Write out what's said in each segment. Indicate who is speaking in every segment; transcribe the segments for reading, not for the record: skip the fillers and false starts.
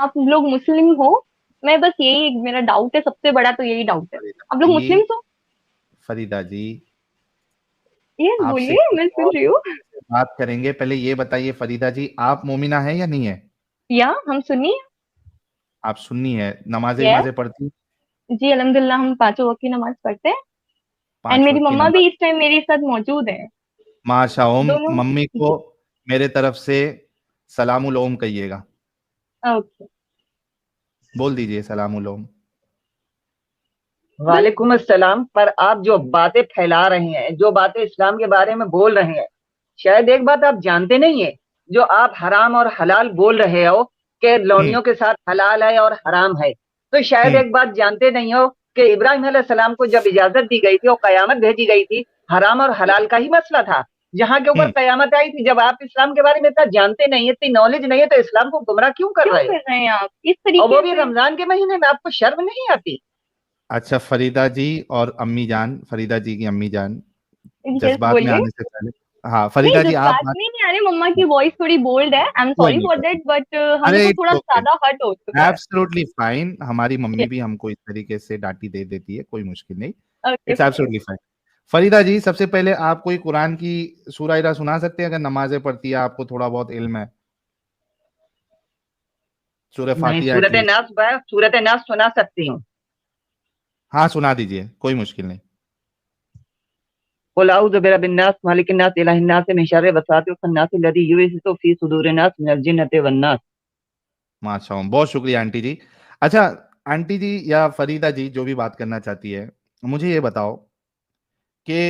Speaker 1: आप लोग मुस्लिम हो? मैं बस यही मेरा डाउट है, सबसे बड़ा तो यही डाउट है।
Speaker 2: फरीदा
Speaker 1: आप लोग
Speaker 2: जी,
Speaker 1: मुस्लिम हो?
Speaker 2: फरीदा जी,
Speaker 1: यस,
Speaker 2: आपसे
Speaker 1: बोलिए, मैं सुन
Speaker 2: और
Speaker 1: रही हूँ।
Speaker 2: बात करेंगे। पहले ये बताइए फरीदा जी, आप मोमिना है या नहीं है?
Speaker 1: या हम सुनिए।
Speaker 2: आप सुन्नी है, नमाजें
Speaker 1: यस।
Speaker 2: वमाजें पढ़ती?
Speaker 1: जी अल्हम्दुलिल्लाह, हम पांचों वक्त की नमाज पढ़ते हैं। एंड
Speaker 2: पांच
Speaker 1: मेरी
Speaker 2: वक्त की
Speaker 1: मम्मा
Speaker 2: नमाज?
Speaker 1: भी इस टाइम मेरे साथ मौजूद है।
Speaker 2: माशा ओम।
Speaker 1: दोनों।
Speaker 2: मम्मी को
Speaker 1: जी।
Speaker 2: मेरे तरफ से सलामुल ओम कहिएगा।
Speaker 1: ओके।
Speaker 2: बोल दीजिए सलामुल ओम।
Speaker 1: बिल्कुल।
Speaker 3: वालेकुम अस्सलाम। पर आप जो बातें फैला रहे हैं, जो बातें इस्लाम के बारे में बोल रहे हैं, शायद एक बात आप जानते नहीं है। जो आप हराम और हलाल बोल रहे हो कि
Speaker 2: हम्म।
Speaker 3: लौंडियों के साथ हलाल है और हराम है, तो शायद
Speaker 2: हम्म।
Speaker 3: एक बात जानते नहीं हो कि इब्राहिम अलैहिस्सलाम को जब इजाजत दी गई थी और कयामत भेजी गई थी, हराम और हलाल का ही मसला था। जहां के ऊपर
Speaker 2: हम्म।
Speaker 3: कयामत आई थी, जब आप इस्लाम के बारे में इतना जानते नहीं है, इतनी नॉलेज नहीं है, तो इस्लाम को गुमराह क्यों कर
Speaker 1: क्यों
Speaker 3: रहे
Speaker 1: कर
Speaker 3: हो?
Speaker 1: रहे हैं आप इस
Speaker 3: और वो
Speaker 1: तरीके
Speaker 3: भी
Speaker 1: से?
Speaker 3: रमजान के महीने में, आपको शर्म नहीं आती?
Speaker 2: अच्छा फरीदा जी और अम्मी जान, फरीदा जी की अम्मी जान,
Speaker 1: यस,
Speaker 2: जज्बात में
Speaker 1: बोलिए।
Speaker 2: आने से पहले, हाँ
Speaker 1: नहीं,
Speaker 2: फरीदा जी आप
Speaker 1: जज्बात
Speaker 2: बात।
Speaker 1: में नहीं आ रहे। मम्मा की वॉइस थोड़ी बोल्ड है, आई एम
Speaker 2: कोई
Speaker 1: सॉरी
Speaker 2: नहीं,
Speaker 1: फॉर
Speaker 2: कोई
Speaker 1: दैट, बट
Speaker 2: नहीं।
Speaker 1: हम
Speaker 2: अरे
Speaker 1: लोग
Speaker 2: इट्स
Speaker 1: थोड़ा
Speaker 2: ओके,
Speaker 1: ज्यादा हर्ट हो चुका है।
Speaker 2: Absolutely fine. हमारी मम्मी भी हमको इस तरीके से डांटी दे देती है, कोई मुश्किल नहीं।
Speaker 1: Okay,
Speaker 2: it's
Speaker 1: fine.
Speaker 2: Absolutely fine. Farida ji, सबसे पहले आप कोई कुरान की सूरा इरा सुना सकते हैं? अगर नमाजें पढ़ती है, आपको थोड़ा बहुत इल्म है, सूरह
Speaker 3: नहीं,
Speaker 2: फातिहा
Speaker 3: सूरत
Speaker 2: एटलीस्ट।
Speaker 3: नास सूरत नास सुना सकती हूँ।
Speaker 2: हाँ सुना दीजिए, कोई मुश्किल नहीं।
Speaker 3: कुल औज़ु बिरब्बिन नास मालिकिन नास इलाहिन नास मिन शर्रि वसवासिल खन्नास अल्लज़ी युवस्विसु फी सुदूरिन नास मिनल जिन्नति वन नास।
Speaker 2: माशा, बहुत शुक्रिया आंटी जी। अच्छा, आंटी जी या फरीदा जी जो भी बात करना चाहती है, मुझे ये बताओ कि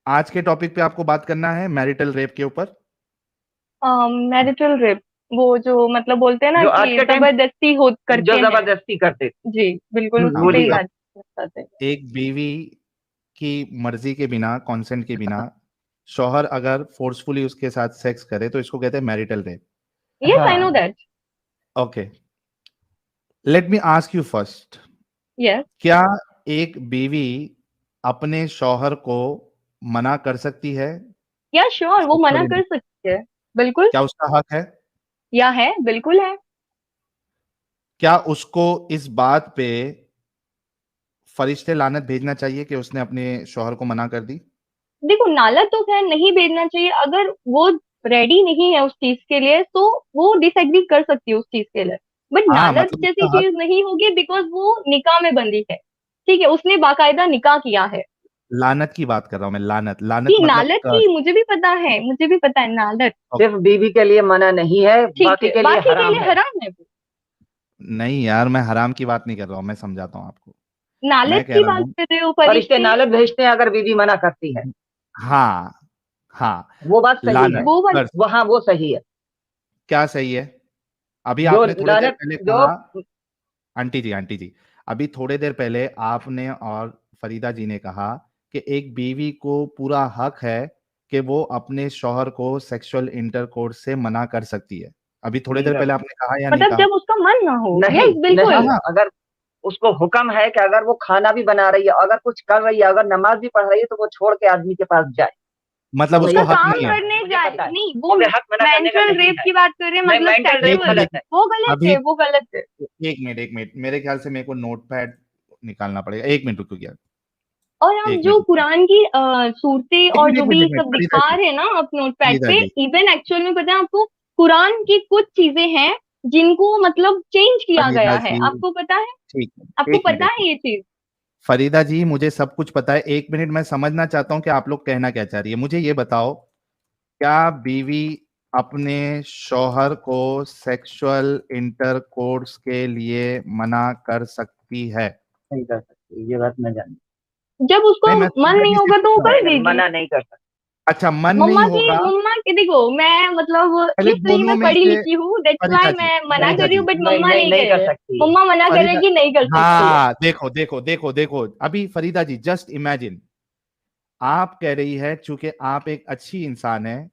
Speaker 2: आज के टॉपिक पे आपको बात करना है मैरिटल रेप के ऊपर?
Speaker 1: मैरिटल रेप, वो जो मतलब बोलते हैं ना
Speaker 3: जो आज
Speaker 1: कि
Speaker 3: के टाइम
Speaker 1: जबरदस्ती हो
Speaker 3: जो
Speaker 1: करते हैं।
Speaker 3: जबरदस्ती करते।
Speaker 1: जी, बिल्कुल सही
Speaker 2: अभी
Speaker 3: बोलिए।
Speaker 1: बात बताते हैं।
Speaker 2: एक बीवी की मर्जी के बिना, कंसेंट के बिना, शौहर अगर फोर्सफुली उसके साथ सेक्स करे तो इसको कहते हैं marital rape.
Speaker 1: Yes, I know
Speaker 3: हाँ।
Speaker 1: That.
Speaker 2: Okay, let me ask you first,
Speaker 1: yes.
Speaker 2: क्या एक बीवी अपने शौहर को मना कर सकती है
Speaker 1: या श्योर, वो मना
Speaker 2: सेक्सुअली?
Speaker 1: कर सकती है। बिल्कुल।
Speaker 2: क्या उसका हक है?
Speaker 1: या है, बिल्कुल है।
Speaker 2: क्या उसको इस बात पे फरिश्ते लानत भेजना चाहिए कि उसने अपने शौहर को मना कर दी?
Speaker 1: देखो, नाला तो खैर नहीं भेजना चाहिए। अगर वो रेडी नहीं है उस चीज के लिए, तो वो डिसएग्री कर सकती है उस चीज के लिए। बट
Speaker 2: हाँ
Speaker 1: नालत
Speaker 2: मतलब
Speaker 1: जैसी
Speaker 2: उसका हक।
Speaker 1: चीज नहीं होगी, बिकॉज वो निकाह में बंधी है। ठीक है, उसने बाकायदा निकाह किया है।
Speaker 2: लानत की बात कर रहा हूं मैं, लानत, लानत
Speaker 1: कि
Speaker 2: मतलब
Speaker 1: नालत की मुझे भी पता है, मुझे भी पता है नालत।
Speaker 3: सिर्फ बीवी के लिए मना नहीं है,
Speaker 1: ठीक
Speaker 3: बाकी
Speaker 1: है,
Speaker 3: के लिए
Speaker 1: बाकी के
Speaker 3: हराम
Speaker 1: लिए
Speaker 3: है।
Speaker 1: हराम है वो।
Speaker 2: नहीं यार, मैं हराम की बात नहीं कर रहा हूं, मैं समझाता हूं आपको।
Speaker 1: नालत
Speaker 2: मैं कह
Speaker 1: की
Speaker 2: रहा
Speaker 1: बात
Speaker 2: हूं,
Speaker 1: कर रहे हो,
Speaker 3: फरिश्ते
Speaker 1: फरिश्ते।
Speaker 3: नालत भेजते हैं अगर बीवी मना करती है।
Speaker 2: हाँ, हाँ,
Speaker 3: वो बात सही है।
Speaker 2: लानत
Speaker 1: वो बात।
Speaker 2: कर।
Speaker 3: वहां वो सही है।
Speaker 2: क्या सही है? अभी
Speaker 3: जो
Speaker 2: आपने थोड़ी देर
Speaker 3: लानत
Speaker 2: पहले
Speaker 3: जो
Speaker 2: कहा, आंटी जी, आंटी जी, अभी थोड़ी देर पहले आपने और फरीदा जी ने कहा कि एक बीवी को पूरा हक है कि वो अपने शौहर को सेक्सुअल इंटरकोर्स से मना कर सकती है। अभी थोड़ी
Speaker 3: नहीं
Speaker 2: देर
Speaker 3: कर
Speaker 2: पहले
Speaker 3: सकती।
Speaker 2: आपने कहा या नहीं
Speaker 1: मतलब
Speaker 2: कहा?
Speaker 1: जब उसका मन ना हो।
Speaker 3: नहीं,
Speaker 1: यस,
Speaker 2: हाँ
Speaker 3: नहीं।
Speaker 1: बिल्कुल।
Speaker 2: हाँ।
Speaker 3: अगर उसको हुक्म है कि अगर वो खाना भी बना रही है, अगर कुछ कर रही है, अगर नमाज भी पढ़ रही है, तो वो छोड़ के आदमी के पास जाए।
Speaker 2: मतलब
Speaker 3: हमें
Speaker 2: उसको
Speaker 1: उसका
Speaker 3: ये
Speaker 2: हक
Speaker 3: पता
Speaker 1: काम
Speaker 2: नहीं है?
Speaker 1: करने
Speaker 3: मुझे
Speaker 1: जा
Speaker 3: पता है।
Speaker 1: नहीं,
Speaker 3: वो
Speaker 1: वो
Speaker 3: बेहक मना करने का
Speaker 1: मेंटल
Speaker 3: नहीं
Speaker 1: रेप
Speaker 3: है।
Speaker 1: की बात कर रहे हैं,
Speaker 3: नहीं,
Speaker 1: मतलब
Speaker 3: मेंटल रेप
Speaker 2: एक
Speaker 1: सेक्सुअल।
Speaker 2: मिनट,
Speaker 3: गलत है।
Speaker 1: वो गलत
Speaker 2: अभी
Speaker 1: है, वो गलत है।
Speaker 2: एक मिनट, एक मिनट, मेरे ख्याल से मेरे को नोट पैड निकालना पड़ेगा। एक मिनट रुको यार,
Speaker 1: और आप
Speaker 2: एक
Speaker 1: जो
Speaker 2: मिनट,
Speaker 1: कुरान की सूरतें
Speaker 2: एक
Speaker 1: और
Speaker 2: मिनट,
Speaker 1: जो
Speaker 2: एक मिनट,
Speaker 1: भी
Speaker 2: एक मिनट,
Speaker 1: सब
Speaker 2: फरीदा
Speaker 1: दिखा
Speaker 2: जी,
Speaker 1: रहे हैं ना आप नोटपैड
Speaker 2: फरीदा
Speaker 1: पे,
Speaker 2: जी,
Speaker 1: इवन एक्चुअल में पता है आपको, कुरान की कुछ चीजें हैं जिनको मतलब चेंज किया
Speaker 2: फरीदा
Speaker 1: गया है।
Speaker 2: जी,
Speaker 1: आपको पता है?
Speaker 2: ठीक है,
Speaker 1: आपको
Speaker 2: एक मिनट,
Speaker 1: पता
Speaker 2: एक मिनट।
Speaker 1: है ये चीज?
Speaker 2: फरीदा जी, मुझे सब कुछ पता है। एक मिनट, मैं समझना चाहता हूँ कि आप लोग कहना क्या चाह रही है। मुझे ये बताओ, क्या बीवी अपने शौहर को सेक्सुअल इंटरकोर्स के लिए मना कर सकती है?
Speaker 3: नहीं कर सकती, ये बात मैं जानती
Speaker 1: जब उसको
Speaker 2: नहीं, मैं
Speaker 1: मन
Speaker 2: सीधा
Speaker 1: नहीं
Speaker 2: भी से
Speaker 1: होगा तो वो
Speaker 2: पूछ रहा हूँ।
Speaker 1: कर
Speaker 3: हूँ। नहीं,
Speaker 1: देगी।
Speaker 3: मना नहीं कर सकती।
Speaker 2: अच्छा, मन नहीं
Speaker 1: मम्मा की
Speaker 2: होगा?
Speaker 1: मम्मा की देखो, मैं मतलब
Speaker 2: पहले
Speaker 1: इसलिए
Speaker 2: दोनों
Speaker 1: मैं
Speaker 2: में
Speaker 1: पढ़ी
Speaker 2: से,
Speaker 1: लिखी हूँ, दैट्स
Speaker 2: फरीदा
Speaker 1: व्हाई
Speaker 2: जी,
Speaker 1: मैं मना कर
Speaker 2: फरीदा
Speaker 1: रही हूँ,
Speaker 2: जी,
Speaker 1: बट
Speaker 3: नहीं,
Speaker 1: मम्मा
Speaker 3: नहीं,
Speaker 1: नहीं
Speaker 3: नहीं
Speaker 1: कह
Speaker 3: कर
Speaker 1: रहे।
Speaker 3: सकती है।
Speaker 1: मम्मा मना कर रहे
Speaker 2: फरीदा,
Speaker 1: कि नहीं कर सकती है।
Speaker 2: हाँ देखो देखो देखो देखो, अभी फरीदा जी जस्ट इमेजिन, आप कह रही है चूंकि आप एक अच्छी इंसान है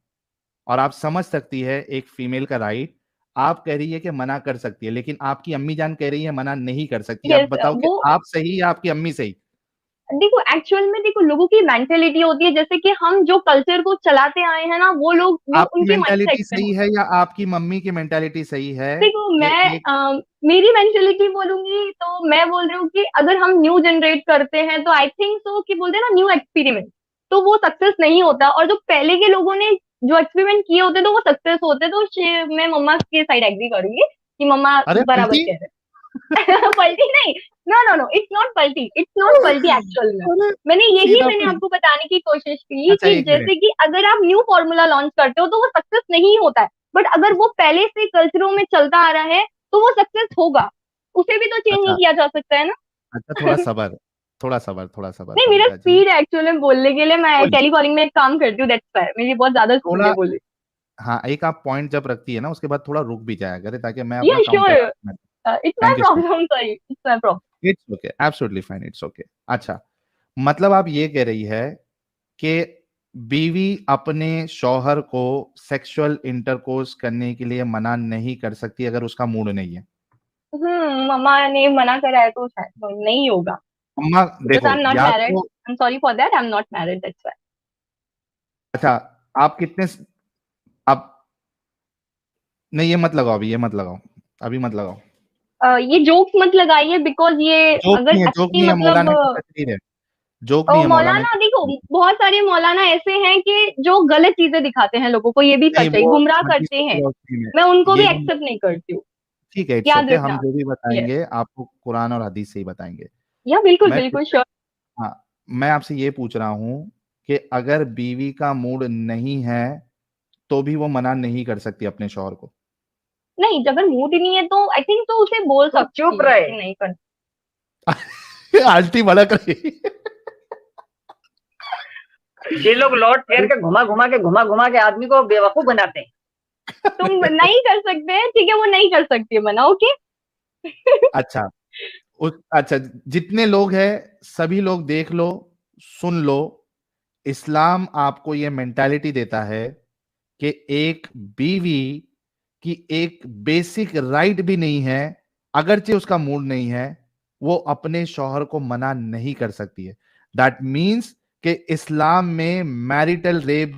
Speaker 2: और आप समझ सकती है एक फीमेल का राइट, आप कह रही है कि मना कर सकती है, लेकिन आपकी अम्मी जान कह रही है मना नहीं कर सकती। आप
Speaker 1: यस।
Speaker 2: बताओ कि
Speaker 1: वो
Speaker 2: आप सही या आपकी अम्मी सही?
Speaker 1: देखो एक्चुअल में देखो लोगों की मेंटेलिटी होती है, जैसे कि हम जो कल्चर को चलाते आए हैं ना, वो लोग वो
Speaker 2: आपकी
Speaker 1: उनके
Speaker 2: मेंटालिटी
Speaker 1: माइंडसेट में
Speaker 2: सही
Speaker 1: होता
Speaker 2: है
Speaker 1: है।
Speaker 2: या आपकी मम्मी की मेंटालिटी सही है
Speaker 1: देखो
Speaker 2: कि
Speaker 1: मैं
Speaker 2: एक
Speaker 1: मेरी मेंटेलिटी बोलूंगी तो मैं बोल रही हूँ कि अगर हम न्यू जनरेट करते हैं तो आई थिंक सो कि बोलते हैं ना न्यू एक्सपेरिमेंट, तो वो सक्सेस नहीं होता। और जो पहले के लोगों ने जो एक्सपेरिमेंट किए होते तो वो सक्सेस होते। तो मैं मम्मा के साइड एग्री करूंगी कि मम्मा
Speaker 2: अरे
Speaker 1: बराबर
Speaker 2: पलटी
Speaker 1: कह रहे हैं। पलटी नहीं, no no no, it's not पलटी, इट्स नॉट पलटी एक्चुअल में।
Speaker 2: अरे
Speaker 1: मैंने
Speaker 2: सीधा
Speaker 1: आपको बताने की कोशिश की
Speaker 2: अच्छा
Speaker 1: कि
Speaker 2: एक मिनट
Speaker 1: जैसे कि अगर आप न्यू फॉर्मूला लॉन्च करते हो तो वो सक्सेस नहीं होता है, बट अगर वो पहले से कल्चरों में चलता आ रहा है तो वो सक्सेस होगा। उसे भी तो चेंज नहीं
Speaker 2: अच्छा
Speaker 1: किया जा सकता है ना।
Speaker 2: अच्छा थोड़ा सबर थोड़ा सबर
Speaker 1: नहीं, मेरा
Speaker 2: फरीदा जी
Speaker 1: स्पीड है एक्चुअली बोलने के लिए, मैं
Speaker 2: कोई
Speaker 1: टेलीकॉलिंग में एक काम करती हूँ, दैट्स व्हाई मेरी बहुत ज्यादा स्पीड है
Speaker 2: थोड़ा
Speaker 1: बोलने।
Speaker 2: हाँ एक आप पॉइंट जब रखती है ना उसके बाद थोड़ा रुक भी जाया करे ताकि मैं
Speaker 1: या
Speaker 2: अपना
Speaker 1: sure,
Speaker 2: counter
Speaker 1: it's my
Speaker 2: thank you so
Speaker 1: problem, sorry, it's my problem.
Speaker 2: It's okay absolutely fine it's okay अच्छा मतलब आप ये कह रही है कि बीवी अपने शौहर को सेक्सुअल इंटरकोर्स करने के लिए मना नहीं कर सकती अगर उसका मूड नहीं है।
Speaker 1: मम्मा ने मना करा है तो शायद नहीं होगा,
Speaker 2: अम्मा
Speaker 1: बिकॉज
Speaker 2: देखो
Speaker 1: आई एम नॉट
Speaker 2: या
Speaker 1: मैरिड,
Speaker 2: तो
Speaker 1: I am sorry for that, I am not married, that's why.
Speaker 2: अच्छा आप कितने आप नहीं ये मत लगाओ अभी ये मत लगाओ अभी मत लगाओ
Speaker 1: ये जोक्स मत लगाइए, बिकॉज ये अगर
Speaker 2: जोक
Speaker 1: अच्छी
Speaker 2: नहीं है
Speaker 1: मतलब
Speaker 2: मौलाना की तकरीर है जोक नहीं है मौलाना
Speaker 1: मौलाना,
Speaker 2: की
Speaker 1: देखो
Speaker 2: तकरीर
Speaker 1: बहुत सारे मौलाना ऐसे हैं कि जो गलत चीजें दिखाते हैं लोगों को, ये भी
Speaker 2: नहीं
Speaker 1: सच है,
Speaker 2: वो
Speaker 1: गुमराह
Speaker 2: हदीस
Speaker 1: करते हैं।
Speaker 2: फिलॉसफी में
Speaker 1: मैं उनको भी
Speaker 2: ये
Speaker 1: एक्सेप्ट नहीं करती हूँ,
Speaker 2: ठीक है इट्स
Speaker 1: याद
Speaker 2: ओके हम
Speaker 1: रखना।
Speaker 2: जो भी
Speaker 1: यस,
Speaker 2: बताएंगे आपको कुरान और हदीस से ही बताएंगे।
Speaker 1: या बिल्कुल
Speaker 2: मैं
Speaker 1: बिल्कुल श्योर।
Speaker 2: हाँ मैं आपसे ये पूछ रहा हूँ कि अगर बीवी का मूड नहीं है तो भी वो मना नहीं कर सकती अपने शौहर को।
Speaker 1: नहीं, अगर मूड ही नहीं है तो आई थिंक तो उसे बोल
Speaker 3: तो चुप
Speaker 1: सकती है
Speaker 3: रहे।
Speaker 1: कि नहीं कर।
Speaker 2: आंटी भड़क रही
Speaker 3: ये लोग लौट फेर
Speaker 2: अरे
Speaker 3: के घुमा घुमा के आदमी को बेवकूफ बनाते हैं।
Speaker 1: तुम नहीं कर सकते हैं, ठीक है, वो नहीं कर सकती है मना, ओके।
Speaker 2: अच्छा अच्छा जितने लोग हैं सभी लोग देख लो सुन लो इस्लाम आपको ये मेंटालिटी देता है कि एक बीवी की एक बेसिक राइट भी नहीं है अगरचे उसका मूड नहीं है वो अपने शौहर को मना नहीं कर सकती है। दैट मीन्स कि इस्लाम में मैरिटल रेप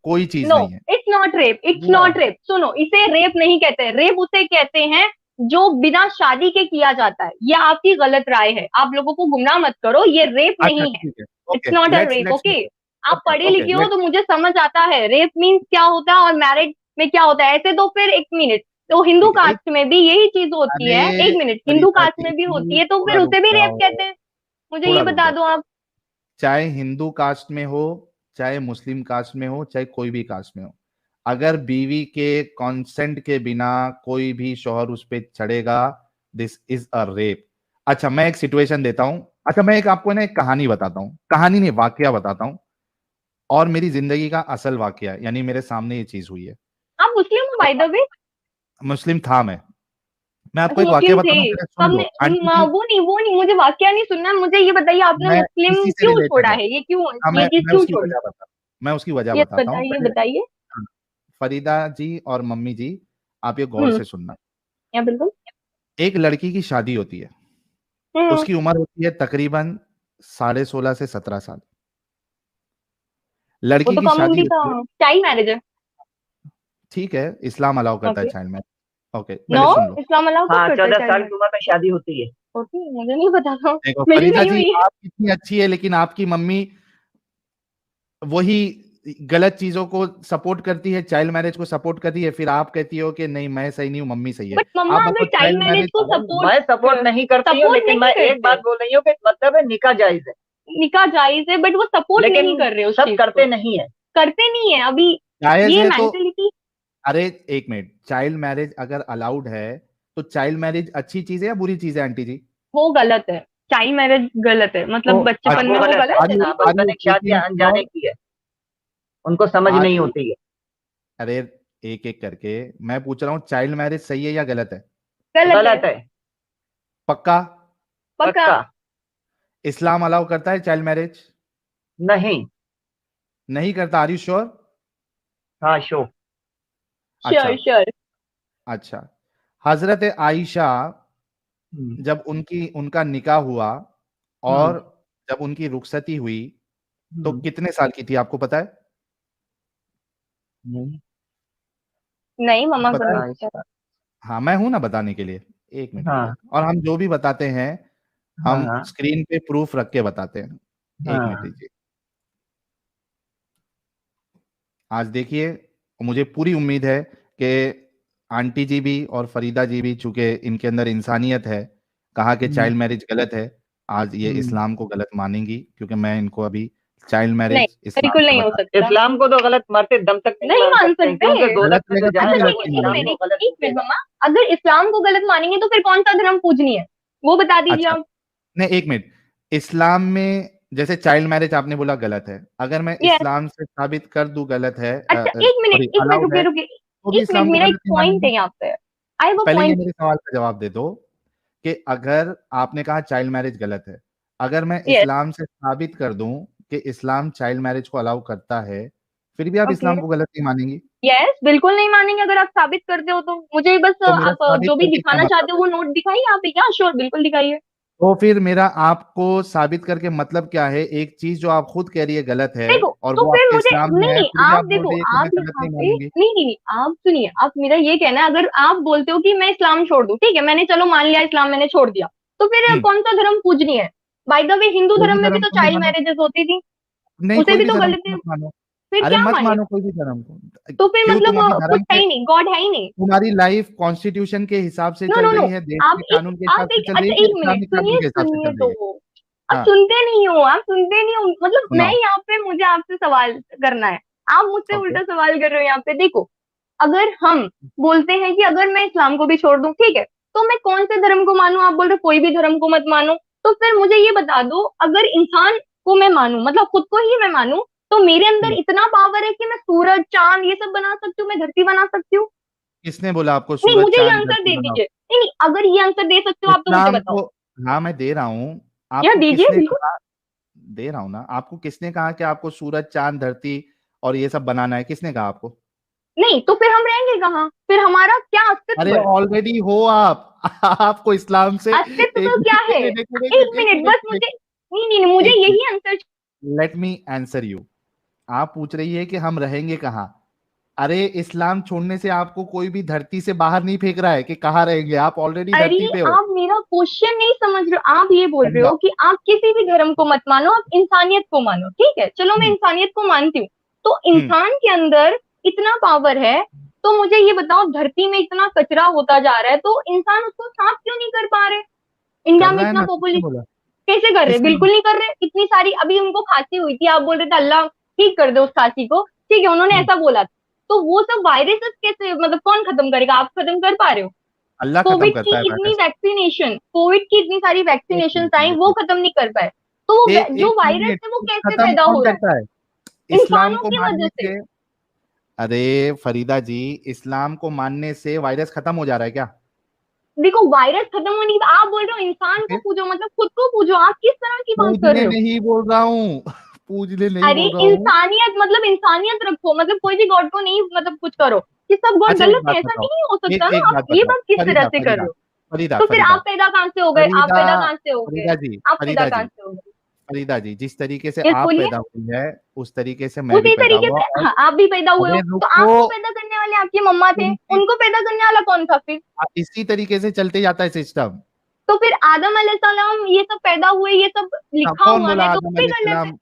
Speaker 2: कोई चीज
Speaker 1: नो,
Speaker 2: नहीं है।
Speaker 1: It's not rape, it's
Speaker 3: no,
Speaker 1: not rape, सुनो, इसे रेप नहीं कहते, रेप उसे कहते हैं जो बिना शादी के किया जाता है। ये आपकी गलत राय है, आप लोगों को गुमराह मत करो, ये रेप
Speaker 2: अच्छा
Speaker 1: नहीं है।
Speaker 2: ठीक है
Speaker 1: it's
Speaker 2: okay
Speaker 1: not a
Speaker 2: let's
Speaker 1: rape,
Speaker 2: let's
Speaker 1: okay. आप
Speaker 2: ओके
Speaker 1: पढ़े
Speaker 2: ओके
Speaker 1: लिखे हो
Speaker 2: लेट्स
Speaker 1: तो मुझे समझ आता है रेप मीन्स क्या होता है और मैरिज में क्या होता है। ऐसे तो फिर एक मिनट, तो हिंदू
Speaker 2: ठीक है एक
Speaker 1: कास्ट में भी यही चीज होती
Speaker 2: अरे
Speaker 1: है, एक मिनट, हिंदू
Speaker 2: फरीदा
Speaker 1: कास्ट
Speaker 2: जी
Speaker 1: में भी होती है, तो
Speaker 2: थोड़ा
Speaker 1: फिर
Speaker 2: रुक
Speaker 1: उसे भी रेप
Speaker 2: जाओ
Speaker 1: कहते हैं। मुझे ये
Speaker 2: थोड़ा रुक
Speaker 1: बता
Speaker 2: जाओ
Speaker 1: दो आप।
Speaker 2: चाहे हिंदू कास्ट में हो चाहे मुस्लिम कास्ट में हो चाहे कोई भी कास्ट में हो अगर बीवी के कंसेंट के बिना कोई भी शौहर उस पर चढ़ेगा दिस इज अ रेप। अच्छा मैं एक सिचुएशन देता हूं अच्छा मैं एक आपको ना एक कहानी बताता हूं कहानी नहीं वाकया बताता हूं और मेरी जिंदगी का असल वाकया यानी मेरे सामने ये चीज हुई है।
Speaker 1: आप मुस्लिम हो
Speaker 2: तो
Speaker 1: बाय द वे?
Speaker 2: मुस्लिम था मैं आपको
Speaker 1: अच्छा,
Speaker 2: एक वाकया
Speaker 1: मुस्लिम थे?
Speaker 2: बताता हूं पहले सुन
Speaker 1: हमने
Speaker 2: लो आंटी जी।
Speaker 1: वो नहीं, मुझे वाकया नहीं सुनना, मुझे ये बताइए आपने
Speaker 2: मैं
Speaker 1: मुस्लिम
Speaker 2: इसी से
Speaker 1: क्यों छोड़ा
Speaker 2: रिलेटेड है
Speaker 1: है, ये क्यों,
Speaker 2: हाँ
Speaker 1: ये चीज
Speaker 2: मैं
Speaker 1: क्यों
Speaker 2: उसकी
Speaker 1: छोड़ी?
Speaker 2: वजह बता मैं उसकी वजह
Speaker 1: ये
Speaker 2: बताता हूँ
Speaker 1: बताइए
Speaker 2: पहले।
Speaker 1: बताइए।
Speaker 2: हाँ, फरीदा जी और मम्मी जी आप ये गौर
Speaker 1: हम्म,
Speaker 2: से सुनना।
Speaker 1: या बिल्कुल।
Speaker 2: एक लड़की की शादी होती है
Speaker 1: हम्म,
Speaker 2: उसकी उम्र होती है तकरीबन 16.5 से 17 साल।
Speaker 1: वो
Speaker 2: लड़की
Speaker 1: तो
Speaker 2: की
Speaker 1: कम
Speaker 2: शादी
Speaker 1: उम्र का,
Speaker 2: होती है
Speaker 1: चाइल्ड मैरिज है।
Speaker 2: ठीक है इस्लाम अलाउ करता है
Speaker 1: okay.
Speaker 2: Child marriage okay
Speaker 1: no,
Speaker 2: पहले सुन लो।
Speaker 1: इस्लाम अलाउ कब
Speaker 3: हाँ,
Speaker 1: करता है
Speaker 3: 14 साल
Speaker 1: चाइल्ड
Speaker 3: की
Speaker 1: मैरिज?
Speaker 3: उम्र में शादी होती है।
Speaker 1: ओके, मुझे नहीं पता था,
Speaker 2: देखो
Speaker 1: मेरी
Speaker 2: फरीदा
Speaker 1: नहीं
Speaker 2: जी
Speaker 1: हुई है।
Speaker 2: आप कितनी अच्छी है लेकिन आपकी मम्मी वही गलत चीजों को सपोर्ट करती है चाइल्ड मैरिज को सपोर्ट करती है फिर आप कहती हो कि नहीं मैं सही नहीं हूँ मम्मी सही है।
Speaker 1: बट मम्मा
Speaker 2: आप
Speaker 1: अगर
Speaker 2: बताओ
Speaker 1: चाइल्ड
Speaker 2: चाइल्ड
Speaker 1: मैरिज
Speaker 2: मैरिज
Speaker 1: को
Speaker 3: अरे
Speaker 1: सपोर्ट
Speaker 3: मैं सपोर्ट नहीं करती हूँ,
Speaker 1: सपोर्ट
Speaker 3: लेकिन
Speaker 1: नहीं
Speaker 3: मैं एक
Speaker 1: करते,
Speaker 3: बात बोल रही हूँ कि मतलब है निकाह जायज है,
Speaker 1: निकाह जायज है, बट वो सपोर्ट
Speaker 3: लेकिन
Speaker 1: नहीं कर रहे उस
Speaker 3: सब
Speaker 1: चीज को,
Speaker 3: करते नहीं है।
Speaker 1: करते नहीं है अभी।
Speaker 2: जायज
Speaker 1: ये
Speaker 2: है तो
Speaker 1: मेंटेलिटी
Speaker 2: अरे एक मिनट चाइल्ड मैरिज अगर अलाउड है तो चाइल्ड मैरिज अच्छी चीज है या बुरी चीज है आंटी जी।
Speaker 1: वो गलत है, चाइल्ड मैरिज गलत है,
Speaker 2: तो
Speaker 1: मतलब
Speaker 3: हाँ,
Speaker 1: बच्चेपन
Speaker 3: वो
Speaker 1: में वो
Speaker 3: गलत है।
Speaker 1: गलत है, बिल्कुल।
Speaker 2: आर यू
Speaker 3: नाबालिग शादियां अनजाने की है, उनको समझ
Speaker 2: आर
Speaker 3: नहीं
Speaker 2: यू
Speaker 3: होती है।
Speaker 2: अरे एक एक करके मैं पूछ रहा हूँ चाइल्ड मैरिज सही है या गलत है।
Speaker 1: गलत है,
Speaker 3: गलत है,
Speaker 2: पक्का
Speaker 1: पक्का।
Speaker 3: पक्का।
Speaker 2: इस्लाम अलाउ करता है चाइल्ड मैरिज
Speaker 3: नहीं।
Speaker 2: नहीं करता आर यू श्योर।
Speaker 3: हाँ, शो।
Speaker 2: अच्छा
Speaker 1: श्योर श्योर।
Speaker 2: अच्छा हजरत आयशा
Speaker 3: हम्म,
Speaker 2: जब उनका निकाह हुआ
Speaker 3: हम्म,
Speaker 2: और जब उनकी रुखसती हुई तो कितने साल की थी, आपको पता है?
Speaker 3: नहीं
Speaker 1: नहीं मम्मा को
Speaker 2: पता है?
Speaker 1: नहीं पता।
Speaker 2: हाँ, मैं हूं ना बताने के लिए। एक मिनट
Speaker 3: हाँ
Speaker 2: रुकिए। और हम जो भी बताते हैं
Speaker 3: हाँ
Speaker 2: हम
Speaker 3: हाँ
Speaker 2: स्क्रीन पे प्रूफ रख के बताते हैं। एक मिनट
Speaker 3: हाँ
Speaker 2: दीजिए। आज देखिए, मुझे पूरी उम्मीद है कि आंटी जी भी और फरीदा जी भी, चूंकि इनके अंदर इंसानियत है, कहा कि
Speaker 3: हम्म,
Speaker 2: चाइल्ड मैरिज गलत है, आज ये
Speaker 3: हम्म।
Speaker 2: इस्लाम को गलत मानेंगी, क्योंकि मैं इनको अभी चाइल्ड
Speaker 1: नहीं,
Speaker 2: मैरिज इस्लाम
Speaker 1: बिल्कुल
Speaker 2: से
Speaker 1: नहीं हो
Speaker 2: बता।
Speaker 1: सकता।
Speaker 3: इस्लाम को तो गलत मरते दम तक नहीं
Speaker 1: नहीं
Speaker 3: मान
Speaker 1: मान
Speaker 3: सकते हैं,
Speaker 1: सकते।
Speaker 3: क्योंकि दोजख
Speaker 2: गलत
Speaker 3: में तो
Speaker 2: रहेगा क्यों
Speaker 1: अच्छा
Speaker 3: जाएगा
Speaker 2: गलत
Speaker 3: वो,
Speaker 2: नहीं
Speaker 1: एक
Speaker 3: इस्लाम
Speaker 2: मानेंगे?
Speaker 3: को
Speaker 1: मिनट,
Speaker 3: गलत
Speaker 1: एक
Speaker 3: नहीं
Speaker 1: मिनट
Speaker 3: कहेगा।
Speaker 1: मम्मा, अगर इस्लाम को गलत मानेंगे तो फिर कौन सा धर्म पूजनीय है, वो बता दीजिए
Speaker 2: अच्छा,
Speaker 1: आप।
Speaker 2: नहीं एक मिनट। इस्लाम में जैसे चाइल्ड मैरिज आपने बोला गलत है, अगर मैं
Speaker 1: यस।
Speaker 2: इस्लाम से साबित कर दूं गलत है,
Speaker 1: अच्छा
Speaker 2: सॉरी
Speaker 1: एक मिनट
Speaker 2: अलाउड
Speaker 1: रुकिए
Speaker 2: है,
Speaker 1: रुकिए।
Speaker 2: तो भी
Speaker 1: एक मिनट,
Speaker 2: इस्लाम को
Speaker 1: मेरा एक
Speaker 2: गलत नहीं
Speaker 1: पॉइंट
Speaker 2: मानेंगे?
Speaker 1: है यहाँ पे। आई हैव अ
Speaker 2: पहले ये
Speaker 1: पॉइंट।
Speaker 2: मेरे सवाल का जवाब दे दो कि अगर आपने कहा चाइल्ड मैरिज गलत है, अगर मैं
Speaker 1: यस।
Speaker 2: इस्लाम से साबित कर दूं कि इस्लाम चाइल्ड मैरिज को अलाउ करता है, फिर भी आप
Speaker 1: ओके।
Speaker 2: इस्लाम को गलत नहीं मानेंगी?
Speaker 1: यस, बिल्कुल नहीं मानेंगे अगर आप साबित करते हो तो। मुझे बस
Speaker 2: तो मेरा
Speaker 1: आप
Speaker 2: साबित
Speaker 1: जो भी
Speaker 2: करके क्या
Speaker 1: दिखाना
Speaker 2: मतलब
Speaker 1: चाहते हो
Speaker 2: है?
Speaker 1: वो नोट दिखाइए आप। क्या श्योर, बिल्कुल दिखाइए।
Speaker 2: तो फिर मेरा आपको साबित करके मतलब क्या है? एक चीज जो आप खुद कह रही है गलत है
Speaker 1: देखो,
Speaker 2: और
Speaker 1: तो
Speaker 2: वो
Speaker 1: फिर
Speaker 2: आपके
Speaker 1: मुझे
Speaker 2: इस्लाम में
Speaker 1: नहीं
Speaker 2: है,
Speaker 1: नहीं,
Speaker 2: फिर भी
Speaker 1: आप
Speaker 2: आप बोल
Speaker 1: देखो,
Speaker 2: रही है कि
Speaker 1: आप
Speaker 2: मैं गलत
Speaker 1: यहाँ
Speaker 2: नहीं
Speaker 1: पे
Speaker 2: मानूंगी।
Speaker 1: नहीं, आप सुनिए, आप मेरा ये कहना है, अगर आप बोलते हो कि मैं इस्लाम छोड़ दूं, ठीक है, मैंने चलो मान लिया इस्लाम मैंने छोड़ दिया, तो फिर
Speaker 2: हम्म।
Speaker 1: कौन सा धर्म पूजनीय है? बाय द वे हिंदू
Speaker 2: कोई भी
Speaker 1: धर्म में भी
Speaker 2: धर्म
Speaker 1: तो
Speaker 2: को नहीं
Speaker 1: चाइल्ड
Speaker 2: मानो।
Speaker 1: मैरिजेस होती थी,
Speaker 2: नहीं,
Speaker 1: उसे
Speaker 2: कोई
Speaker 1: भी
Speaker 2: भी
Speaker 1: तो
Speaker 2: धर्म
Speaker 1: गलत
Speaker 2: को
Speaker 1: है।
Speaker 2: मत मानो।
Speaker 1: फिर
Speaker 2: अरे
Speaker 1: क्या
Speaker 2: मत
Speaker 1: माने?
Speaker 2: मानो कोई भी धर्म को।
Speaker 1: तो फिर
Speaker 2: क्यों?
Speaker 1: मतलब
Speaker 2: तुम्हारी
Speaker 1: कुछ
Speaker 2: धर्म
Speaker 1: है
Speaker 2: के,
Speaker 1: ही नहीं, गॉड है ही नहीं।
Speaker 2: तुम्हारी लाइफ कॉन्स्टिट्यूशन के हिसाब से
Speaker 1: नो
Speaker 2: चल
Speaker 1: नो नो।
Speaker 2: रही है, देश
Speaker 1: आप
Speaker 2: के
Speaker 1: एक
Speaker 2: कानून के हिसाब
Speaker 1: आप
Speaker 2: से
Speaker 1: एक
Speaker 2: चल रही
Speaker 1: अच्छा
Speaker 2: है, कि
Speaker 1: एक मिनट
Speaker 2: इस्लामिक कानून
Speaker 1: सुनिए,
Speaker 2: के हिसाब से
Speaker 1: सुनिए
Speaker 2: चल
Speaker 1: तो।
Speaker 2: रही है?
Speaker 1: आप
Speaker 2: हाँ,
Speaker 1: सुनते नहीं हो, आप सुनते नहीं हो, मतलब मैं
Speaker 2: सुनाओ।
Speaker 1: यहाँ पे, मुझे आपसे सवाल करना है, आप मुझसे
Speaker 2: ओके।
Speaker 1: उल्टा सवाल कर रहे हो यहाँ पे। देखो, अगर हम बोलते हैं कि अगर मैं इस्लाम को भी छोड़ दूं, ठीक है, तो मैं कौन से धर्म को मानूं? आप बोल रहे हो कोई भी धर्म को मत मानो। तो फिर मुझे ये बता दो, अगर इंसान को मैं मानूं, मतलब खुद को ही मैं मानूं, तो मेरे अंदर
Speaker 2: हम्म।
Speaker 1: इतना पावर है कि मैं सूरज चांद ये सब बना सकती हूँ, मैं धरती बना सकती हूँ।
Speaker 2: किसने बोला आपको
Speaker 1: नहीं,
Speaker 2: सूरज
Speaker 1: मुझे ये
Speaker 2: चांद
Speaker 1: आंसर
Speaker 2: धरती
Speaker 1: दे
Speaker 2: बनाओ?
Speaker 1: दीजिए। नहीं नहीं, अगर ये आंसर दे सकते हो आप तो मुझे
Speaker 2: इस्लाम
Speaker 1: बताओ।
Speaker 2: को, हाँ मैं दे रहा हूँ।
Speaker 1: या
Speaker 2: आपको
Speaker 1: दीजिए
Speaker 2: किसने
Speaker 1: बिल्कुल।
Speaker 2: कहा? दे रहा हूँ ना। आपको किसने कहा कि आपको सूरज चांद धरती और ये सब बनाना है? किसने कहा आपको?
Speaker 1: नहीं तो फिर हम रहेंगे कहाँ? फिर हमारा क्या अस्तित्व
Speaker 2: अरे
Speaker 1: है?
Speaker 2: ऑलरेडी हो आप। आपको इस्लाम से
Speaker 1: अस्तित्व
Speaker 2: एक
Speaker 1: तो क्या है?
Speaker 2: मिनट एक मिनट
Speaker 1: एक
Speaker 2: एक
Speaker 1: मिनट
Speaker 2: मिनट
Speaker 1: बस मुझे, नहीं नहीं नहीं, मुझे
Speaker 2: एक मिनट,
Speaker 1: यही answer.
Speaker 2: Let me answer you. आप पूछ रही है कि हम रहेंगे कहाँ? अरे इस्लाम छोड़ने से आपको कोई भी धरती से बाहर नहीं फेंक रहा है कि कहाँ रहेंगे। आप ऑलरेडी
Speaker 1: अरे
Speaker 2: धरती पे हो।
Speaker 1: आप मेरा क्वेश्चन नहीं समझ रहे हो। आप ये बोल रहे हो
Speaker 2: समझाओ।
Speaker 1: कि आप किसी भी धर्म को मत मानो, आप इंसानियत को मानो, ठीक है, चलो मैं
Speaker 2: हम्म।
Speaker 1: इंसानियत को मानती हूँ। तो
Speaker 2: हम्म।
Speaker 1: इंसान के अंदर इतना पावर है, तो मुझे ये बताओ, धरती में इतना कचरा होता जा रहा है, तो इंसान उसको साफ क्यों नहीं कर पा रहे? इंडिया
Speaker 2: कर
Speaker 1: में
Speaker 2: रहा है
Speaker 1: इतना
Speaker 2: ना, किसने
Speaker 1: पॉपुलेशन,
Speaker 2: बोला?
Speaker 1: कैसे कर रहे?
Speaker 2: किसने
Speaker 1: बिल्कुल नहीं कर रहे। इतनी सारी, अभी उनको खांसी हुई थी, आप बोल रहे थे अल्लाह ठीक कर दे उस खांसी को, ठीक है, उन्होंने
Speaker 2: हम्म,
Speaker 1: ऐसा बोला था। तो वो सब वायरसेस कैसे, मतलब कौन खत्म करेगा? आप खत्म कर पा रहे हो?
Speaker 2: अल्लाह खत्म
Speaker 1: कोविड की
Speaker 2: करता है
Speaker 1: इतनी
Speaker 2: वायरस।
Speaker 1: वैक्सीनेशन, कोविड की इतनी सारी
Speaker 2: एक
Speaker 1: वैक्सीनेशन
Speaker 2: मिनट
Speaker 1: आई,
Speaker 2: एक
Speaker 1: वो
Speaker 2: मिनट
Speaker 1: खत्म नहीं कर पाए। तो वो जो
Speaker 2: एक
Speaker 1: वायरस
Speaker 2: मिनट,
Speaker 1: है वो कैसे
Speaker 2: खत्म
Speaker 1: पैदा
Speaker 2: कौन
Speaker 1: हो रहा
Speaker 2: करता है?
Speaker 1: है?
Speaker 2: इस्लाम
Speaker 1: इंसानों
Speaker 2: को
Speaker 1: की
Speaker 2: मानने
Speaker 1: वजह से।
Speaker 2: से? अरे फरीदा जी, इस्लाम को मानने से वायरस खत्म हो जा रहा है क्या?
Speaker 1: देखो, वायरस खत्म होने की, आप बोल रहे हो इंसान को
Speaker 2: फिर
Speaker 1: पूजो, मतलब खुद को पूजो। आप किस तरह की बात कर
Speaker 2: पूजने
Speaker 1: रहे हो?
Speaker 2: नहीं बोल रहा हूँ। पूजने नहीं
Speaker 1: अरे
Speaker 2: बोल रहा हूँ।
Speaker 1: इंसानियत, मतलब इंसानियत रखो, मतलब कोई भी गॉड को नहीं, मतलब कुछ करो कि सब गॉड
Speaker 2: अच्छा एक
Speaker 1: गलत
Speaker 2: बात
Speaker 1: है, ऐसा
Speaker 2: बताओ,
Speaker 1: नहीं हो सकता
Speaker 2: एक
Speaker 1: ना।
Speaker 2: एक
Speaker 1: आप
Speaker 2: बात
Speaker 1: ये
Speaker 2: बताओ।
Speaker 1: बात किस तरह
Speaker 2: फरीदा
Speaker 1: से कर
Speaker 2: फरीदा
Speaker 1: रहे हो?
Speaker 2: फरीदा
Speaker 1: तो फिर
Speaker 2: फरीदा
Speaker 1: आप पैदा कहाँ से हो गए? आप
Speaker 2: फरीदा
Speaker 1: पैदा कहाँ से हो गए?
Speaker 2: फरीदा जी,
Speaker 1: आप पैदा
Speaker 2: फरीदा
Speaker 1: कहाँ
Speaker 2: जी,
Speaker 1: से हो गए?
Speaker 2: फरीदा जी, जिस तरीके से
Speaker 1: यस
Speaker 2: आप
Speaker 1: बोलिए।
Speaker 2: पैदा हुई है उस तरीके से मैं भी
Speaker 1: उसी
Speaker 2: पैदा
Speaker 1: तरीके
Speaker 2: हुआ।
Speaker 1: से
Speaker 2: और
Speaker 1: हाँ, आप भी पैदा हुए हो,
Speaker 2: अरे
Speaker 1: तो
Speaker 2: रुको,
Speaker 1: आपको पैदा करने वाले आपकी मम्मा थे,
Speaker 2: उनकी
Speaker 1: उनको पैदा करने वाला कौन था फिर?
Speaker 2: इसी तरीके से चलते जाता है सिस्टम।
Speaker 1: तो फिर आदम अलैहिस्सलाम ये सब पैदा हुए, ये सब लिखा
Speaker 2: कौन
Speaker 1: हुआ
Speaker 2: बोला
Speaker 1: है, तो वो
Speaker 2: आदम
Speaker 1: भी गलत है।
Speaker 2: अलैहिस्सलाम?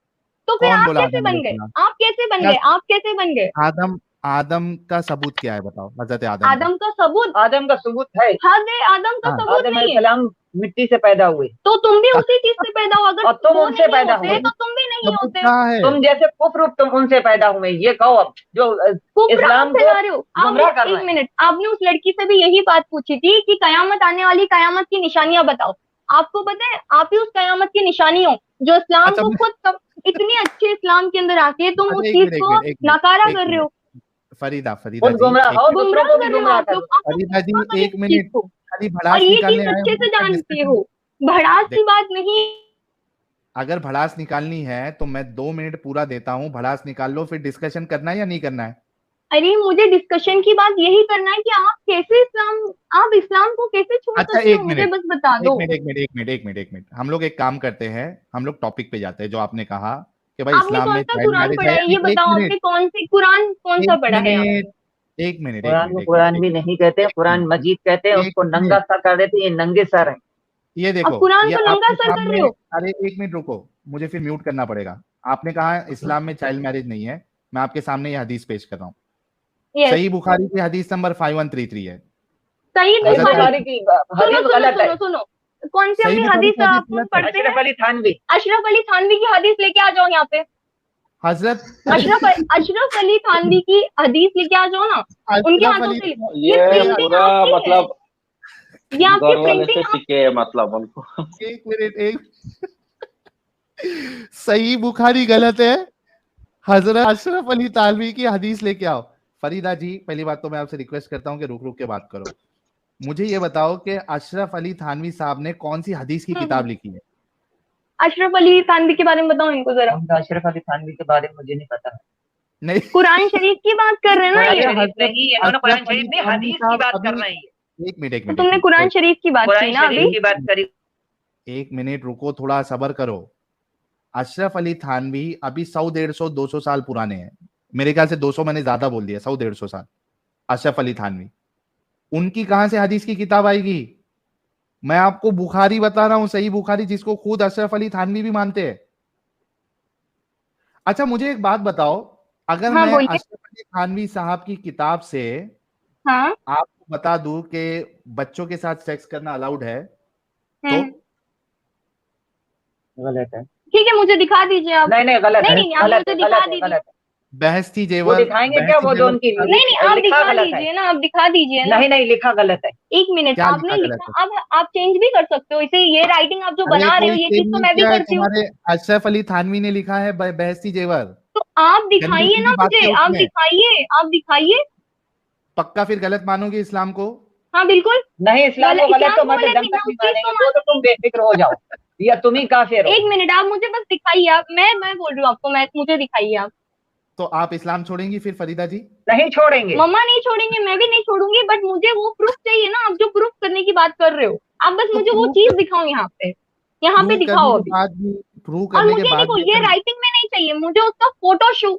Speaker 1: तो फिर
Speaker 2: कौन
Speaker 1: आप
Speaker 2: बोला
Speaker 1: कैसे
Speaker 2: आदम
Speaker 1: बन गए?
Speaker 2: अलैहिस्सलाम?
Speaker 1: आप कैसे बन
Speaker 2: क्या?
Speaker 1: गए? आप कैसे बन गए?
Speaker 2: आदम, आदम का सबूत क्या है बताओ, हजरत आदम का।
Speaker 1: आदम का सबूत?
Speaker 3: आदम का सबूत है।
Speaker 1: हद है, आदम का
Speaker 2: हाँ,
Speaker 1: सबूत
Speaker 3: आदम
Speaker 1: नहीं है।
Speaker 3: अलैहिस्सलाम मिट्टी से पैदा हुए
Speaker 1: तो तुम भी उसी चीज से पैदा हो, अगर
Speaker 3: और तुम
Speaker 1: वो
Speaker 3: उनसे
Speaker 1: नहीं
Speaker 3: पैदा
Speaker 1: होते
Speaker 3: हुए।
Speaker 1: तो तुम भी नहीं
Speaker 2: सबूत
Speaker 1: होते।
Speaker 2: कहाँ है?
Speaker 3: तुम जैसे कुफ्र तुम उनसे पैदा हुए, ये कहो अब जो
Speaker 1: कुफ्र आप
Speaker 3: इस्लाम को
Speaker 1: फैला रहे हो।
Speaker 3: गुमराह
Speaker 1: आप
Speaker 3: कर रहे
Speaker 1: एक
Speaker 3: हैं।
Speaker 1: मिनट, आपने उस लड़की से भी यही बात पूछी थी कि कयामत आने वाली, कयामत की निशानियां बताओ। आपको पता है, आप ही उस कयामत की निशानी हो, जो इस्लाम
Speaker 2: अच्छा
Speaker 1: को खुद इतने अच्छे इस्लाम के अंदर आके तुम उस
Speaker 2: अच्छा,
Speaker 1: चीज को नकारा
Speaker 2: एक
Speaker 1: कर रहे
Speaker 2: मिनट
Speaker 1: हो।
Speaker 2: फरीदा, फरीदा
Speaker 3: खुद
Speaker 2: जी
Speaker 3: गुमराह
Speaker 2: एक
Speaker 3: हो,
Speaker 2: मिनट।
Speaker 3: दूसरों
Speaker 1: गुमराह
Speaker 3: को भी
Speaker 1: कर रहे हो
Speaker 3: गुमराह
Speaker 1: आप लोग,
Speaker 3: करो।
Speaker 1: आप लोग
Speaker 2: फरीदा जी
Speaker 1: गुमराह करें
Speaker 2: एक
Speaker 1: इस चीज
Speaker 2: मिनट,
Speaker 1: को।
Speaker 2: खाली
Speaker 1: और
Speaker 2: भड़ास
Speaker 1: ये
Speaker 2: निकालने
Speaker 1: चीज
Speaker 2: आए
Speaker 1: अच्छे
Speaker 2: हो
Speaker 1: से
Speaker 2: क्या
Speaker 1: जानते
Speaker 2: डिस्कशन?
Speaker 1: हो, भड़ास की
Speaker 2: देख,
Speaker 1: बात नहीं।
Speaker 2: अगर भड़ास निकालनी है तो मैं 2 मिनट पूरा देता हूँ, भड़ास निकाल लो, फिर डिस्कशन करना है या नहीं करना है?
Speaker 1: अरे मुझे डिस्कशन की बात यही करना है कि आप इस्लाम को कैसे छोड़
Speaker 2: अच्छा
Speaker 1: सकते
Speaker 2: एक
Speaker 1: हो, मुझे
Speaker 2: मिनट
Speaker 1: बस बता
Speaker 2: एक
Speaker 1: दो।
Speaker 2: मिनट एक मिनट एक मिनट एक मिनट एक मिनट, हम लोग एक काम करते हैं, हम लोग टॉपिक पे जाते हैं। जो आपने कहा कि भाई
Speaker 1: आपने
Speaker 2: इस्लाम
Speaker 1: कौन
Speaker 2: में
Speaker 1: सा
Speaker 2: चाइल्ड
Speaker 1: कुरान
Speaker 2: मैरिज
Speaker 1: पढ़ा
Speaker 2: है
Speaker 1: है
Speaker 2: या
Speaker 1: ये
Speaker 2: नहीं, एक
Speaker 1: बताओ,
Speaker 2: मिनट
Speaker 1: आपने कुरान कौन सा
Speaker 2: एक
Speaker 1: पढ़ा है यहाँ
Speaker 2: मिनट
Speaker 1: पे?
Speaker 2: एक मिनट एक
Speaker 3: कुरान
Speaker 2: मिनट
Speaker 3: को
Speaker 2: एक मिनट
Speaker 3: कुरान भी नहीं कहते हैं,
Speaker 2: एक
Speaker 3: कुरान
Speaker 2: मिनट
Speaker 3: मजीद कहते हैं,
Speaker 2: एक
Speaker 3: उसको नंगा
Speaker 2: मिनट
Speaker 3: सा कर देते हैं, ये नंगे सर हैं।
Speaker 2: ये
Speaker 1: आप
Speaker 2: देखो,
Speaker 1: कुरान
Speaker 2: ये
Speaker 1: को नंगा
Speaker 2: आपके
Speaker 1: सर कर
Speaker 2: सामने,
Speaker 1: रहे हो?
Speaker 2: अरे एक मिनट रुको, मुझे फिर म्यूट करना पड़ेगा। आपने कहा इस्लाम में चाइल्ड मैरिज नहीं है, मैं आपके सामने ये हदीस पेश कर रहा हूँ।
Speaker 1: यस।
Speaker 2: सही बुखारी की हदीस नंबर 5133 है।
Speaker 1: सही
Speaker 3: सही
Speaker 2: हजरत
Speaker 1: बुखारी।
Speaker 3: बुखारी
Speaker 2: आयशा,
Speaker 3: की
Speaker 1: सुनो
Speaker 3: हदीस
Speaker 1: सुनो
Speaker 3: गलत है।
Speaker 1: सुनो सुनो, कौन सी
Speaker 2: सही
Speaker 1: हमने
Speaker 2: बुखारी
Speaker 1: हदीस
Speaker 2: की हदीस
Speaker 1: अपन
Speaker 2: गलत है।
Speaker 1: पढ़ते हैं?
Speaker 3: अशरफ अली थानवी।
Speaker 1: अशरफ अली थानवी की हदीस लेके आ जाओ यहाँ पे।
Speaker 2: हजरत
Speaker 1: अशरफ अली थानवी की हदीस लेके आ जाओ ना, उनके
Speaker 2: अशरफ
Speaker 1: हाथों
Speaker 2: अली,
Speaker 1: से। ये
Speaker 4: ये
Speaker 2: अरे
Speaker 1: प्रिंटिंग
Speaker 4: पूरा
Speaker 1: आपकी है?
Speaker 4: मतलब
Speaker 1: ये आपकी
Speaker 4: घर वाले से
Speaker 1: प्रिंटिंग आप?
Speaker 4: सीखे है मतलब उनको।
Speaker 2: एक मिनट एक सही बुखारी गलत है, हजरत अशरफ अली तालवी की हदीस लेके आओ। फरीदा जी, पहली बात तो मैं आपसे रिक्वेस्ट करता हूँ कि रुक रुक के बात करो। मुझे ये बताओ कि अशरफ अली थानवी साहब ने कौन सी हदीस की किताब लिखी है?
Speaker 1: अशरफ अली थानवी के बारे में बताओ इनको जरा।
Speaker 3: उनका अशरफ अली थानवी के बारे में मुझे नहीं पता।
Speaker 2: नहीं,
Speaker 1: कुरान शरीफ की बात कर रहे हैं ना
Speaker 3: कुरान
Speaker 2: अरे
Speaker 1: ये?
Speaker 3: शरीफ
Speaker 2: हजरत
Speaker 3: नहीं, इन्होंने कुरान
Speaker 2: अशरफ अली
Speaker 3: शरीफ नहीं,
Speaker 2: थानवी
Speaker 3: हदीस की
Speaker 2: साहब
Speaker 3: बात कर
Speaker 2: अभी,
Speaker 3: रहे हैं।
Speaker 2: एक मिनट एक
Speaker 1: तो
Speaker 2: मिनट
Speaker 1: तुमने कुरान शरीफ की बात की
Speaker 3: कुरान
Speaker 1: ना
Speaker 3: शरीफ
Speaker 1: अभी?
Speaker 3: की बात करी।
Speaker 2: एक मिनट रुको, थोड़ा सबर करो। अशरफ अली थानवी अभी 100 150 200 साल पुराने हैं, मेरे ख्याल से 200 मैंने ज्यादा बोल दिया, 100 150 साल। अशरफ अली थानवी, उनकी कहां से हदीस की किताब आएगी? मैं आपको बुखारी बता रहा हूं, सही बुखारी, जिसको खुद अशरफ अली थानवी भी मानते हैं। अच्छा मुझे एक बात बताओ, अगर
Speaker 1: हाँ
Speaker 2: मैं
Speaker 1: बोलिए।
Speaker 2: अशरफ अली थानवी साहब की किताब से
Speaker 1: हाँ।
Speaker 2: आपको बता दूं कि बच्चों के साथ सेक्स करना अलाउड है, तो
Speaker 1: हम्म।
Speaker 3: गलत है।
Speaker 1: ठीक है, मुझे दिखा दीजिए आप।
Speaker 3: नहीं नहीं, गलत
Speaker 1: नहीं
Speaker 3: है,
Speaker 1: नहीं नहीं, आप
Speaker 3: गलत
Speaker 1: मुझे
Speaker 3: है,
Speaker 1: दिखा
Speaker 3: गलत है,
Speaker 1: दीजिए।
Speaker 3: गलत है।
Speaker 2: बहस थी
Speaker 3: वो
Speaker 2: जेवर,
Speaker 3: दिखाएंगे
Speaker 2: बहस
Speaker 3: क्या,
Speaker 2: थी
Speaker 3: वो जो
Speaker 2: जेवर
Speaker 3: उनकी
Speaker 2: किताब,
Speaker 1: नहीं नहीं, आप
Speaker 3: लिखा
Speaker 1: दिखा
Speaker 3: गलत है।
Speaker 1: दीजिए ना, आप दिखा दीजिए ना।
Speaker 3: नहीं नहीं, लिखा गलत है।
Speaker 1: एक मिनट,
Speaker 2: क्या
Speaker 1: आपने
Speaker 2: लिखा गलत
Speaker 1: लिखा,
Speaker 2: है?
Speaker 1: आप चेंज भी कर सकते हो इसे, ये राइटिंग आप जो
Speaker 2: अरे
Speaker 1: बना रहे हो
Speaker 2: कोई
Speaker 1: ये
Speaker 2: चेंज
Speaker 1: चीज तो
Speaker 2: नहीं
Speaker 1: मैं भी
Speaker 2: किया है,
Speaker 1: करती हूँ।
Speaker 2: तुम्हारे अशरफ अली थानवी ने लिखा है बहस थी जेवर,
Speaker 1: तो आप
Speaker 2: गंदी
Speaker 1: दिखाइए ना
Speaker 2: गंदी बातें
Speaker 1: मुझे, आप
Speaker 2: उसमें।
Speaker 1: दिखाइए, आप दिखाइए।
Speaker 2: पक्का फिर गलत मानोगे इस्लाम को?
Speaker 1: हाँ बिल्कुल।
Speaker 3: नहीं, इस्लाम को गलत
Speaker 1: इस्लाम
Speaker 3: तो
Speaker 1: को
Speaker 3: मत
Speaker 1: गलत
Speaker 3: दम
Speaker 1: नहीं, मैं
Speaker 3: तक
Speaker 1: उस
Speaker 3: नहीं
Speaker 1: चीज को
Speaker 3: मानेंगे, वो तो
Speaker 1: मानूंगी।
Speaker 3: तुम बेफिक्र हो जाओ, या तुम ही काफिर हो।
Speaker 1: एक मिनट, आप मुझे बस दिखाइए, आप, मैं बोल रही हूँ आपको, मैं, मुझे दिखाइए आप।
Speaker 2: तो आप इस्लाम छोड़ेंगी फिर फरीदा जी?
Speaker 3: नहीं छोड़ेंगे।
Speaker 1: मम्मा नहीं छोड़ेंगे, मैं भी नहीं छोड़ूंगी, बट मुझे वो प्रूफ चाहिए ना, आप जो प्रूफ करने की बात कर रहे हो। आप बस
Speaker 2: तो
Speaker 1: मुझे वो
Speaker 2: प्रूव
Speaker 1: चीज दिखाओ यहाँ पे, यहाँ पे
Speaker 2: प्रूव करने
Speaker 1: दिखाओ
Speaker 2: के
Speaker 1: अभी।
Speaker 2: बाद भी, प्रूव
Speaker 1: और
Speaker 2: करने के
Speaker 1: मुझे
Speaker 2: बाद
Speaker 1: देखो,
Speaker 2: भी
Speaker 1: ये
Speaker 2: अगर,
Speaker 1: राइटिंग में नहीं चाहिए, मुझे उसका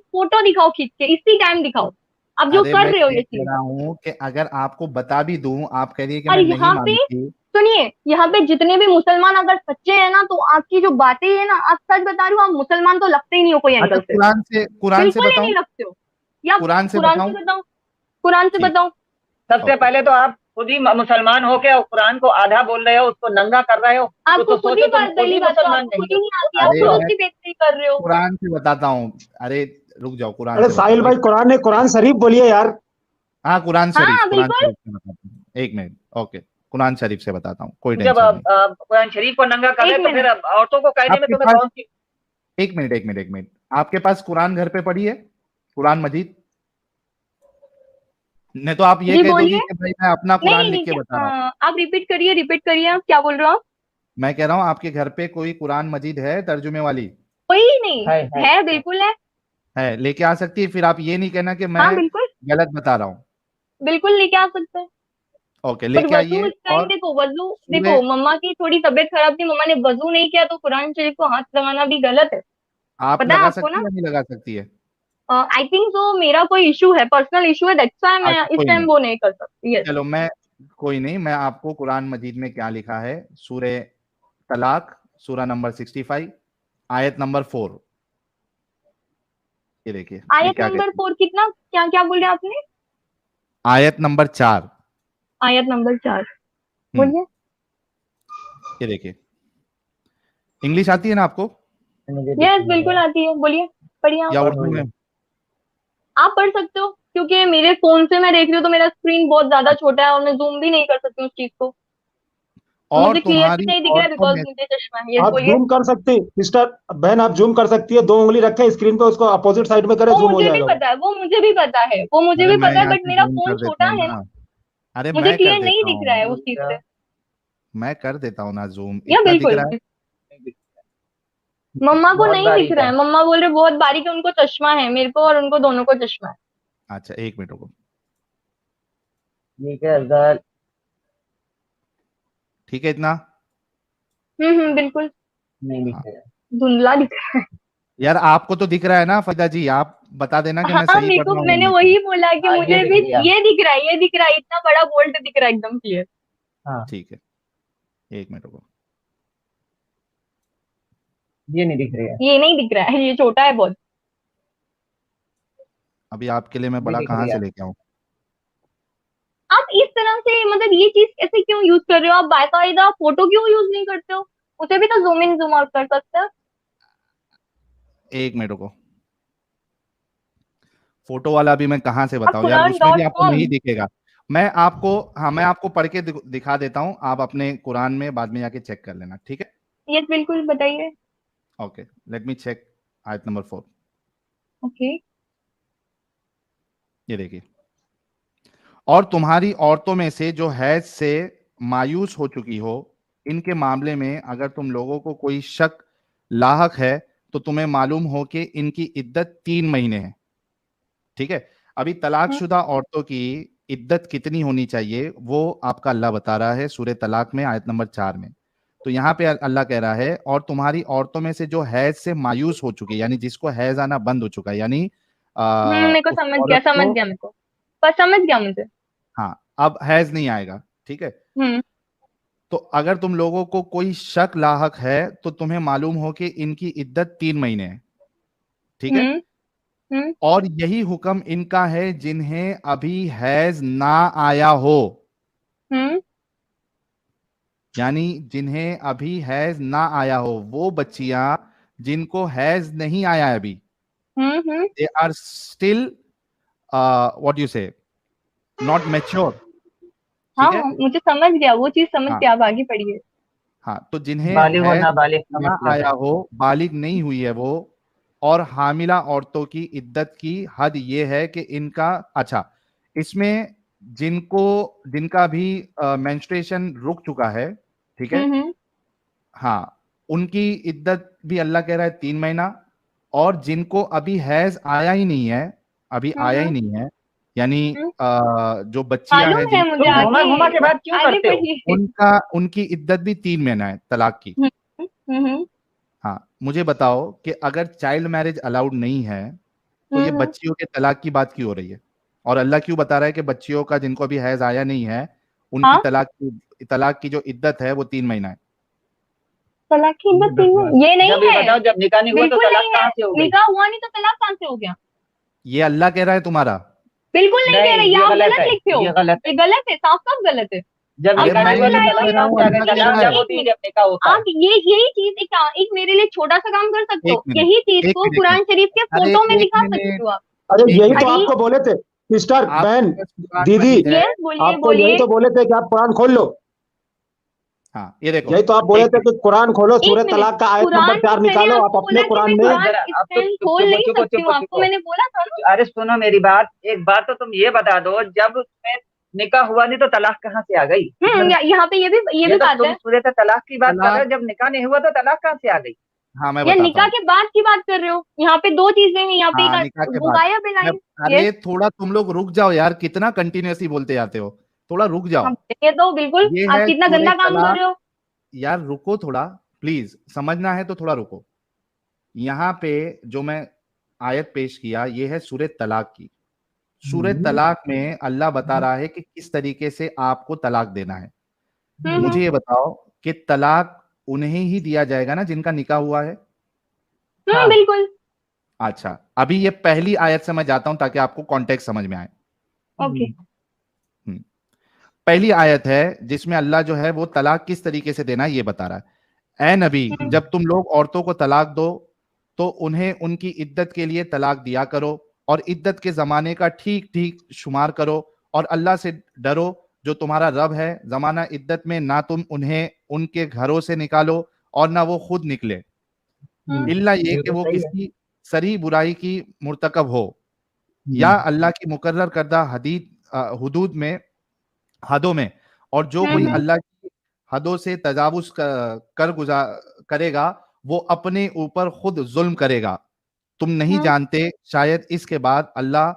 Speaker 1: फोटो दिखाओ खींच के, इसी टाइम दिखाओ, आप जो
Speaker 2: अरे
Speaker 1: कर
Speaker 2: मैं
Speaker 1: रहे हो
Speaker 2: ये
Speaker 1: ये
Speaker 2: कह
Speaker 1: चीज।
Speaker 2: रहा हूं कि अगर आपको बता भी दूं, आप कह रही है कि
Speaker 1: और
Speaker 2: मैं नहीं
Speaker 1: यहाँ पे
Speaker 2: मानती।
Speaker 1: सुनिए, यहाँ पे जितने भी मुसलमान अगर सच्चे हैं ना, तो आपकी जो बातें है ना, आप सच बता रही हो, आप मुसलमान तो लगते ही नहीं हो कोई
Speaker 2: अच्छा
Speaker 1: एंगल से,
Speaker 2: कुरान से
Speaker 1: बिल्कुल ही
Speaker 2: बताऊं?
Speaker 1: नहीं लगते हो। या
Speaker 2: कुरान से
Speaker 1: कुरान
Speaker 2: बताऊं?
Speaker 1: से बताओ, कुरान से
Speaker 2: ठीक,
Speaker 1: बताओ।
Speaker 3: सबसे
Speaker 2: ओके।
Speaker 3: पहले तो आप खुद ही मुसलमान हो के और कुरान को आधा बोल रहे हो, उसको नंगा कर रहे हो,
Speaker 1: आपको
Speaker 3: तो
Speaker 1: खुद ही
Speaker 3: सोचो तुम
Speaker 1: बात,
Speaker 3: खुद
Speaker 1: पहली
Speaker 3: ही
Speaker 1: बात तो
Speaker 3: मुसलमान
Speaker 1: आपको खुद
Speaker 3: नहीं
Speaker 1: ही
Speaker 3: हो।
Speaker 1: नहीं आती, आप
Speaker 2: अरे
Speaker 1: खुद
Speaker 2: मैं
Speaker 1: उसकी बेइज्जती कर रहे हो।
Speaker 2: कुरान से बताता हूँ, अरे रुक जाओ, कुरान
Speaker 5: अरे
Speaker 2: से
Speaker 5: साहिल
Speaker 2: बताता
Speaker 5: भाई,
Speaker 2: हूँ।
Speaker 5: कुरान है, कुरान शरीफ बोलिए यार।
Speaker 2: हाँ कुरान शरीफ,
Speaker 1: हाँ
Speaker 2: कुरान
Speaker 1: बिल्कुल।
Speaker 2: शरीफ से बताता हूँ, एक मिनट, ओके, कुरान शरीफ से बताता हूँ, कोई
Speaker 3: जब
Speaker 2: टेंशन नहीं।
Speaker 3: आप कुरान शरीफ को नंगा कर रहे
Speaker 1: एक
Speaker 3: तो फिर
Speaker 1: मिनट।
Speaker 3: औरतों को कहने में
Speaker 2: आपके
Speaker 3: तुम्हें
Speaker 2: पास,
Speaker 3: कौन सी।
Speaker 2: एक मिनट एक मिनट एक मिनट, आपके पास कुरान घर पे पड़ी है, कुरान मजीद? नहीं तो आप ये
Speaker 1: जी
Speaker 2: कह दोगी
Speaker 1: बोलिए।
Speaker 2: कि भाई मैं अपना
Speaker 1: नहीं
Speaker 2: कुरान
Speaker 1: नहीं
Speaker 2: लिख
Speaker 1: नहीं,
Speaker 2: के बता रहा हूँ।
Speaker 1: आप रिपीट करिए, आप क्या बोल रहे हो आप?
Speaker 2: मैं कह रहा हूँ आपके घर पे कोई कुरान मजीद है तर्जुमे वाली?
Speaker 1: कोई नहीं
Speaker 3: है।
Speaker 1: है, बिल्कुल है।
Speaker 2: है, लेके आ सकती है, फिर आप ये नहीं कहना कि मैं
Speaker 1: हाँ बिल्कुल,
Speaker 2: गलत बता रहा हूँ।
Speaker 1: बिल्कुल लेके आ सकते हैं।
Speaker 2: ओके,
Speaker 1: पर
Speaker 2: लेके
Speaker 1: वजू
Speaker 2: आइए।
Speaker 1: इस टाइम,
Speaker 2: और
Speaker 1: देखो वजू,
Speaker 2: सूर्य,
Speaker 1: देखो मम्मा की थोड़ी तबीयत खराब थी, मम्मा ने वजू नहीं किया, तो कुरान शरीफ को हाथ लगाना भी गलत है,
Speaker 2: आप
Speaker 1: पता है
Speaker 2: लगा
Speaker 1: आपको
Speaker 2: सकती
Speaker 1: ना?
Speaker 2: है या नहीं लगा सकती है?
Speaker 1: आई थिंक तो मेरा कोई इशू है, पर्सनल इशू है, दैट्स व्हाई मैं
Speaker 2: अच्छा
Speaker 1: इस
Speaker 2: कोई
Speaker 1: टाइम
Speaker 2: नहीं,
Speaker 1: वो नहीं कर सकती। यस।
Speaker 2: चलो मैं, कोई नहीं, मैं आपको कुरान मजीद में क्या लिखा है, सूरे तलाक, सूरा नंबर 65, आयत नंबर 4, ये देखिए ये
Speaker 1: आयत
Speaker 2: क्या
Speaker 1: नंबर
Speaker 2: कहती है।
Speaker 1: 4 कितना, क्या क्या बोले आपने?
Speaker 2: आयत नंबर 4,
Speaker 1: आयत नंबर 4 बोलिए।
Speaker 2: ये देखिए, इंग्लिश आती है ना आपको
Speaker 1: यस बिल्कुल आती है, बोलिए, पढ़िए आप।
Speaker 2: या उर्दू में?
Speaker 1: आप पढ़ सकते हो, क्योंकि मेरे फोन से मैं देख रही हूँ, तो मेरा स्क्रीन बहुत ज्यादा छोटा है और मैं जूम भी नहीं कर सकती उस चीज को, तो
Speaker 2: और
Speaker 1: मुझे क्लियरली
Speaker 2: तुम्हारी
Speaker 1: नहीं दिख रहा है,
Speaker 2: औरतों
Speaker 1: बिकॉज
Speaker 2: में,
Speaker 1: मुझे चश्मा है। यस
Speaker 5: आप
Speaker 1: बोलिए।
Speaker 5: जूम कर सकती सिस्टर बहन, आप जूम कर सकती है, 2 उंगली रखे स्क्रीन पे, उसको अपोजिट साइड में करे,
Speaker 1: वो
Speaker 5: जूम हो
Speaker 1: मुझे भी
Speaker 5: जाएगा वो।
Speaker 1: पता है, वो मुझे भी पता है, वो मुझे
Speaker 2: अरे
Speaker 1: भी
Speaker 2: मैं
Speaker 1: पता है,
Speaker 2: यहाँ
Speaker 1: बट
Speaker 2: से
Speaker 1: मेरा
Speaker 2: जूम
Speaker 1: फोन
Speaker 2: कर देता
Speaker 1: छोटा
Speaker 2: हूँ
Speaker 1: है ना,
Speaker 2: ना, अरे
Speaker 1: मुझे
Speaker 2: मैं कर
Speaker 1: क्लियर नहीं
Speaker 2: देता
Speaker 1: दिख रहा है
Speaker 2: हूँ,
Speaker 1: उस चीज से।
Speaker 2: मैं कर देता हूँ ना जूम,
Speaker 1: या
Speaker 2: इतना दिख
Speaker 1: बिल्कुल,
Speaker 2: रहा है।
Speaker 1: मम्मा को
Speaker 3: बहुत
Speaker 1: नहीं दिख
Speaker 3: बारीक
Speaker 1: रहा
Speaker 3: है।
Speaker 1: है, मम्मा बोल रहे बहुत बारीक है, उनको चश्मा है, मेरे को और उनको दोनों को चश्मा है।
Speaker 2: अच्छा, 1 मिनट रुको।
Speaker 3: ठीक है अफजल।
Speaker 2: ठीक है इतना?
Speaker 1: बिल्कुल।
Speaker 3: नहीं दिख
Speaker 2: हाँ
Speaker 3: रहा है।
Speaker 1: धुंधला दिख रहा
Speaker 2: यार, आपको तो दिख रहा है ना फरीदा जी, आप बता देना
Speaker 1: है।
Speaker 2: कि मैं
Speaker 1: हाँ,
Speaker 2: सही
Speaker 1: मेरे
Speaker 2: पढ़
Speaker 1: को
Speaker 2: रहा हूँ या
Speaker 1: मैंने
Speaker 2: नहीं पढ़
Speaker 1: वही बोला कि
Speaker 3: हाँ ये
Speaker 1: मुझे
Speaker 3: दिख
Speaker 1: भी
Speaker 3: गया।
Speaker 1: ये दिख रहा है, ये दिख रहा है, इतना बड़ा बोल्ट दिख रहा है, एकदम क्लियर।
Speaker 3: हाँ
Speaker 2: रहा। ठीक है, 1 मिनट रुको।
Speaker 3: ये नहीं दिख रही है।
Speaker 1: ये नहीं दिख रहा है, ये छोटा है बहुत।
Speaker 2: अभी आपके लिए मैं
Speaker 3: ये
Speaker 2: बड़ा
Speaker 3: दिख
Speaker 2: कहाँ
Speaker 3: रही
Speaker 2: से
Speaker 3: है।
Speaker 2: लेके आऊँ?
Speaker 1: आप इस तरह से मतलब ये चीज ऐसे क्यों यूज कर रहे हो? आप बाकायदा फोटो क्यों यूज नहीं करते हो? उसे भी तो जूम इन जूम आउट कर सकते हो।
Speaker 2: 1 मिनट रुको। फोटो वाला भी मैं कहाँ से
Speaker 1: आप
Speaker 2: बताऊं यार,
Speaker 1: कुरान
Speaker 2: उसमें
Speaker 1: डॉट
Speaker 2: भी आपको
Speaker 1: कॉम
Speaker 2: नहीं दिखेगा। मैं आपको पढ़ के दिखा देता हूँ, आप अपने कुरान में बाद में जाके चेक कर लेना, ठीक है?
Speaker 1: यस बिल्कुल, बताइए।
Speaker 2: Okay, let me check. आयत नंबर 4,
Speaker 1: ओके।
Speaker 2: ये देखिए। और तुम्हारी औरतों में से जो हैज से मायूस हो चुकी हो, इनके मामले में अगर तुम लोगों को कोई शक लाहक है तो तुम्हें मालूम हो कि इनकी इद्दत 3 महीने है, ठीक है? अभी तलाकशुदा औरतों की इद्दत कितनी होनी चाहिए वो आपका अल्लाह बता रहा है सूरह तलाक में आयत नंबर 4 में। तो यहाँ पे अल्लाह कह रहा है, और तुम्हारी औरतों में से जो हैज से मायूस हो चुकी है, यानी जिसको हैज आना बंद हो चुका है, यानी
Speaker 1: मेरे को
Speaker 2: उस
Speaker 1: समझ गया,
Speaker 2: औरत
Speaker 1: समझ
Speaker 2: को,
Speaker 1: गया मेरे को। पर समझ गया मुझे।
Speaker 2: हाँ, अब हैज नहीं आएगा, ठीक है?
Speaker 1: हम्म
Speaker 2: तो अगर तुम लोगों को कोई शक लाहक है तो तुम्हें मालूम हो कि इनकी इद्दत 3 महीने है, ठीक है?
Speaker 1: हम्म हम्म
Speaker 2: और यही हुक्म इनका है जिन्हें अभी हैज ना आया हो,
Speaker 1: हम्म
Speaker 2: यानी जिन्हें अभी हैज ना आया हो, वो बच्चियां जिनको हैज नहीं आया है अभी,
Speaker 1: hmm.
Speaker 2: They are still what you say, not mature,
Speaker 1: हाँ
Speaker 2: ठीक है?
Speaker 1: हाँ, मुझे समझ गया, वो चीज समझ
Speaker 2: हाँ
Speaker 1: गया, आप आगे पढ़िए।
Speaker 2: हाँ, तो जिन्हें
Speaker 3: बालिग और
Speaker 2: हैज
Speaker 3: नाबालिग का
Speaker 2: ना
Speaker 3: मतलब
Speaker 2: आया
Speaker 3: है।
Speaker 2: हो, बालिग नहीं हुई है वो, और हामिला औरतों की इद्दत की हद ये है कि इनका, अच्छा, इसमें जिनको जिनका भी मेंस्ट्रुएशन रुक चुका है, ठीक है,
Speaker 1: हम्म।
Speaker 2: हाँ, उनकी इद्दत भी अल्लाह कह रहा है 3 महीना। और जिनको अभी हैज आया ही नहीं है, अभी आया ही
Speaker 1: हम्म
Speaker 2: नहीं है, यानी
Speaker 1: हम्म।
Speaker 2: जो बच्चियां
Speaker 1: मालूम
Speaker 2: हैं
Speaker 1: है
Speaker 2: जिनको
Speaker 1: मुझे,
Speaker 3: तुम
Speaker 2: हैज,
Speaker 3: घुमा घुमा के
Speaker 1: आगे
Speaker 3: बात क्यों
Speaker 1: आगे
Speaker 3: करते हो?
Speaker 1: पढ़िए।
Speaker 2: उनकी इद्दत भी 3 महीना है तलाक की।
Speaker 1: हम्म हम्म
Speaker 2: हाँ, मुझे बताओ कि अगर चाइल्ड मैरिज अलाउड नहीं है तो ये
Speaker 1: हम्म।
Speaker 2: बच्चियों के तलाक की बात क्यों हो रही है? और अल्लाह क्यों बता रहा है कि बच्चियों का जिनको अभी हैज आया नहीं है उनकी
Speaker 1: हाँ,
Speaker 2: तलाक की जो इद्दत है वो 3 महीना है।
Speaker 1: तलाक की इद्दत 3 ये नहीं
Speaker 3: जब ये
Speaker 1: है।
Speaker 3: बताओ, जब निकाह नहीं हुआ तो
Speaker 1: बिल्कुल
Speaker 3: तलाक
Speaker 1: नहीं है।
Speaker 3: कहाँ से हो गई?
Speaker 1: निकाह हुआ नहीं तो तलाक कहाँ से हो गया?
Speaker 2: ये अल्लाह कह रहा है तुम्हारा।
Speaker 1: बिल्कुल नहीं कह रहे,
Speaker 3: नहीं,
Speaker 1: ये
Speaker 3: ये
Speaker 1: आप
Speaker 3: गलत
Speaker 1: गलत
Speaker 3: है,
Speaker 1: लिखते हो।
Speaker 3: ये गलत
Speaker 1: ये
Speaker 3: है।
Speaker 1: गलत है, साफ साफ गलत है।
Speaker 3: जब
Speaker 2: अरे
Speaker 1: आप
Speaker 3: निकाह
Speaker 2: मैं
Speaker 3: नहीं
Speaker 1: गलत
Speaker 3: हुआ
Speaker 2: ये
Speaker 3: तो
Speaker 1: लाए
Speaker 2: नहीं
Speaker 1: हो
Speaker 3: तलाक
Speaker 2: कह रहा
Speaker 1: ये।
Speaker 3: कहाँ
Speaker 2: हूँ,
Speaker 3: से आ
Speaker 2: अल्लाह
Speaker 3: गई?
Speaker 2: कह
Speaker 3: तलाक
Speaker 2: रहा है।
Speaker 3: जब
Speaker 1: एक
Speaker 3: होती है
Speaker 1: मिनट,
Speaker 3: जब निकाह होता है।
Speaker 1: आप यही चीज एक मेरे लिए छोटा सा काम कर सकते हो,
Speaker 2: एक मिनट,
Speaker 1: यही चीज
Speaker 2: एक
Speaker 1: को
Speaker 2: मिनट,
Speaker 1: कुरान शरीफ के
Speaker 2: अरे
Speaker 1: फोटो में
Speaker 2: एक
Speaker 1: दिखा सकते
Speaker 2: मिनट,
Speaker 1: हो आप।
Speaker 5: अरे
Speaker 2: एक
Speaker 5: यही तो
Speaker 2: मिनट,
Speaker 1: हदीस।
Speaker 5: आपको बोले थे सिस्टर
Speaker 2: आपको
Speaker 5: बहन
Speaker 2: बस कुरान
Speaker 5: दीदी,
Speaker 2: मजीद है।
Speaker 1: यस, बोलिए
Speaker 5: आपको यही
Speaker 1: बोलिए।
Speaker 5: तो बोले थे कि आप कुरान खोल लो।
Speaker 2: हाँ, ये देखो,
Speaker 5: यही तो आप बोले
Speaker 2: एक
Speaker 5: थे
Speaker 2: मिनट,
Speaker 5: कि कुरान खोलो,
Speaker 1: एक
Speaker 5: सूरह
Speaker 1: मिनट,
Speaker 5: तलाक का आयत नंबर
Speaker 1: कुरान को
Speaker 5: 4
Speaker 1: मैंने
Speaker 5: निकालो आप
Speaker 1: आपको
Speaker 5: अपने
Speaker 1: बोला कि
Speaker 5: कुरान
Speaker 1: मैं
Speaker 5: में।
Speaker 3: अब
Speaker 1: कुरान
Speaker 3: जरा
Speaker 1: इस
Speaker 3: अब
Speaker 1: टाइम
Speaker 3: चुप
Speaker 1: खोल
Speaker 3: चुप
Speaker 1: नहीं
Speaker 3: चुप
Speaker 1: सकती
Speaker 3: चुप
Speaker 1: हूँ, आपको
Speaker 3: चुप।
Speaker 1: मैंने बोला था ना।
Speaker 3: अरे सुनो मेरी बात, एक बार तो तुम ये बता दो, जब तुम्हें निकाह हुआ नहीं तो तलाक कहाँ से आ गई?
Speaker 1: यहाँ पे ये भी
Speaker 3: ये तो
Speaker 1: बात
Speaker 3: तुम
Speaker 1: है।
Speaker 3: सूरह तलाक की बात कर रहे
Speaker 2: तलाक,
Speaker 3: हो, जब निकाह नहीं हुआ तो तलाक कहाँ से आ गई?
Speaker 2: हाँ मैं
Speaker 1: या
Speaker 2: बताता
Speaker 1: निकाह
Speaker 2: हूँ।
Speaker 1: के बाद की बात कर रहे हो? यहाँ पे दो चीजें हैं, यहाँ पे
Speaker 2: हाँ, निकाह के
Speaker 1: वो
Speaker 2: बाद
Speaker 1: गायब है
Speaker 2: मैं,
Speaker 1: लाइन। यस।
Speaker 2: अरे थोड़ा तुम लोग रुक जाओ यार, कितना कंटिन्यूअसली बोलते जाते हो, थोड़ा रुक जाओ।
Speaker 1: हम ये तो बिल्कुल,
Speaker 2: ये
Speaker 1: आप
Speaker 2: है
Speaker 1: कितना
Speaker 2: सूरह
Speaker 1: गंदा काम कर
Speaker 2: तलाक।
Speaker 1: रहे हो।
Speaker 2: यार रुको थोड़ा, प्लीज, समझना है तो थोड़ा रुको। यहाँ पे जो मैं आयत पेश किया ये है सूरह तलाक की। सूरह तलाक में अल्लाह बता रहा है कि किस तरीके से आपको तलाक देना है।
Speaker 1: हम्म।
Speaker 2: मुझे ये बताओ कि तलाक उन्हें ही दिया जाएगा ना जिनका निकाह हुआ है?
Speaker 3: हाँ।
Speaker 1: बिल्कुल।
Speaker 2: अच्छा, अभी ये पहली आयत से मैं जाता हूं ताकि आपको कॉन्टेक्स्ट समझ में आए।
Speaker 1: ओके।
Speaker 2: हम्म, पहली आयत है जिसमें अल्लाह जो है वो तलाक किस तरीके से देना है ये बता रहा है। ए नबी, जब तुम लोग औरतों को तलाक दो तो उन्हें उनकी इद्दत के लिए तलाक दिया करो और इद्दत के जमाने का ठीक ठीक शुमार करो और अल्लाह से डरो जो तुम्हारा रब है। जमाना इद्दत में ना तुम उन्हें उनके घरों से निकालो और ना वो खुद निकले, इल्ला ये कि
Speaker 3: बिल्कुल
Speaker 2: वो
Speaker 3: सही है।
Speaker 2: किसी सरी बुराई की मुर्तकब हो या अल्लाह की मुकर्रर करदा हुदूद में, हदों में, और जो कोई
Speaker 1: हम्म
Speaker 2: अल्लाह की हदों से तजावुज कर गुजार करेगा वो अपने ऊपर खुद जुल्म करेगा। तुम नहीं
Speaker 1: हम्म
Speaker 2: जानते शायद इसके बाद अल्लाह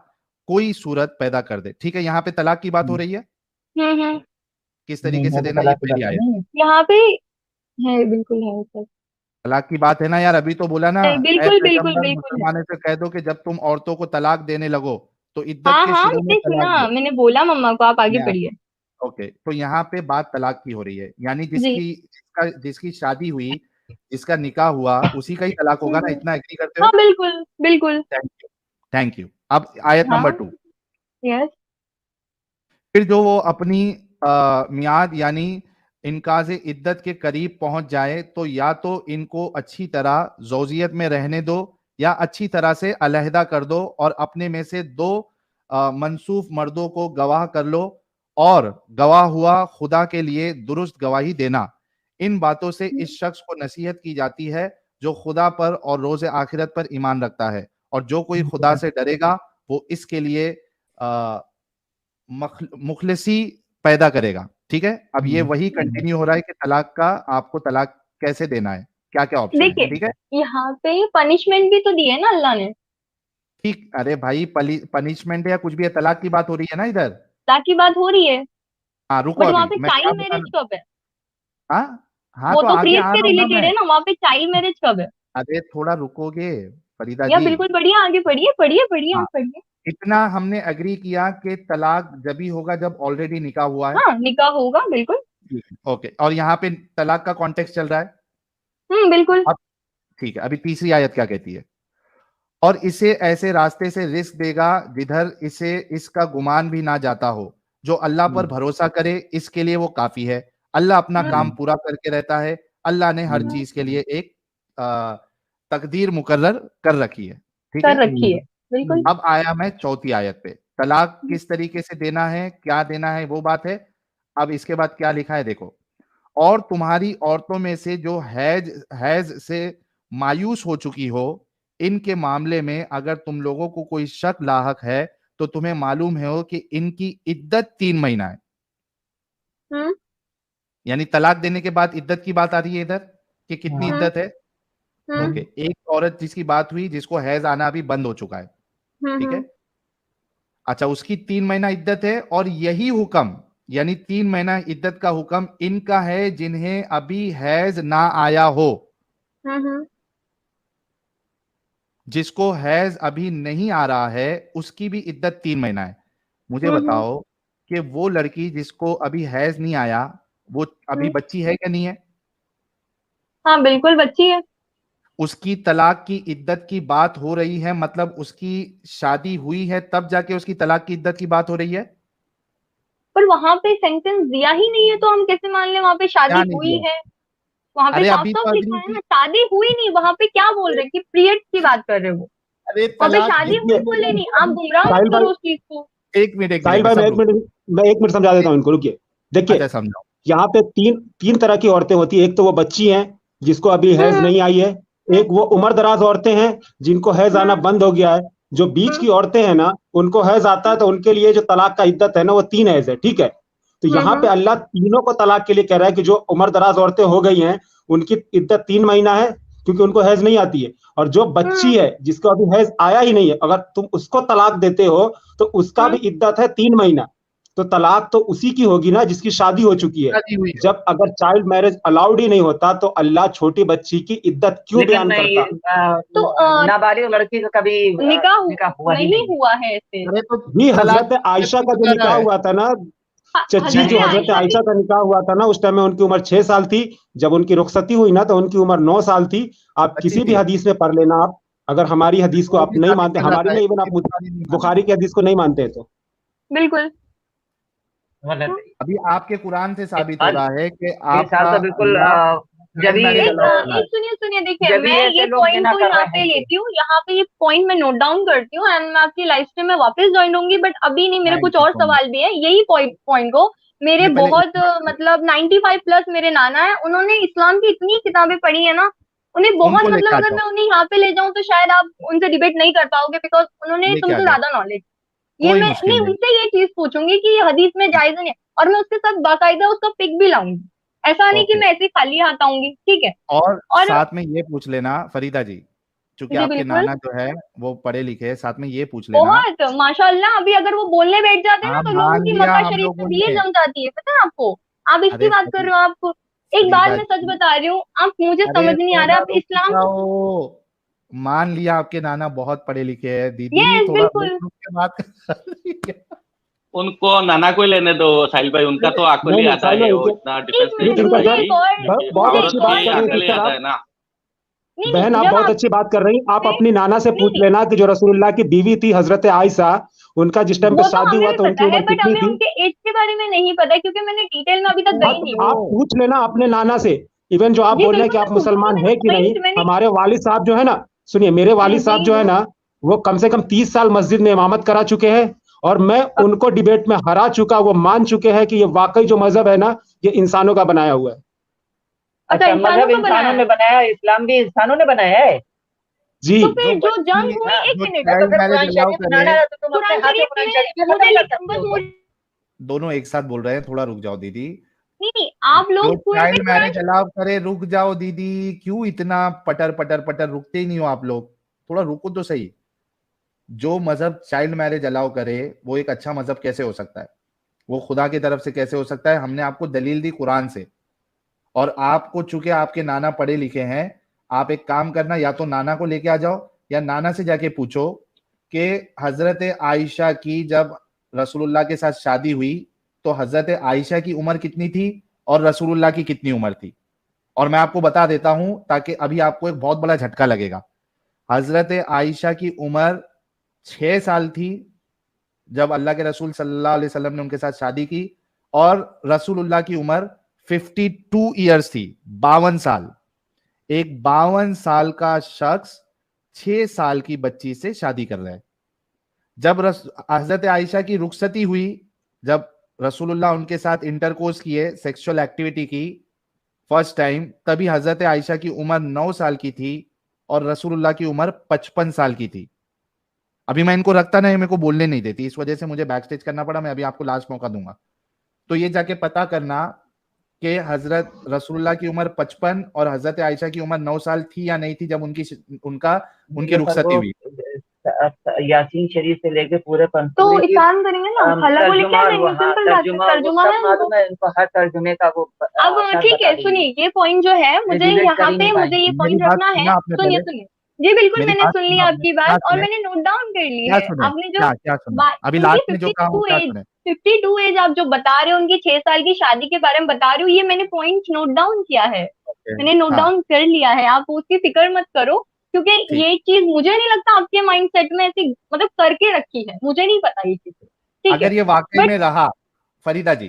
Speaker 2: कोई सूरत पैदा कर दे। ठीक है, यहाँ पे तलाक की बात हो रही है,
Speaker 1: हम्म।
Speaker 2: किस तरीके से
Speaker 3: यहाँ पे
Speaker 2: देना, ये
Speaker 3: तलाक की
Speaker 2: पहली
Speaker 3: बात
Speaker 2: आयत।
Speaker 3: नहीं है।
Speaker 1: यहाँ पे है, बिल्कुल है सर।
Speaker 2: तलाक की बात है ना यार, अभी तो बोला ना,
Speaker 1: नहीं,
Speaker 2: ऐ
Speaker 1: बिल्कुल बिल्कुल
Speaker 2: पैगंबर
Speaker 1: बिल्कुल है।
Speaker 2: मुसलमानों से कह दो कि जब तुम औरतों को तलाक देने लगो तो इद्दत
Speaker 1: हाँ
Speaker 2: के
Speaker 1: हाँ,
Speaker 2: शुरू में
Speaker 1: मैंने
Speaker 2: तलाक
Speaker 1: सुना,
Speaker 2: दो।
Speaker 1: मैंने बोला मम्मा को, आप आगे
Speaker 2: मैं
Speaker 1: पढ़िए।
Speaker 2: ओके, तो यहाँ पे बात तलाक की हो रही है, यानी
Speaker 1: जी।
Speaker 2: जिसकी शादी हुई, जिसका निकाह हुआ, उसी का ही तलाक होगा ना,
Speaker 1: हम्म।
Speaker 2: इतना एग्री करते
Speaker 1: हाँ
Speaker 2: हो।
Speaker 1: बिल्कुल बिल्कुल।
Speaker 2: Thank you, thank you. अब आयत
Speaker 1: हाँ।
Speaker 2: नंबर 2।
Speaker 1: यस।
Speaker 2: फिर जो वो अपनी मियाद यानी इनकाज़े इद्दत के करीब पहुंच जाए तो या तो इनको अच्छी तरह ज़ौजियत में रहने दो या अच्छी तरह से अलहदा कर दो और अपने में से 2 मनसूफ मर्दों को गवाह कर लो और गवाह हुआ खुदा के लिए दुरुस्त गवाही देना। इन बातों से इस शख्स को नसीहत की जाती है जो खुदा पर और रोज़ आखिरत पर ईमान रखता है, और जो कोई खुदा से डरेगा वो इसके लिए मुखलिसी पैदा करेगा। ठीक है, अब ये वही कंटिन्यू हो रहा है कि तलाक का, आपको तलाक कैसे देना है, क्या क्या ऑप्शन है।
Speaker 1: देखिए,
Speaker 2: ठीक है,
Speaker 1: यहाँ पे पनिशमेंट भी तो दी है ना अल्लाह ने।
Speaker 2: ठीक, अरे भाई पनिशमेंट या कुछ भी है, तलाक की बात हो रही है ना इधर।
Speaker 1: ताकि बात हो रही है।
Speaker 2: हाँ रुको,
Speaker 1: बट वहां
Speaker 2: अभी
Speaker 1: पे
Speaker 2: मैं क्या
Speaker 1: चाइल्ड मैरिज
Speaker 2: बताना।
Speaker 1: कब है?
Speaker 2: हाँ हाँ,
Speaker 1: वो
Speaker 2: तो
Speaker 1: तो
Speaker 2: आगे
Speaker 1: प्रियड
Speaker 2: आ
Speaker 1: से
Speaker 2: रहा हूँ ना
Speaker 1: रिलेटेड
Speaker 2: मैं।
Speaker 1: है ना, वहां पे चाइल्ड मैरिज कब है?
Speaker 2: अरे थोड़ा रुकोगे फरीदा
Speaker 1: या
Speaker 2: जी।
Speaker 1: बिल्कुल, बढ़िए, आगे पढ़िए पढ़िए पढ़िए,
Speaker 2: हाँ,
Speaker 1: आप पढ़िए।
Speaker 2: इतना हमने एग्री किया कि तलाक जभी होगा जब ऑलरेडी निकाह हुआ है।
Speaker 1: हाँ, निकाह होगा बिल्कुल।
Speaker 2: ठीक है, ओके, और यहाँ पे तलाक का कॉन्टेक्स्ट चल रहा है।
Speaker 1: बिल्कुल।
Speaker 2: अब ठीक है, अभी तीसरी आयत क्या कहती है। और इसे ऐसे रास्ते से रिस्क देगा जिधर इसे इसका गुमान भी ना जाता हो। जो अल्लाह पर भरोसा करे इसके लिए वो काफी है। अल्लाह अपना काम पूरा करके रहता है। अल्लाह ने हर चीज के लिए एक तकदीर मुकर्रर कर रखी है। ठीक
Speaker 1: कर
Speaker 2: है,
Speaker 1: रखी है, बिल्कुल।
Speaker 2: अब आया मैं चौथी आयत पे। तलाक किस तरीके से देना है, क्या देना है, वो बात है। अब इसके बाद क्या लिखा है देखो। और तुम्हारी औरतों में से जो हैज हैज से मायूस हो चुकी हो, इनके मामले में अगर तुम लोगों को कोई शक लाहक है तो तुम्हें मालूम है कि इनकी इद्दत 3 महीना है।
Speaker 1: हम्म
Speaker 2: यानी तलाक देने के बाद इद्दत की बात आ रही है इधर कि कितनी
Speaker 1: हम्म
Speaker 2: इद्दत है। ओके, एक औरत जिसकी बात हुई जिसको हैज आना अभी बंद हो चुका है। ठीक है,
Speaker 1: हम्म
Speaker 2: अच्छा, उसकी 3 महीना इद्दत है, और यही हुक्म यानी 3 महीना इद्दत का हुक्म इनका है जिन्हें अभी हैज ना आया हो।
Speaker 1: हम्म
Speaker 2: जिसको हैज अभी नहीं आ रहा है उसकी भी इद्दत 3 महीना है। मुझे
Speaker 1: हम्म
Speaker 2: बताओ कि वो लड़की जिसको अभी हैज नहीं आया, वो अभी
Speaker 1: हम्म।
Speaker 2: बच्ची है क्या नहीं है।
Speaker 1: हाँ बिल्कुल, बच्ची है।
Speaker 2: उसकी तलाक की इद्दत की बात हो रही है, मतलब उसकी शादी हुई है तब जाके उसकी तलाक की इद्दत की बात हो रही है।
Speaker 1: पर वहां पे सेंटेंस दिया ही नहीं है, तो हम कैसे मान ले वहां पे
Speaker 2: क्या
Speaker 1: शादी
Speaker 2: नहीं
Speaker 1: हुई
Speaker 2: दिया।
Speaker 1: है? वहां पे
Speaker 2: अरे
Speaker 1: साफ
Speaker 2: अभी
Speaker 1: साफ
Speaker 2: तो
Speaker 1: लिखा
Speaker 2: अग्री
Speaker 1: है
Speaker 2: की।
Speaker 1: ना, शादी हुई नहीं। वहां पे क्या बोल रहे हैं कि पीरियड्स की बात कर रहे हो।
Speaker 2: अरे
Speaker 1: वहां पे
Speaker 2: तलाक
Speaker 1: शादी
Speaker 2: की
Speaker 1: हुई
Speaker 5: देखिए
Speaker 1: बोले नहीं, आप
Speaker 2: अभी
Speaker 1: गुमराह मत
Speaker 5: साहिल भाई,
Speaker 1: करो उस चीज को।
Speaker 2: एक
Speaker 5: साहिल
Speaker 2: मिनट
Speaker 5: भाई,
Speaker 2: सब रुको।
Speaker 5: मैं 1 मिनट समझा देता हूँ इनको, रुकिए। देखिए,
Speaker 2: अच्छा समझाओ।
Speaker 5: यहाँ पे तीन तीन तरह की औरतें होती है। एक तो वो बच्ची हैं जिसको अभी हैज
Speaker 1: हम्म
Speaker 5: नहीं आई है। एक वो उम्र दराज औरतें हैं जिनको हैज आना
Speaker 1: हम्म
Speaker 5: बंद हो गया है। जो बीच
Speaker 1: हम्म
Speaker 5: की औरतें हैं ना, उनको हैज आता है, तो उनके लिए जो तलाक का इद्दत है ना, वो 3 हैज है। ठीक है, तो यहाँ पे
Speaker 1: हम्म
Speaker 5: अल्लाह तीनों को तलाक के लिए कह रहा है कि जो उम्र दराज औरतें हो गई हैं उनकी इद्दत 3 महीना है, क्योंकि उनको हैज नहीं आती है। और जो बच्ची
Speaker 1: हम्म
Speaker 5: है जिसको अभी हैज आया ही नहीं है, अगर तुम उसको तलाक देते हो तो उसका भी
Speaker 1: हम्म
Speaker 5: इद्दत है 3 महीना। तो तलाक तो उसी की होगी ना जिसकी शादी हो चुकी है।
Speaker 2: शादी हुई हो।
Speaker 5: जब अगर चाइल्ड मैरिज अलाउड ही नहीं होता तो अल्लाह छोटी बच्ची की इद्दत क्यों
Speaker 3: लेकिन
Speaker 5: बयान
Speaker 3: नहीं,
Speaker 5: करता।
Speaker 1: तो
Speaker 3: नाबालिग लड़की का कभी निकाह हुआ ही
Speaker 1: नहीं
Speaker 3: नहीं।
Speaker 1: हुआ है ऐसे।
Speaker 2: अरे तो
Speaker 5: भी
Speaker 2: तलाक
Speaker 5: हजरत आयशा का
Speaker 2: तो
Speaker 5: जो
Speaker 2: कर रहा
Speaker 5: निकाह
Speaker 2: है।
Speaker 5: हुआ था ना, चच्ची,
Speaker 1: हजरत
Speaker 5: जो
Speaker 3: नहीं
Speaker 5: हजरत
Speaker 3: नहीं,
Speaker 1: आयशा की।
Speaker 5: आयशा का निकाह हुआ था ना, उस टाइम में उनकी उम्र 6 साल थी। जब उनकी रुखसती हुई ना तो उनकी उम्र 9 साल थी। आप
Speaker 2: बच्ची
Speaker 5: किसी भी
Speaker 2: थी।
Speaker 5: हदीस में पढ़ लेना। आप अगर हमारी हदीस को
Speaker 2: वो
Speaker 5: आप
Speaker 2: भी
Speaker 5: नहीं
Speaker 2: साबित
Speaker 5: मानते,
Speaker 2: कर रहा
Speaker 5: हमारी
Speaker 2: था,
Speaker 5: नहीं, इवन
Speaker 2: इसकी
Speaker 5: आप
Speaker 2: बुखारी नहीं मानी।
Speaker 5: बुखारी की हदीस को नहीं मानते तो
Speaker 1: बिल्कुल।
Speaker 3: गलत है।
Speaker 2: अभी आपके कुरान से साबित हो
Speaker 3: आज
Speaker 2: रहा है कि
Speaker 3: ये साल
Speaker 2: आपका
Speaker 3: तो बिल्कुल
Speaker 2: अल्लाह
Speaker 3: जब
Speaker 2: चाइल्ड
Speaker 3: ही
Speaker 2: मैरिज
Speaker 1: एक
Speaker 2: अलाउ कर रहा है।
Speaker 1: एक सुनिए सुनिए, देखिए,
Speaker 3: जब ही
Speaker 1: मैं
Speaker 3: ऐसे
Speaker 1: ये
Speaker 3: लोग
Speaker 1: पॉइंट
Speaker 3: जिना
Speaker 1: को
Speaker 3: कर
Speaker 1: यहाँ
Speaker 3: रहे
Speaker 1: पे
Speaker 3: हैं कि
Speaker 1: लेती हूँ, यहाँ पे ये पॉइंट मैं नोट डाउन करती हूँ, एंड मैं आपकी लाइफ में मैं वापस ज्वाइन होंगी, बट अभी नहीं, मेरे
Speaker 2: थैंक
Speaker 1: कुछ
Speaker 2: यू
Speaker 1: और
Speaker 2: सो मच।
Speaker 1: सवाल भी है। यही पॉइंट को मेरे
Speaker 2: नहीं पहले
Speaker 1: बहुत
Speaker 2: इसकी बात करो।
Speaker 1: मतलब 95+ मेरे नाना है, उन्होंने इस्लाम की इतनी किताबें पढ़ी है ना, उन्हें बहुत,
Speaker 2: उनको
Speaker 1: मतलब
Speaker 2: लेके आ
Speaker 1: अगर
Speaker 2: जाओ।
Speaker 1: मैं उन्हें यहाँ पे ले जाऊँ तो शायद आप उनसे डिबेट नहीं कर पाओगे, बिकॉज उन्होंने
Speaker 2: लेके आ
Speaker 1: तुमसे
Speaker 2: जाओ,
Speaker 1: ज्यादा नॉलेज। ये
Speaker 2: कोई
Speaker 1: मैं
Speaker 2: मुश्किल
Speaker 1: नहीं,
Speaker 2: नहीं।
Speaker 1: उनसे ये चीज पूछूंगी कि ये हदीस में जायज नहीं है, और मैं उसके साथ बाकायदा उसका पिक भी लाऊंगी। ऐसा नहीं कि
Speaker 2: ओके,
Speaker 1: मैं ऐसे ही खाली हाथ आऊंगी, ठीक है।
Speaker 2: और
Speaker 1: और
Speaker 2: साथ में ये पूछ लेना फरीदा जी क्योंकि
Speaker 1: जी
Speaker 2: आपके
Speaker 1: बिल्कुल,
Speaker 2: नाना जो है वो पढ़े लिखे हैं, साथ में ये पूछ लेना।
Speaker 1: बहुत माशाल्लाह। अभी अगर वो बोलने बैठ जाते हैं ना
Speaker 2: हाँ,
Speaker 1: तो लोगों
Speaker 2: मान
Speaker 1: की
Speaker 2: लिया
Speaker 1: मक्का
Speaker 2: हम
Speaker 1: शरीफ में
Speaker 2: लोगों
Speaker 1: भीड़
Speaker 2: ने।
Speaker 1: जम जाती है, पता है आपको? आप इसकी
Speaker 2: अरे
Speaker 1: बात कर रहे हो, आप एक बात
Speaker 2: फरीदा
Speaker 1: मैं सच
Speaker 2: जी,
Speaker 1: बता रही हूँ, आप मुझे
Speaker 2: अरे
Speaker 1: समझ नहीं आ रहा,
Speaker 2: थोड़ा
Speaker 1: आप
Speaker 2: रुक
Speaker 1: इस्लाम को।
Speaker 2: जाओ। मान लिया आपके नाना बहुत पढ़े लिखे हैं, दीदी
Speaker 1: यस
Speaker 2: थोड़ा रुक
Speaker 1: बिल्कुल।
Speaker 2: रुक के बात कर।
Speaker 4: उनको नाना को ही लेने दो साहिल भाई, उनका तो अकल
Speaker 5: नहीं
Speaker 4: ही
Speaker 5: नहीं
Speaker 4: आता
Speaker 5: साहिल
Speaker 4: है,
Speaker 5: भाई,
Speaker 4: वो इतना डिफेंस
Speaker 1: एक
Speaker 4: नहीं
Speaker 5: प्रीत
Speaker 1: मिनट,
Speaker 4: कर
Speaker 5: इनका
Speaker 1: मुझे
Speaker 5: क्या
Speaker 1: एक
Speaker 4: पाएगी।
Speaker 1: और,
Speaker 5: बहुत
Speaker 1: मुझे
Speaker 4: औरत
Speaker 5: अच्छी
Speaker 1: एक
Speaker 5: बात
Speaker 1: और
Speaker 4: की
Speaker 5: कर रही है
Speaker 4: अकल ही
Speaker 5: सिस्टर
Speaker 4: आता
Speaker 5: आप।
Speaker 4: है ना।
Speaker 1: नहीं
Speaker 5: बहन
Speaker 1: नहीं,
Speaker 5: आप
Speaker 1: जब
Speaker 5: बहुत
Speaker 1: आप
Speaker 5: अच्छी बात कर रही हैं। आप
Speaker 1: से
Speaker 5: अपनी नाना से पूछ
Speaker 1: नहीं,
Speaker 5: लेना कि जो रसूलुल्लाह की बीवी थी हजरत आयशा, उनका जिस टाइम पे
Speaker 1: वो तो
Speaker 5: शादी
Speaker 1: हमें
Speaker 5: हुआ
Speaker 1: भी
Speaker 5: तो
Speaker 1: पता
Speaker 5: उनकी
Speaker 1: है,
Speaker 5: उम्र
Speaker 1: बट
Speaker 5: कितनी
Speaker 1: हमें
Speaker 5: थी?
Speaker 1: उनके एज के बारे में नहीं पता है, क्योंकि मैंने डिटेल में अभी तक
Speaker 5: हाँ
Speaker 1: गई
Speaker 5: तो
Speaker 1: नहीं
Speaker 5: आप
Speaker 1: हूँ।
Speaker 5: पूछ लेना अपने नाना से। इवन जो आप
Speaker 1: जी
Speaker 5: बोल रहे हैं
Speaker 1: बिल्कुल,
Speaker 5: कि
Speaker 1: मैं
Speaker 5: आप
Speaker 1: पूछूंगी,
Speaker 5: मुसलमान
Speaker 1: मैंने
Speaker 5: है कि नहीं,
Speaker 1: पॉइंट मैंने।
Speaker 5: हमारे वालिद साहब जो है ना, सुनिए, मेरे वालिद साहब
Speaker 1: जी
Speaker 5: जो है
Speaker 1: बोल।
Speaker 5: ना, वो कम से कम 30 साल मस्जिद में इमामत करा चुके हैं, और मैं उनको डिबेट में हरा चुका। वो मान चुके हैं कि ये वाकई जो मजहब है ना, ये इंसानों का बनाया हुआ है।
Speaker 1: अच्छा,
Speaker 3: अच्छा,
Speaker 1: इंसानों
Speaker 3: मजहब
Speaker 1: का बनाया
Speaker 3: इंसानों
Speaker 1: है?
Speaker 3: ने बनाया, इस्लाम भी इंसानों ने बनाया है।
Speaker 5: जी।
Speaker 1: तो
Speaker 2: जो
Speaker 1: फिर जो
Speaker 2: बच्ची,
Speaker 1: जंग हुई,
Speaker 3: हाँ,
Speaker 1: एक
Speaker 2: जो
Speaker 1: मिनट,
Speaker 3: तो
Speaker 2: चाइल्ड
Speaker 3: फिर
Speaker 2: मैरिज
Speaker 3: कुरान
Speaker 2: अलाउ
Speaker 3: शरीफ
Speaker 2: करे।
Speaker 3: बनाना है तो तुम अपने
Speaker 1: कुरान
Speaker 3: हाथों
Speaker 1: शरीफ
Speaker 3: कुरान
Speaker 1: में
Speaker 3: शरीफ में
Speaker 1: मुझे
Speaker 3: खत्म
Speaker 1: ये
Speaker 3: कर सकते
Speaker 1: बस
Speaker 3: हो तुम।
Speaker 2: दोनों एक साथ बोल रहे हैं, थोड़ा रुक जाओ दीदी।
Speaker 1: नहीं नहीं, आप
Speaker 2: जो
Speaker 1: लोग पूरे में
Speaker 2: चाइल्ड
Speaker 1: कुरान।
Speaker 2: मैरिज अलाउ करे, रुक जाओ दीदी, क्यों इतना पटर पटर पटर, रुकते ही नहीं हो आप लोग, थोड़ा रुको तो सही। जो मजहब चाइल्ड मैरिज अलाउ करे वो एक अच्छा मजहब कैसे हो सकता है? वो खुदा की तरफ से कैसे हो सकता है? हमने आपको दलील दी कुरान से। और आपको, चूंकि आपके नाना पढ़े लिखे हैं, आप एक काम करना, या तो नाना को लेके आ जाओ या नाना से जाके पूछो कि हजरत आयशा की जब रसूलुल्लाह के साथ शादी हुई तो हजरत आयशा की उम्र कितनी थी और रसूलुल्लाह की कितनी उम्र थी। और मैं आपको बता देता हूं ताकि अभी आपको एक बहुत बड़ा झटका लगेगा। हजरत आयशा की उम्र 6 साल थी जब अल्लाह के रसूल सल्लल्लाहु अलैहि वसल्लम ने उनके साथ शादी की, और रसूलुल्लाह की उम्र 52 ईयर्स थी, 52 साल। एक 52 साल का शख्स 6 साल की बच्ची से शादी कर रहा है। जब हजरत आयशा की रुखसती हुई, जब रसूलुल्लाह उनके साथ इंटरकोर्स किए, सेक्सुअल एक्टिविटी की फर्स्ट टाइम, तभी हजरत आयशा की उम्र 9 साल की थी और रसूलुल्लाह की उम्र 55 साल की थी। अभी मैं इनको रखता नहीं, मेरे को बोलने नहीं देती, इस वजह से मुझे बैक स्टेज करना पड़ा। मैं अभी आपको लास्ट मौका दूंगा, तो ये जाके पता करना कि हजरत रसूलुल्लाह की उम्र 55 और हजरत आयशा की उम्र 9 साल थी या नहीं थी जब उनकी
Speaker 3: मुजफ्फर,
Speaker 2: रुखसती
Speaker 3: वो
Speaker 2: हुई।
Speaker 3: यासीन शरीफ से लेके पूरे
Speaker 1: तो
Speaker 3: पंखुड़ी की
Speaker 1: इसान करेंगे ना, खाला को लेके
Speaker 3: तर्जुमा,
Speaker 1: आ
Speaker 3: और वो
Speaker 1: जाएंगे,
Speaker 3: हाँ
Speaker 1: सिंपल बात है,
Speaker 3: तर्जुमा, वो
Speaker 1: तर्जुमा
Speaker 3: सब
Speaker 1: है उनको।
Speaker 3: मालूम है इनको, हर तर्जुमे का वो
Speaker 1: अब
Speaker 3: सर
Speaker 1: ठीक
Speaker 3: बता
Speaker 1: है,
Speaker 3: देंगे।
Speaker 1: सुनिए, ये पॉइंट जो है मुझे
Speaker 3: रेगुलेट कर
Speaker 1: यहाँ
Speaker 3: ही
Speaker 1: पे,
Speaker 3: नहीं
Speaker 1: मुझे ये
Speaker 3: पाएंगे।
Speaker 2: मेरी
Speaker 1: पॉइंट
Speaker 2: बात
Speaker 1: रखना है।
Speaker 2: सुना आपने
Speaker 1: सुनिए
Speaker 2: पहले,
Speaker 1: सुनिए, जी बिल्कुल,
Speaker 2: मेरी
Speaker 1: मैंने
Speaker 2: बात
Speaker 1: सुन ली
Speaker 2: सुना आपने,
Speaker 1: आपकी
Speaker 2: क्या
Speaker 1: बात और
Speaker 2: सुने,
Speaker 1: मैंने नोट डाउन कर ली
Speaker 2: क्या
Speaker 1: है।
Speaker 2: सुने,
Speaker 1: आपने जो
Speaker 2: क्या क्या सुने, अभी
Speaker 1: उनकी
Speaker 2: लास्ट में जो कहा वो
Speaker 1: 52
Speaker 2: क्या
Speaker 1: एज,
Speaker 2: सुने?
Speaker 1: 52 एज आप जो बता रहे हो, उनकी 6 साल की शादी के बारे में बता रहे हो, ये मैंने पॉइंट नोट डाउन किया है,
Speaker 2: ओके,
Speaker 1: मैंने नोट
Speaker 2: हाँ,
Speaker 1: डाउन कर लिया है, आप उसकी फिक्र मत करो। क्योंकि
Speaker 2: ठीक।
Speaker 1: ये चीज मुझे नहीं लगता आपके माइंड सेट में ऐसी मतलब करके रखी है, मुझे नहीं पता ये चीज, ठीक है।
Speaker 2: अगर ये वाकई
Speaker 1: बट
Speaker 2: में रहा, फरीदा जी,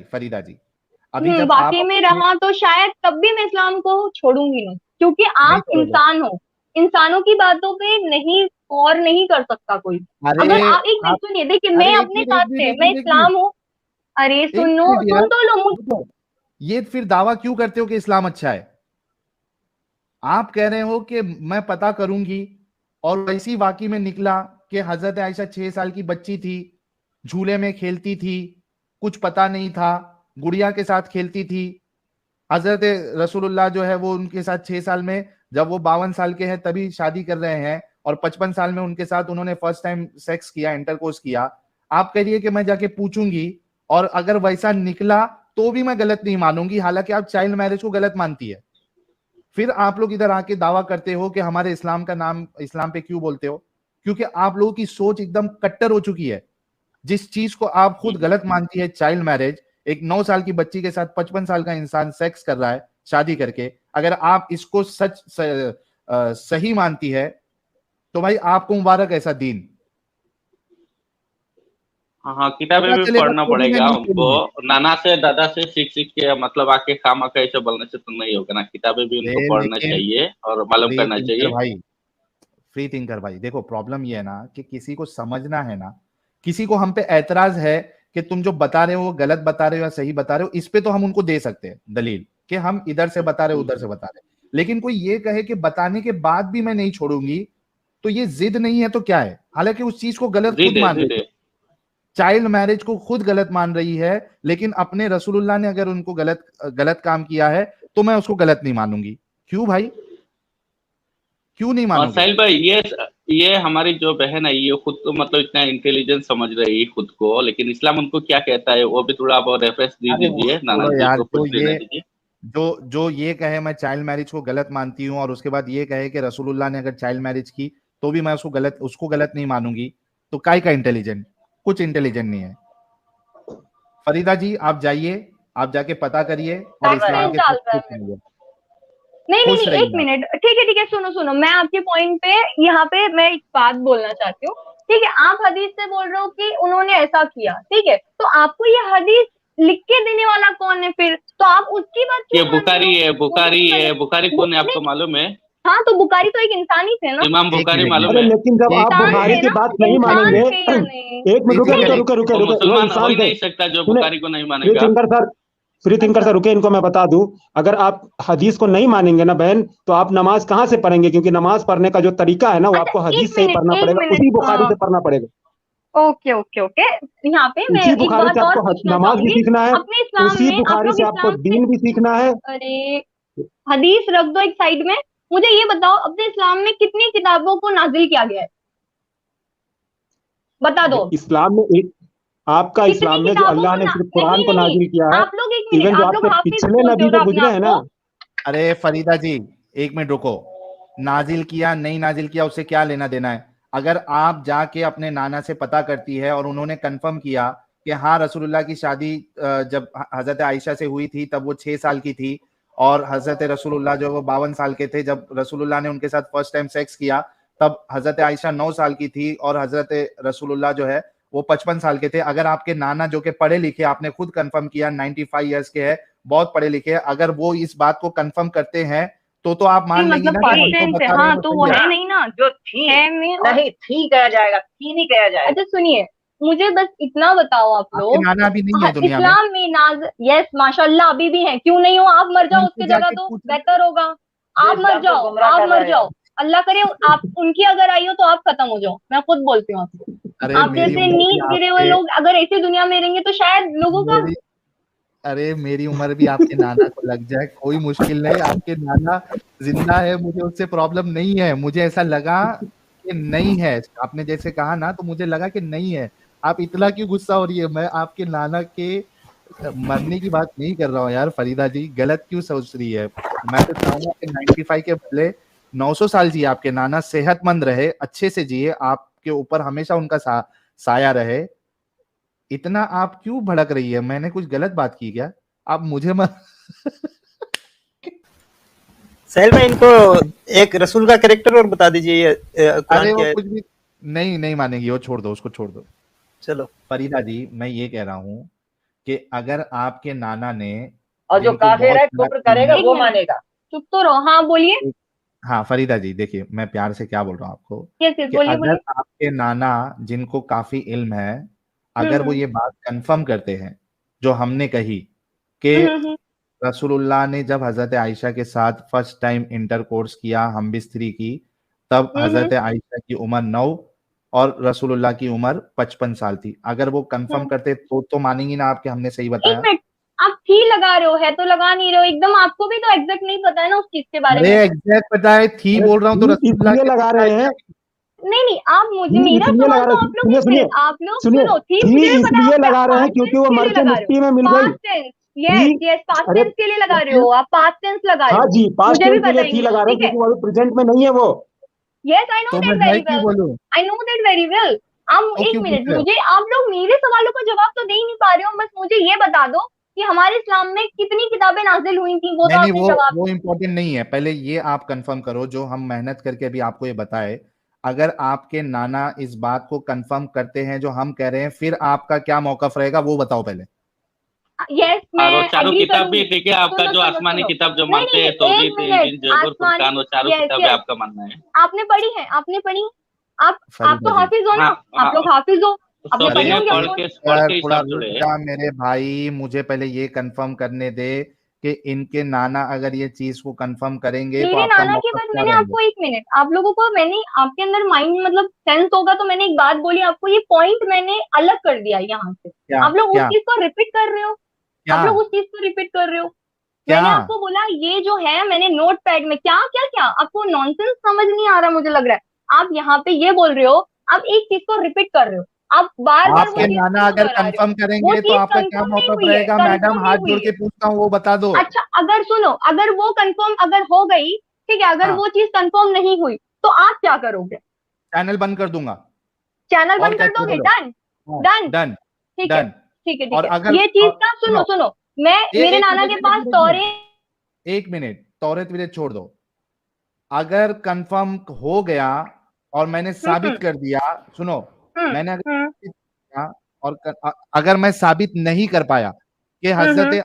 Speaker 2: अभी जब आप
Speaker 1: वाकई में
Speaker 2: अपने,
Speaker 1: रहा तो शायद तब भी मैं इस्लाम को छोड़ूंगी नहीं, क्योंकि
Speaker 2: नहीं
Speaker 1: आप
Speaker 2: छोड़ोगे?
Speaker 1: इंसान हो, इंसानों की बातों पे नहीं और नहीं कर सकता कोई।
Speaker 2: अरे
Speaker 1: अगर आप एक मिनट
Speaker 2: आप,
Speaker 1: सुनिए, देखिए,
Speaker 2: अरे
Speaker 1: मैं
Speaker 2: एक
Speaker 1: अपने
Speaker 2: मिनट
Speaker 1: साथ
Speaker 2: एक मिनट
Speaker 1: से,
Speaker 2: एक
Speaker 1: मैं
Speaker 2: मिनट एक मिनट
Speaker 1: इस्लाम हूँ। अरे
Speaker 2: एक
Speaker 1: सुनो,
Speaker 2: मिनट यार,
Speaker 1: सुन तो लो
Speaker 2: रुको। ये फिर दावा क्यों करते हो कि इस्लाम अच्छा है? आप कह रहे हो कि मैं पता करूंगी, और वैसी वाकई में निकला कि हजरत आयशा 6 साल की बच्ची थी, झूले में खेलती थी, कुछ पता नहीं था, गुड़िया के साथ खेलती थी। हजरत रसूलुल्लाह जो है वो उनके साथ 6 साल में, जब वो 52 साल के हैं तभी शादी कर रहे हैं, और 55 साल में उनके साथ उन्होंने फर्स्ट टाइम सेक्स किया, इंटरकोर्स किया। आप कह रही है कि मैं जाके पूछूंगी, और अगर वैसा निकला तो भी मैं गलत नहीं मानूंगी, हालांकि आप चाइल्ड मैरिज को गलत मानती है। फिर आप लोग इधर आके दावा करते हो कि हमारे इस्लाम का नाम, इस्लाम पे क्यों बोलते हो? क्योंकि आप लोगों की सोच एकदम कट्टर हो चुकी है। जिस चीज को आप खुद गलत मानती है, चाइल्ड मैरिज, एक 9 साल की बच्ची के साथ 55 साल का इंसान सेक्स कर रहा है शादी करके, अगर आप इसको सही मानती है तो भाई आपको मुबारक ऐसा दीन।
Speaker 4: हाँ हाँ, किताबें
Speaker 2: पता
Speaker 4: भी
Speaker 2: चलेगा
Speaker 4: पढ़ना
Speaker 2: तो भी मैं
Speaker 4: पड़ेगा
Speaker 2: नहीं
Speaker 4: उनको।
Speaker 2: छोड़ूंगी।
Speaker 4: नाना से दादा से सीख सीख के, मतलब आके खामा का ऐसे बोलने से तो नहीं होगा ना, किताबें भी उनको पढ़ना
Speaker 2: लेकिन
Speaker 4: चाहिए और मालूम
Speaker 2: फ्री
Speaker 4: करना
Speaker 2: थिंकर
Speaker 4: चाहिए।
Speaker 2: भाई, फ्री थिंकर भाई, देखो प्रॉब्लम ये है ना कि किसी को समझना है ना, किसी को हम पे ऐतराज है कि तुम जो बता रहे हो वो गलत बता रहे हो या सही बता रहे हो, इस पे तो हम उनको दे सकते हैं दलील कि हम इधर से बता रहे हो उधर से बता रहे हैं। लेकिन कोई ये कहे कि बताने के बाद भी मैं नहीं छोड़ूंगी, तो ये जिद नहीं है तो क्या है? हालांकि उस चीज को गलत खुद
Speaker 4: जिद है,
Speaker 2: मान रही
Speaker 4: जिद
Speaker 2: है,
Speaker 4: है।
Speaker 2: चाइल्ड मैरिज को खुद गलत मान रही है, लेकिन अपने रसूलुल्लाह ने अगर उनको गलत गलत काम किया है तो मैं उसको गलत नहीं मानूंगी। क्यों भाई? क्यों नहीं
Speaker 4: और
Speaker 2: मानोगे?
Speaker 4: साहिल भाई, ये हमारी जो बहन है, ये खुद तो मतलब इतना इंटेलिजेंट समझ रही है खुद को, लेकिन इस्लाम उनको क्या कहता है वो भी थोड़ा आप रेफरेंस दे
Speaker 2: अरे वो
Speaker 4: दीजिए, नाना
Speaker 2: छोड़ो
Speaker 4: जी
Speaker 2: यार,
Speaker 4: को कुछ लेने दीजिए।
Speaker 2: जो ये कहे मैं चाइल्ड मैरिज को गलत मानती हूँ, और उसके बाद ये कहे कि रसूलुल्लाह ने अगर चाइल्ड मैरिज की तो भी मैं उसको गलत नहीं मानूंगी, तो काय का इंटेलिजेंट? कुछ इंटेलिजेंट नहीं है। फरीदा जी आप जाइए, आप जाके पता करिए और इस्लाम
Speaker 1: एक्सेंट
Speaker 2: के साथ
Speaker 1: डाल रहा है
Speaker 2: खुश
Speaker 1: मेरे।
Speaker 2: रहिए,
Speaker 1: नहीं नहीं
Speaker 2: खुश
Speaker 1: नहीं, एक
Speaker 2: रहिए आप।
Speaker 1: मिनट, ठीक है सुनो सुनो, मैं आपके पॉइंट पे यहाँ पे मैं एक बात बोलना चाहती हूँ। ठीक है, आप हदीस से बोल रहे हो कि उन्होंने ऐसा किया, ठीक है, तो आपको ये हदीस लिख के देने वाला कौन है फिर? तो आप उसकी बात
Speaker 4: ये
Speaker 1: क्यों मान रहे हो? मुझे
Speaker 4: बुखारी
Speaker 1: तो
Speaker 4: है,
Speaker 1: लगा
Speaker 4: बुखारी कौन है आपको
Speaker 1: नहीं,
Speaker 4: मालूम है?
Speaker 1: हाँ तो बुखारी तो एक इंसान ही थे ना।
Speaker 4: इमाम
Speaker 2: एक
Speaker 4: बुखारी
Speaker 2: मिनट,
Speaker 4: मालूम
Speaker 5: अरे
Speaker 4: है?
Speaker 5: लेकिन जब आप
Speaker 2: एक
Speaker 1: इंसान
Speaker 5: बुखारी
Speaker 1: थे
Speaker 5: की
Speaker 1: ना,
Speaker 5: बात नहीं
Speaker 1: इंसान
Speaker 5: मानेंगे,
Speaker 1: थे या नहीं?
Speaker 5: एक मिनट रुके
Speaker 2: ठीक है,
Speaker 5: रुके
Speaker 2: लेकिन
Speaker 5: रुके रुके
Speaker 4: वो
Speaker 5: रुके, वो
Speaker 4: मुसलमान हो
Speaker 5: इंसान
Speaker 4: ही
Speaker 5: थे।
Speaker 4: नहीं सकता जो
Speaker 5: सुने,
Speaker 4: बुखारी को नहीं
Speaker 5: फ्री
Speaker 4: मानेगा।
Speaker 5: Thinker sir, free thinker sir
Speaker 1: अच्छा,
Speaker 5: रुके, इनको मैं बता दूं, अगर आप हदीस को नहीं मानेंगे ना बहन, तो आप नमाज कहाँ से पढ़ेंगे? क्योंकि नमाज पढ़ने का जो तरीका है ना, वो
Speaker 1: अच्छा,
Speaker 5: आपको हदीस से ही पढ़ना
Speaker 1: एक
Speaker 5: पड़ेगा,
Speaker 1: मिनट,
Speaker 5: उसी बुखारी
Speaker 1: हाँ,
Speaker 5: से पढ़ना पड़ेगा।
Speaker 1: Okay okay okay. यहाँ पे मैं
Speaker 5: उसी
Speaker 1: एक
Speaker 5: बुखारी
Speaker 1: बात
Speaker 5: से
Speaker 1: और
Speaker 5: आपको
Speaker 1: पूछना
Speaker 5: नमाज भी
Speaker 1: चाहूंगी।
Speaker 5: सीखना है,
Speaker 1: अपने इस्लाम
Speaker 5: उसी
Speaker 1: में आप
Speaker 5: बुखारी
Speaker 1: लोग
Speaker 5: से आपको
Speaker 1: इस्लाम में,
Speaker 5: दीन भी सीखना है।
Speaker 1: अरे हदीस रख दो एक साइड में, मुझे ये बताओ अपने इस्लाम में कितनी किताबों को नाजिल किया गया है? बता दो।
Speaker 5: इस्लाम में एक, आपका
Speaker 1: कितनी
Speaker 5: इस्लाम में जो
Speaker 1: किताबों
Speaker 5: अल्लाह
Speaker 1: को
Speaker 5: ने
Speaker 1: ना,
Speaker 5: सिर्फ
Speaker 1: नहीं
Speaker 5: कुरान को
Speaker 1: नहीं,
Speaker 5: नाजिल किया है,
Speaker 1: आप लोग एक मिनट,
Speaker 5: इवन जो
Speaker 1: आप लोग
Speaker 5: आपके
Speaker 1: हाफिज
Speaker 5: पिछले
Speaker 1: बोलते
Speaker 5: नबी
Speaker 1: हो ना
Speaker 5: जो
Speaker 1: अपने
Speaker 5: गुजरे
Speaker 1: आप
Speaker 5: हैं ना,
Speaker 1: को।
Speaker 2: अरे फरीदा जी एक मिनट रुको। नाजिल किया नहीं नाजिल किया उससे क्या लेना देना है? अगर आप जाके अपने नाना से पता करती है और उन्होंने कंफर्म किया कि हाँ रसूलुल्लाह की शादी जब हजरत आयशा से हुई थी तब वो 6 साल की थी, और हजरत रसूलुल्लाह जो वो 52 साल के थे जब रसूलुल्लाह ने उनके साथ फर्स्ट टाइम सेक्स किया, तब हजरत आयशा 9 साल की थी और हजरत रसूलुल्लाह जो है वो 55 साल के थे। अगर आपके नाना जो कि पढ़े लिखे, आपने खुद कंफर्म किया 95 ईयर्स के है, बहुत पढ़े लिखे, अगर वो इस बात को कंफर्म करते हैं तो आप
Speaker 1: नहीं
Speaker 2: मान लेंगी
Speaker 1: मतलब
Speaker 2: ना कि
Speaker 1: पास्ट
Speaker 2: हम जो
Speaker 1: टेंस है,
Speaker 2: बता रहे हैं
Speaker 1: हाँ
Speaker 2: वो
Speaker 1: तो
Speaker 2: सही
Speaker 1: वो
Speaker 2: है।
Speaker 1: है नहीं ना,
Speaker 3: जो थी
Speaker 1: है में और,
Speaker 3: नहीं थी कहा जाएगा, थी नहीं कहा जाएगा।
Speaker 1: अच्छा सुनिए, मुझे बस इतना बताओ आप
Speaker 2: आपके
Speaker 1: लोग,
Speaker 2: नाना अभी नहीं है दुनिया में?
Speaker 1: इस्लाम में नाज, यस माशाल्लाह अभी भी हैं, क्यों नहीं हो? आप मर जाओ
Speaker 2: उनसे
Speaker 1: उसकी जगह
Speaker 2: जाके
Speaker 1: तो
Speaker 2: पूछो।
Speaker 1: बेहतर होगा।
Speaker 3: जो
Speaker 1: आप मर
Speaker 3: इस्लाम को
Speaker 1: जाओ,
Speaker 3: गुमराह
Speaker 1: आप
Speaker 3: कर
Speaker 1: मर
Speaker 3: रहे
Speaker 1: जाओ,
Speaker 3: हैं।
Speaker 1: अल्लाह करे आप उनकी अगर आई हो तो आप खत्म हो जाओ, मैं खुद बोलती हूँ आपको।
Speaker 2: अरे
Speaker 1: आप
Speaker 2: मेरी
Speaker 1: जैसे
Speaker 2: उम्र भी
Speaker 1: नींद गिरे हुए
Speaker 2: आपके,
Speaker 1: लोग अगर ऐसी दुनिया में रहेंगे तो शायद लोगों का,
Speaker 2: मेरी अरे मेरी उम्र भी आपके नाना को लग जाए, कोई मुश्किल नहीं। आपके नाना जिंदा है, मुझे उससे प्रॉब्लम नहीं है। मुझे ऐसा लगा कि नहीं है, आपने जैसे कहा ना तो मुझे लगा कि नहीं है। आप इतना क्यों गुस्सा हो रही है? मैं आपके नाना के मरने की बात नहीं कर रहा हूँ यार। फरीदा जी गलत क्यों सोच रही है? मैं तो चाहूंगा कि 95 के बदले 900 साल जिए आपके नाना, सेहतमंद रहे, अच्छे से जिए, आपके ऊपर हमेशा उनका साया रहे। इतना आप क्यों भड़क रही है? मैंने कुछ गलत बात की क्या? आप मुझे मत
Speaker 6: साहिल भाई, इनको एक रसूल का कैरेक्टर और बता दीजिए, ये कुरान
Speaker 2: अरे वो
Speaker 6: के।
Speaker 2: कुछ भी नहीं मानेगी, वो छोड़ दो, उसको छोड़ दो।
Speaker 6: चलो,
Speaker 2: फरीदा जी मैं ये कह रहा हूँ कि अगर आपके नाना ने,
Speaker 3: और जो
Speaker 2: जिनको
Speaker 3: काफिर
Speaker 2: बहुत
Speaker 3: है
Speaker 2: ज्यादा
Speaker 3: कुफ्र
Speaker 2: इल्म
Speaker 3: करेगा
Speaker 2: है,
Speaker 1: एक
Speaker 3: वो
Speaker 1: मिनट,
Speaker 3: मानेगा।
Speaker 1: चुप तो रहो, हाँ बोलिए,
Speaker 2: हाँ फरीदा जी देखिए मैं प्यार से क्या बोल रहा हूँ आपको,
Speaker 1: यस यस
Speaker 2: कि
Speaker 1: बोलिए
Speaker 2: अगर
Speaker 1: बोलिए।
Speaker 2: आपके नाना जिनको काफी इल्म है, अगर वो
Speaker 1: हम्म
Speaker 2: ये बात कंफर्म करते हैं जो हमने कही कि
Speaker 1: हम्म हम्म
Speaker 2: रसूलुल्लाह ने जब हजरत आयशा के साथ फर्स्ट टाइम इंटरकोर्स किया, हम बिस्तरी की, तब
Speaker 1: हम्म हम्म
Speaker 2: हजरत आयशा की उम्र 9 और रसूलुल्लाह की उम्र 55 साल थी। अगर वो कंफर्म
Speaker 1: हम्म।
Speaker 2: करते तो मानेंगी ना आप कि हमने सही
Speaker 1: एक
Speaker 2: बताया?
Speaker 1: मिनट, आप थी लगा रहे हो, है तो लगा नहीं रहे हो एकदम, आपको भी तो एग्जैक्ट नहीं पता है ना उस चीज के बारे
Speaker 2: अरे
Speaker 1: में।
Speaker 2: एग्जैक्ट पता है, थी
Speaker 5: अरे
Speaker 2: बोल रहा हूँ तो रसूलुल्लाह
Speaker 5: इसलिए
Speaker 2: के
Speaker 5: लगा
Speaker 2: बाद
Speaker 5: रहे
Speaker 2: आयशा
Speaker 5: हैं,
Speaker 2: की।
Speaker 1: नहीं नहीं, आप मुझे,
Speaker 5: थी
Speaker 1: मेरा
Speaker 5: इसलिए
Speaker 1: सवाल
Speaker 5: लगा
Speaker 1: तो
Speaker 5: रहे
Speaker 1: आप
Speaker 5: हैं,
Speaker 1: लोग,
Speaker 5: सुनिए
Speaker 1: एक
Speaker 5: सुनिए
Speaker 1: मिनट, आप लोग
Speaker 5: सुनिए,
Speaker 1: सुनो, थी
Speaker 5: थी
Speaker 1: मुझे भी पता है,
Speaker 5: इसलिए
Speaker 1: आप क्या
Speaker 5: लगा रहे हैं
Speaker 1: पास्ट
Speaker 5: क्योंकि
Speaker 1: टेंस
Speaker 5: वो
Speaker 1: के
Speaker 5: मर
Speaker 1: लिए
Speaker 5: के
Speaker 1: लगा रहे हो?
Speaker 5: मिट्टी में मिल गई
Speaker 1: पास्ट टेंस,
Speaker 5: थी।
Speaker 1: यस यस, पास्ट
Speaker 5: अरे
Speaker 1: टेंस के लिए लगा रहे हो, आप पास्ट टेंस लगा रहे
Speaker 5: हाँ
Speaker 1: हो,
Speaker 5: जी, पास्ट
Speaker 1: मुझे भी
Speaker 5: टेंस के
Speaker 1: पता
Speaker 5: लिए
Speaker 1: है
Speaker 5: थी
Speaker 1: इंग्लिश,
Speaker 5: लगा रहे हैं
Speaker 1: ठीक है,
Speaker 5: क्योंकि वो अभी प्रेजेंट में नहीं है वो।
Speaker 1: यस आई नो
Speaker 2: तो मैं
Speaker 1: दैट
Speaker 2: है
Speaker 1: वेरी
Speaker 2: क्यों
Speaker 1: वेल,
Speaker 2: बोलूं?
Speaker 1: I know that very well. आप
Speaker 2: तो
Speaker 1: एक
Speaker 2: क्यों पूछ
Speaker 1: मिनट,
Speaker 2: रहे हो?
Speaker 1: मुझे आप लोग मेरे सवालों का जवाब तो दे ही नहीं पा रहे हो, बस मुझे ये बता दो कि हमारे इस्लाम में कितनी किताबें नाजिल हुई थी, वो तो
Speaker 2: नहीं
Speaker 1: आपने जवाब,
Speaker 2: वो इम्पोर्टेंट नहीं है, पहले ये आप कंफर्म करो जो हम मेहनत करके अभी आपको ये बताए। अगर आपके नाना इस बात को कंफर्म करते हैं जो हम कह रहे हैं, फिर आपका क्या मौकफ रहेगा वो बताओ पहले।
Speaker 1: यस मैं
Speaker 4: और वो चारों
Speaker 1: एग्री
Speaker 4: किताब भी
Speaker 1: करूंगी।
Speaker 4: ठीक है आपका,
Speaker 1: सुनो
Speaker 4: जो
Speaker 1: सुनो
Speaker 4: आसमानी
Speaker 1: सुनो,
Speaker 4: किताब जो
Speaker 1: नहीं
Speaker 4: मानते
Speaker 1: नहीं
Speaker 4: हैं,
Speaker 1: नहीं, एक
Speaker 4: तौरीत,
Speaker 1: मिनट,
Speaker 4: इंजील, जबूर,
Speaker 1: आसमानी,
Speaker 4: फुरकान, वो चारों
Speaker 1: यस
Speaker 4: किताबें
Speaker 1: यस,
Speaker 4: आपका मानना है?
Speaker 1: आपने पढ़ी है, आपने पढ़ी, आप
Speaker 2: फरीदा
Speaker 1: तो
Speaker 2: जी
Speaker 1: हाफिज हो ना,
Speaker 4: हाँ
Speaker 1: आप
Speaker 4: हाँ,
Speaker 1: लोग हाफिज हो, आपने
Speaker 4: सभी
Speaker 1: पढ़ी
Speaker 2: अरे
Speaker 4: ने
Speaker 1: होंगी
Speaker 2: थोड़ी
Speaker 1: ऑफकोर्स।
Speaker 4: पढ़
Speaker 2: यार
Speaker 4: के
Speaker 2: थोड़ा
Speaker 4: इस्लाम
Speaker 2: रुक
Speaker 4: जुड़े हैं।
Speaker 2: जा मेरे भाई, मुझे पहले ये कंफर्म करने दे कि इनके नाना अगर ये चीज को कंफर्म करेंगे तो
Speaker 1: मेरे
Speaker 2: आपका
Speaker 1: नाना के
Speaker 2: मौकफ
Speaker 1: बाद
Speaker 2: क्या
Speaker 1: मैंने
Speaker 2: रहेगा?
Speaker 1: आपको, एक मिनट, आप लोगों को मैंने आपके अंदर माइंड मतलब सेंस होगा तो मैंने एक बात बोली आपको, ये पॉइंट मैंने अलग कर दिया यहाँ से,
Speaker 2: क्या
Speaker 1: आप लोग उस
Speaker 2: क्या
Speaker 1: चीज को रिपीट कर रहे हो,
Speaker 2: क्या?
Speaker 1: आप लोग उस चीज को रिपीट कर रहे हो,
Speaker 2: क्या?
Speaker 1: मैंने आपको बोला ये जो है, मैंने नोट पैड में क्या क्या क्या, आपको नॉनसेंस समझ नहीं आ रहा मुझे लग रहा है। आप यहाँ पे ये बोल रहे हो, आप एक चीज को रिपीट कर रहे हो, आप बार बार वो
Speaker 2: आपके
Speaker 1: चीज
Speaker 2: नाना
Speaker 1: क्यों
Speaker 2: अगर
Speaker 1: दोहरा रहे हो?
Speaker 2: कंफर्म
Speaker 1: वो
Speaker 2: करेंगे तो
Speaker 1: चीज
Speaker 2: आपका क्या
Speaker 1: कंफर्म नहीं
Speaker 2: मौकफ
Speaker 1: हुई है,
Speaker 2: रहेगा? मैडम
Speaker 1: कंफर्म
Speaker 2: हाथ
Speaker 1: नहीं
Speaker 2: जोड़
Speaker 1: हुई
Speaker 2: के
Speaker 1: है।
Speaker 2: पूछता हूँ, वो बता दो।
Speaker 1: अच्छा अगर सुनो, अगर वो कंफर्म अगर हो गई, ठीक है, अगर
Speaker 2: हाँ,
Speaker 1: वो चीज कंफर्म नहीं हुई तो आप क्या करोगे?
Speaker 2: चैनल बंद कर दूंगा।
Speaker 1: चैनल
Speaker 2: और
Speaker 1: बंद कर
Speaker 2: कैसे
Speaker 1: दोगे?
Speaker 2: बोलो?
Speaker 1: डन।
Speaker 2: हाँ,
Speaker 1: डन।
Speaker 2: डन
Speaker 1: ठीक है,
Speaker 2: डन।
Speaker 1: ठीक है, ठीक
Speaker 2: और
Speaker 1: है।
Speaker 2: अगर
Speaker 1: ये चीज का सुनो
Speaker 2: सुनो,
Speaker 1: सुनो, मैं मेरे
Speaker 2: एक
Speaker 1: नाना
Speaker 2: मिनट
Speaker 1: के
Speaker 2: एक
Speaker 1: पास
Speaker 2: मिनट
Speaker 1: तौरे,
Speaker 2: एक मिनट, तौरेत विरेत छोड़ दो। अगर कंफर्म हो गया और मैंने साबित कर दिया, सुनो, मैंने अगर
Speaker 1: हम्म,
Speaker 2: साबित किया और अगर मैं साबित नहीं कर पाया कि हजरत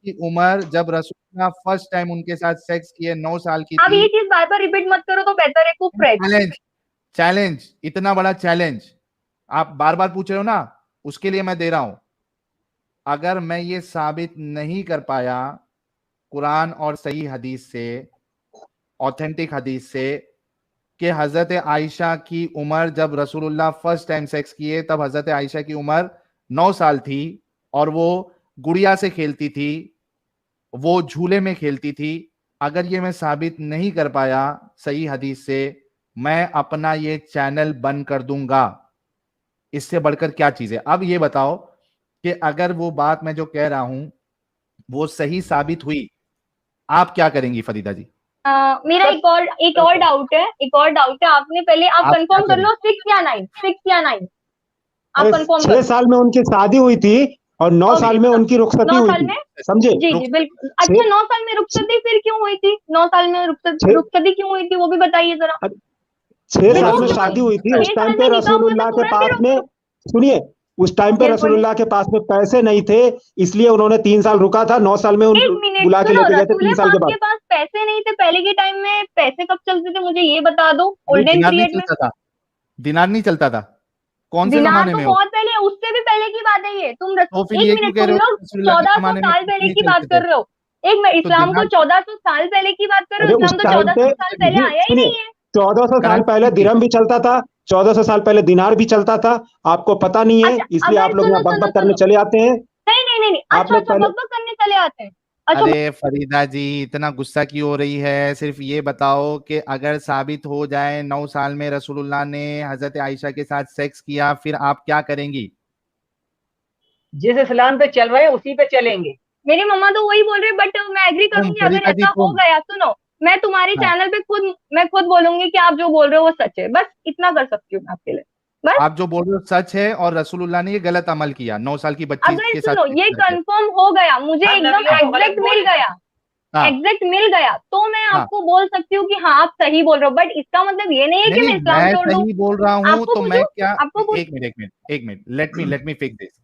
Speaker 2: की उम्र जब रसूलुल्लाह फर्स्ट टाइम उनके साथ सेक्स किए 9 साल की
Speaker 1: अब
Speaker 2: थी।
Speaker 1: ये चीज बार बार रिपीट मत करो तो बेहतर है, कुफ्र है।
Speaker 2: चैलेंज, चैलेंज, इतना बड़ा चैलेंज आप बार बार पूछ रहे हो ना, उसके लिए मैं दे रहा हूं। अगर मैं ये साबित नहीं कर पाया कुरान और सही हदीस से, ऑथेंटिक हदीस से, कि हजरत आयशा की उम्र जब रसूलुल्लाह फर्स्ट टाइम सेक्स किए तब हजरत आयशा की उम्र 9 साल थी और वो गुड़िया से खेलती थी, वो झूले में खेलती थी, अगर ये मैं साबित नहीं कर पाया सही हदीस से, मैं अपना ये चैनल बंद कर दूंगा। इससे बढ़कर क्या चीज है? अब ये बताओ कि अगर वो बात मैं जो कह रहा हूं वो सही साबित हुई, आप क्या करेंगी फरीदा जी?
Speaker 1: मेरा एक और डाउट है, एक और डाउट है। आपने पहले आप
Speaker 2: आप क्या
Speaker 1: कंफर्म कर
Speaker 2: करेंगे?
Speaker 1: लो, 6 या 9, 6 या 9, आप
Speaker 5: अरे
Speaker 1: कंफर्म
Speaker 5: 6
Speaker 1: कर लो।
Speaker 5: साल में उनकी शादी हुई थी और 9
Speaker 1: ओके,
Speaker 5: साल में उनकी रुखसती
Speaker 1: 9
Speaker 5: हुई
Speaker 1: साल
Speaker 5: थी,
Speaker 1: में,
Speaker 5: समझे?
Speaker 1: जी
Speaker 2: रुक
Speaker 1: जी बिल्कुल। अच्छा,
Speaker 5: छह
Speaker 1: 9 साल में रुखसती फिर क्यों हुई थी? 9 साल में
Speaker 5: छह
Speaker 1: रुखसती क्यों हुई थी, वो भी बताइए जरा।
Speaker 5: 6
Speaker 2: वो
Speaker 1: फिर
Speaker 5: साल
Speaker 1: वो
Speaker 5: में
Speaker 1: क्यों
Speaker 2: रसूलुल्लाह
Speaker 1: हुई?
Speaker 5: शादी हुई थी, उस
Speaker 1: 6
Speaker 5: टाइम
Speaker 1: साल
Speaker 5: पे
Speaker 1: में निकाह हुए
Speaker 5: रसूलुल्लाह
Speaker 1: तो
Speaker 5: के
Speaker 1: तुरंत ही
Speaker 5: पास
Speaker 1: रुक
Speaker 5: में,
Speaker 1: जाओ।
Speaker 5: सुनिए, उस टाइम पे
Speaker 1: यस बोलिए।
Speaker 5: रसूलुल्लाह के पास में पैसे नहीं थे, इसलिए उन्होंने 3 साल रुका था, 9 साल में उन
Speaker 1: एक मिनट
Speaker 5: बुला के
Speaker 1: सुनो,
Speaker 5: लेके गए थे
Speaker 1: रसूले
Speaker 5: 3 साल
Speaker 1: पाक
Speaker 5: के
Speaker 1: के
Speaker 5: बाद।
Speaker 1: पास पैसे नहीं थे पहले के टाइम में? पैसे कब चलते थे मुझे ये बता दो,
Speaker 2: नहीं,
Speaker 1: ओल्डन
Speaker 2: दिनार नहीं
Speaker 1: पीरियड में।
Speaker 2: चलता था, दिनार नहीं चलता था। कौन से
Speaker 1: दिनार
Speaker 2: जमाने
Speaker 1: तो
Speaker 2: में हो?
Speaker 1: बहुत पहले, उससे भी पहले की बात है ये।
Speaker 2: तो फिर
Speaker 1: एक
Speaker 2: ये क्यों
Speaker 1: मिनट,
Speaker 2: कह
Speaker 1: तुम
Speaker 2: रहे हो
Speaker 1: लोग
Speaker 2: कि रसूलुल्लाह के
Speaker 1: 1400
Speaker 2: जमाने में
Speaker 1: साल
Speaker 2: दिनार
Speaker 1: पहले
Speaker 2: नहीं
Speaker 1: की बात
Speaker 2: चलते थे?
Speaker 1: कर रहे हो। एक मिनट,
Speaker 2: तो
Speaker 1: इस्लाम को
Speaker 2: दिनार
Speaker 1: 1400 साल पहले की बात कर रहे
Speaker 5: अरे
Speaker 1: हो?
Speaker 5: उस
Speaker 1: इस्लाम तो
Speaker 5: टाइम
Speaker 1: 1400
Speaker 5: पे,
Speaker 1: साल पहले आया ही
Speaker 5: सुनिए,
Speaker 1: नहीं है।
Speaker 5: 1400 साल पहले
Speaker 2: करंसी,
Speaker 5: दिरहम भी चलता था, 1400 साल पहले दिनार भी चलता था, आपको पता नहीं है,
Speaker 1: अच्छा
Speaker 5: इसलिए
Speaker 1: अगर
Speaker 5: आप लोग
Speaker 1: सुनो
Speaker 5: यहाँ
Speaker 1: सुनो
Speaker 5: बकबक करने
Speaker 1: सुनो,
Speaker 5: चले आते हैं।
Speaker 1: नहीं नहीं नहीं नहीं,
Speaker 5: आप
Speaker 1: अच्छा
Speaker 5: लोग
Speaker 1: अच्छा,
Speaker 5: पहले,
Speaker 1: बकबक करने चले आते हैं। अच्छा
Speaker 2: अरे फरीदा जी इतना गुस्सा क्यों हो रही है? सिर्फ ये बताओ कि अगर साबित हो जाए 9 साल में रसूलुल्लाह ने हजरत आयशा के साथ सेक्स किया, फिर आप क्या करेंगी?
Speaker 3: जिस इस्लाम पे चल रहे हैं उसी पे चलेंगे।
Speaker 1: मेरी मम्मा तो वही बोल रही है, बट मैं एग्री
Speaker 2: तुम
Speaker 1: करूंगी अगर
Speaker 2: फरीदा जी
Speaker 1: ऐसा हो
Speaker 2: तुम,
Speaker 1: गया। सुनो, मैं तुम्हारे
Speaker 2: हाँ,
Speaker 1: चैनल पे मैं खुद बोलूंगी कि आप जो बोल रहे हो वो सच है। बस इतना कर सकती हूँ मैं आपके लिए, बस।
Speaker 2: आप जो बोल रहे हो सच है और रसूलुल्लाह ने ये गलत अमल किया 9 साल की बच्ची
Speaker 1: अगर
Speaker 2: के साथ
Speaker 1: सुनो
Speaker 2: सेक्स
Speaker 1: ये
Speaker 2: करके।
Speaker 1: कंफर्म हो गया, मुझे
Speaker 3: हर
Speaker 1: एकदम
Speaker 3: नबियों को गलत
Speaker 1: एग्जैक्ट
Speaker 3: बोल
Speaker 1: मिल
Speaker 3: नहीं
Speaker 1: गया,
Speaker 3: सकते।
Speaker 2: हाँ,
Speaker 1: एग्जैक्ट मिल गया, तो मैं
Speaker 2: हाँ,
Speaker 1: आपको बोल सकती हूँ कि हाँ आप सही बोल रहे हो। बट इसका मतलब ये नहीं है
Speaker 2: नहीं
Speaker 1: कि
Speaker 2: नहीं,
Speaker 1: मैं इस्लाम
Speaker 2: मैं
Speaker 1: छोड़ दूं।
Speaker 2: सही बोल रहा हूं
Speaker 1: आपको
Speaker 2: तो मैं
Speaker 1: पूछूं,
Speaker 2: क्या,
Speaker 1: आपको पूछ,
Speaker 2: एक मिनट एक मिनट एक minute, let me fix this.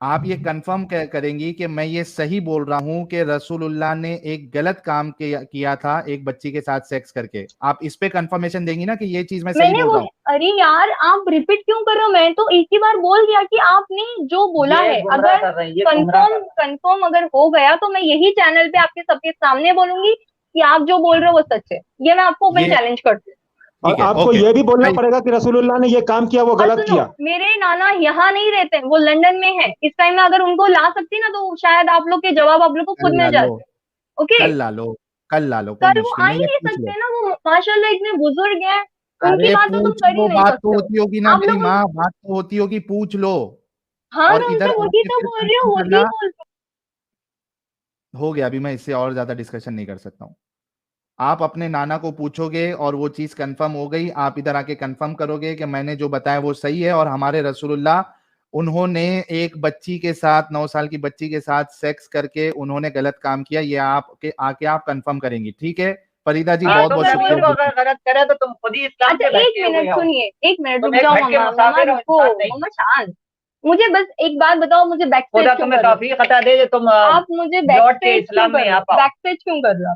Speaker 2: आप ये कंफर्म करेंगी कि मैं ये सही बोल रहा हूं कि रसूलुल्लाह ने एक गलत काम किया था एक बच्ची के साथ सेक्स करके? आप इस पे कंफर्मेशन देंगी ना कि ये चीज मैं सही
Speaker 1: मैंने
Speaker 2: बोल
Speaker 1: वो,
Speaker 2: रहा हूँ?
Speaker 1: अरे यार आप रिपीट क्यों कर रहे हो? मैं तो एक ही बार बोल दिया कि आपने जो बोला
Speaker 3: ये
Speaker 1: है।
Speaker 3: गुमराह
Speaker 1: अगर
Speaker 3: कर रहे हैं, ये गुमराह कर रहे हैं।
Speaker 1: कंफर्म अगर हो गया तो मैं यही चैनल पे आपके सबके सामने बोलूंगी कि आप जो बोल रहे हो वो सच है। ये मैं आपको ओपन
Speaker 2: ये
Speaker 1: चैलेंज करती हूँ।
Speaker 5: और
Speaker 2: ठीक है,
Speaker 5: आपको
Speaker 2: ओके।
Speaker 5: ये भी बोलना पड़ेगा कि रसूलुल्लाह ने ये काम किया, वो
Speaker 1: और
Speaker 5: गलत
Speaker 1: सुनो,
Speaker 5: किया।
Speaker 1: मेरे नाना यहाँ नहीं रहते, वो लंदन में है इस टाइम में। अगर उनको ला सकती ना तो शायद आप लोग के जवाब आप लोग को खुद
Speaker 2: कल ला
Speaker 1: मिल
Speaker 2: लो,
Speaker 1: जाते। ओके,
Speaker 2: कल ला लो, कल ला लो, कोई
Speaker 1: कल वो
Speaker 2: मुश्किल
Speaker 1: आ ही
Speaker 2: नहीं है,
Speaker 1: नहीं
Speaker 2: पूछ लो।
Speaker 1: सकते ना, वो माशाल्लाह इतने बुजुर्ग हैं, उनकी
Speaker 2: अरे
Speaker 1: बात तो तुम
Speaker 2: पूछ
Speaker 1: कर ही
Speaker 2: लो,
Speaker 1: नहीं
Speaker 2: बात तो
Speaker 1: सकते हो।
Speaker 2: होती होगी ना
Speaker 1: आप
Speaker 2: मेरी
Speaker 1: लोग
Speaker 2: माँ, बात तो होती होगी, पूछ लो।
Speaker 1: हाँ,
Speaker 2: और
Speaker 1: मैं
Speaker 2: इधर
Speaker 1: उनसे वही
Speaker 2: आके
Speaker 1: तो
Speaker 2: फिर
Speaker 1: बोल रही हूँ,
Speaker 2: कंफर्म
Speaker 1: वही
Speaker 2: करना।
Speaker 1: बोल।
Speaker 2: हो गया, अभी मैं इससे और ज्यादा डिस्कशन नहीं कर सकता हूँ। आप अपने नाना को पूछोगे और वो चीज कंफर्म हो गई, आप इधर आके कंफर्म करोगे कि मैंने जो बताया वो सही है और हमारे रसूलुल्लाह उन्होंने एक बच्ची के साथ 9 साल की बच्ची के साथ सेक्स करके उन्होंने गलत काम किया, ये आपके आके आप कंफर्म करेंगी। ठीक है फरीदा जी,
Speaker 1: हाँ
Speaker 2: बहुत
Speaker 1: तो
Speaker 2: बहुत
Speaker 1: मैं
Speaker 3: तुमने
Speaker 1: बोल
Speaker 3: भी
Speaker 2: शुक्रिया।
Speaker 1: रही
Speaker 3: तो
Speaker 1: हूँ।
Speaker 3: अगर गलत करे तो तुम खुद ही इस्लाम
Speaker 1: अच्छा
Speaker 3: के
Speaker 1: एक
Speaker 3: भटके हुए
Speaker 1: मिनट
Speaker 3: हो।
Speaker 1: सुनिए, एक मिनट रुक
Speaker 3: तुम एक
Speaker 1: जाओ
Speaker 3: भटके
Speaker 1: मम्मा, मम्मा
Speaker 3: मुसाफिर हो,
Speaker 1: रुको,
Speaker 3: इंसान नहीं।
Speaker 1: मम्मा शांत। मुझे बस एक बात बताओ, मुझे बैक
Speaker 3: खुदा
Speaker 1: स्टेज क्यों
Speaker 3: तुम्हें
Speaker 1: कर रहे हो?
Speaker 3: तौफीक अता दे जो तुम
Speaker 1: आप मुझे बैक
Speaker 3: लौट के
Speaker 1: स्टेज क्यों
Speaker 3: इस्लाम
Speaker 1: कर
Speaker 3: में
Speaker 1: रहे
Speaker 3: आ
Speaker 1: हो?
Speaker 3: पाओ।
Speaker 1: बैक स्टेज क्यों कर रहे हो?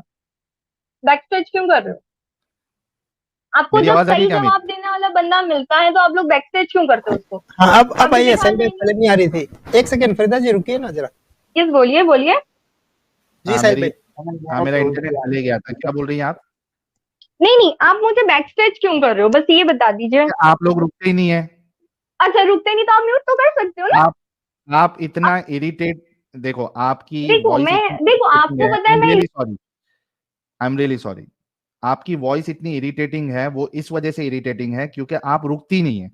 Speaker 1: बैक स्टेज क्यों कर रहे हो? आपको
Speaker 2: मेरी
Speaker 1: जब
Speaker 2: आवाज आ रही है
Speaker 1: सही
Speaker 2: क्या मेरी?
Speaker 1: जवाब देने वाला बंदा मिलता है तो आप लोग बैक स्टेज क्यों करते हो उसको?
Speaker 6: हाँ अब
Speaker 1: अभी
Speaker 6: आइए,
Speaker 1: दिखा
Speaker 6: सही में
Speaker 1: देंगे।
Speaker 6: पहले नहीं आ रही थी। एक सेकंड फरीदा जी, रुकिए ना जरा।
Speaker 1: यस बोलिए बोलिए।
Speaker 6: जी
Speaker 2: हाँ
Speaker 6: साहिब
Speaker 2: मेरी,
Speaker 6: भाई।
Speaker 2: हाँ मेरा इंटरनेट चले गया था, क्या बोल रही हैं आप?
Speaker 1: नहीं नहीं, आप मुझे बैक स्टेज क्यों कर रहे हो, बस ये बता दीजिए।
Speaker 2: आप लोग रुकते ही नहीं है।
Speaker 1: अच्छा रुकते नहीं तो आप म्यूट तो कर सकते हो ना।
Speaker 2: आप इतना इरिटेट देखो आपकी
Speaker 1: देखो
Speaker 2: वॉइस
Speaker 1: मैं
Speaker 2: इतनी
Speaker 1: देखो
Speaker 2: irritating
Speaker 1: आपको
Speaker 2: है,
Speaker 1: पता है मैं
Speaker 2: आई एम रियली सॉरी, आपकी वॉइस इतनी इरिटेटिंग है, वो इस वजह से इरिटेटिंग है क्योंकि आप रुकती नहीं है,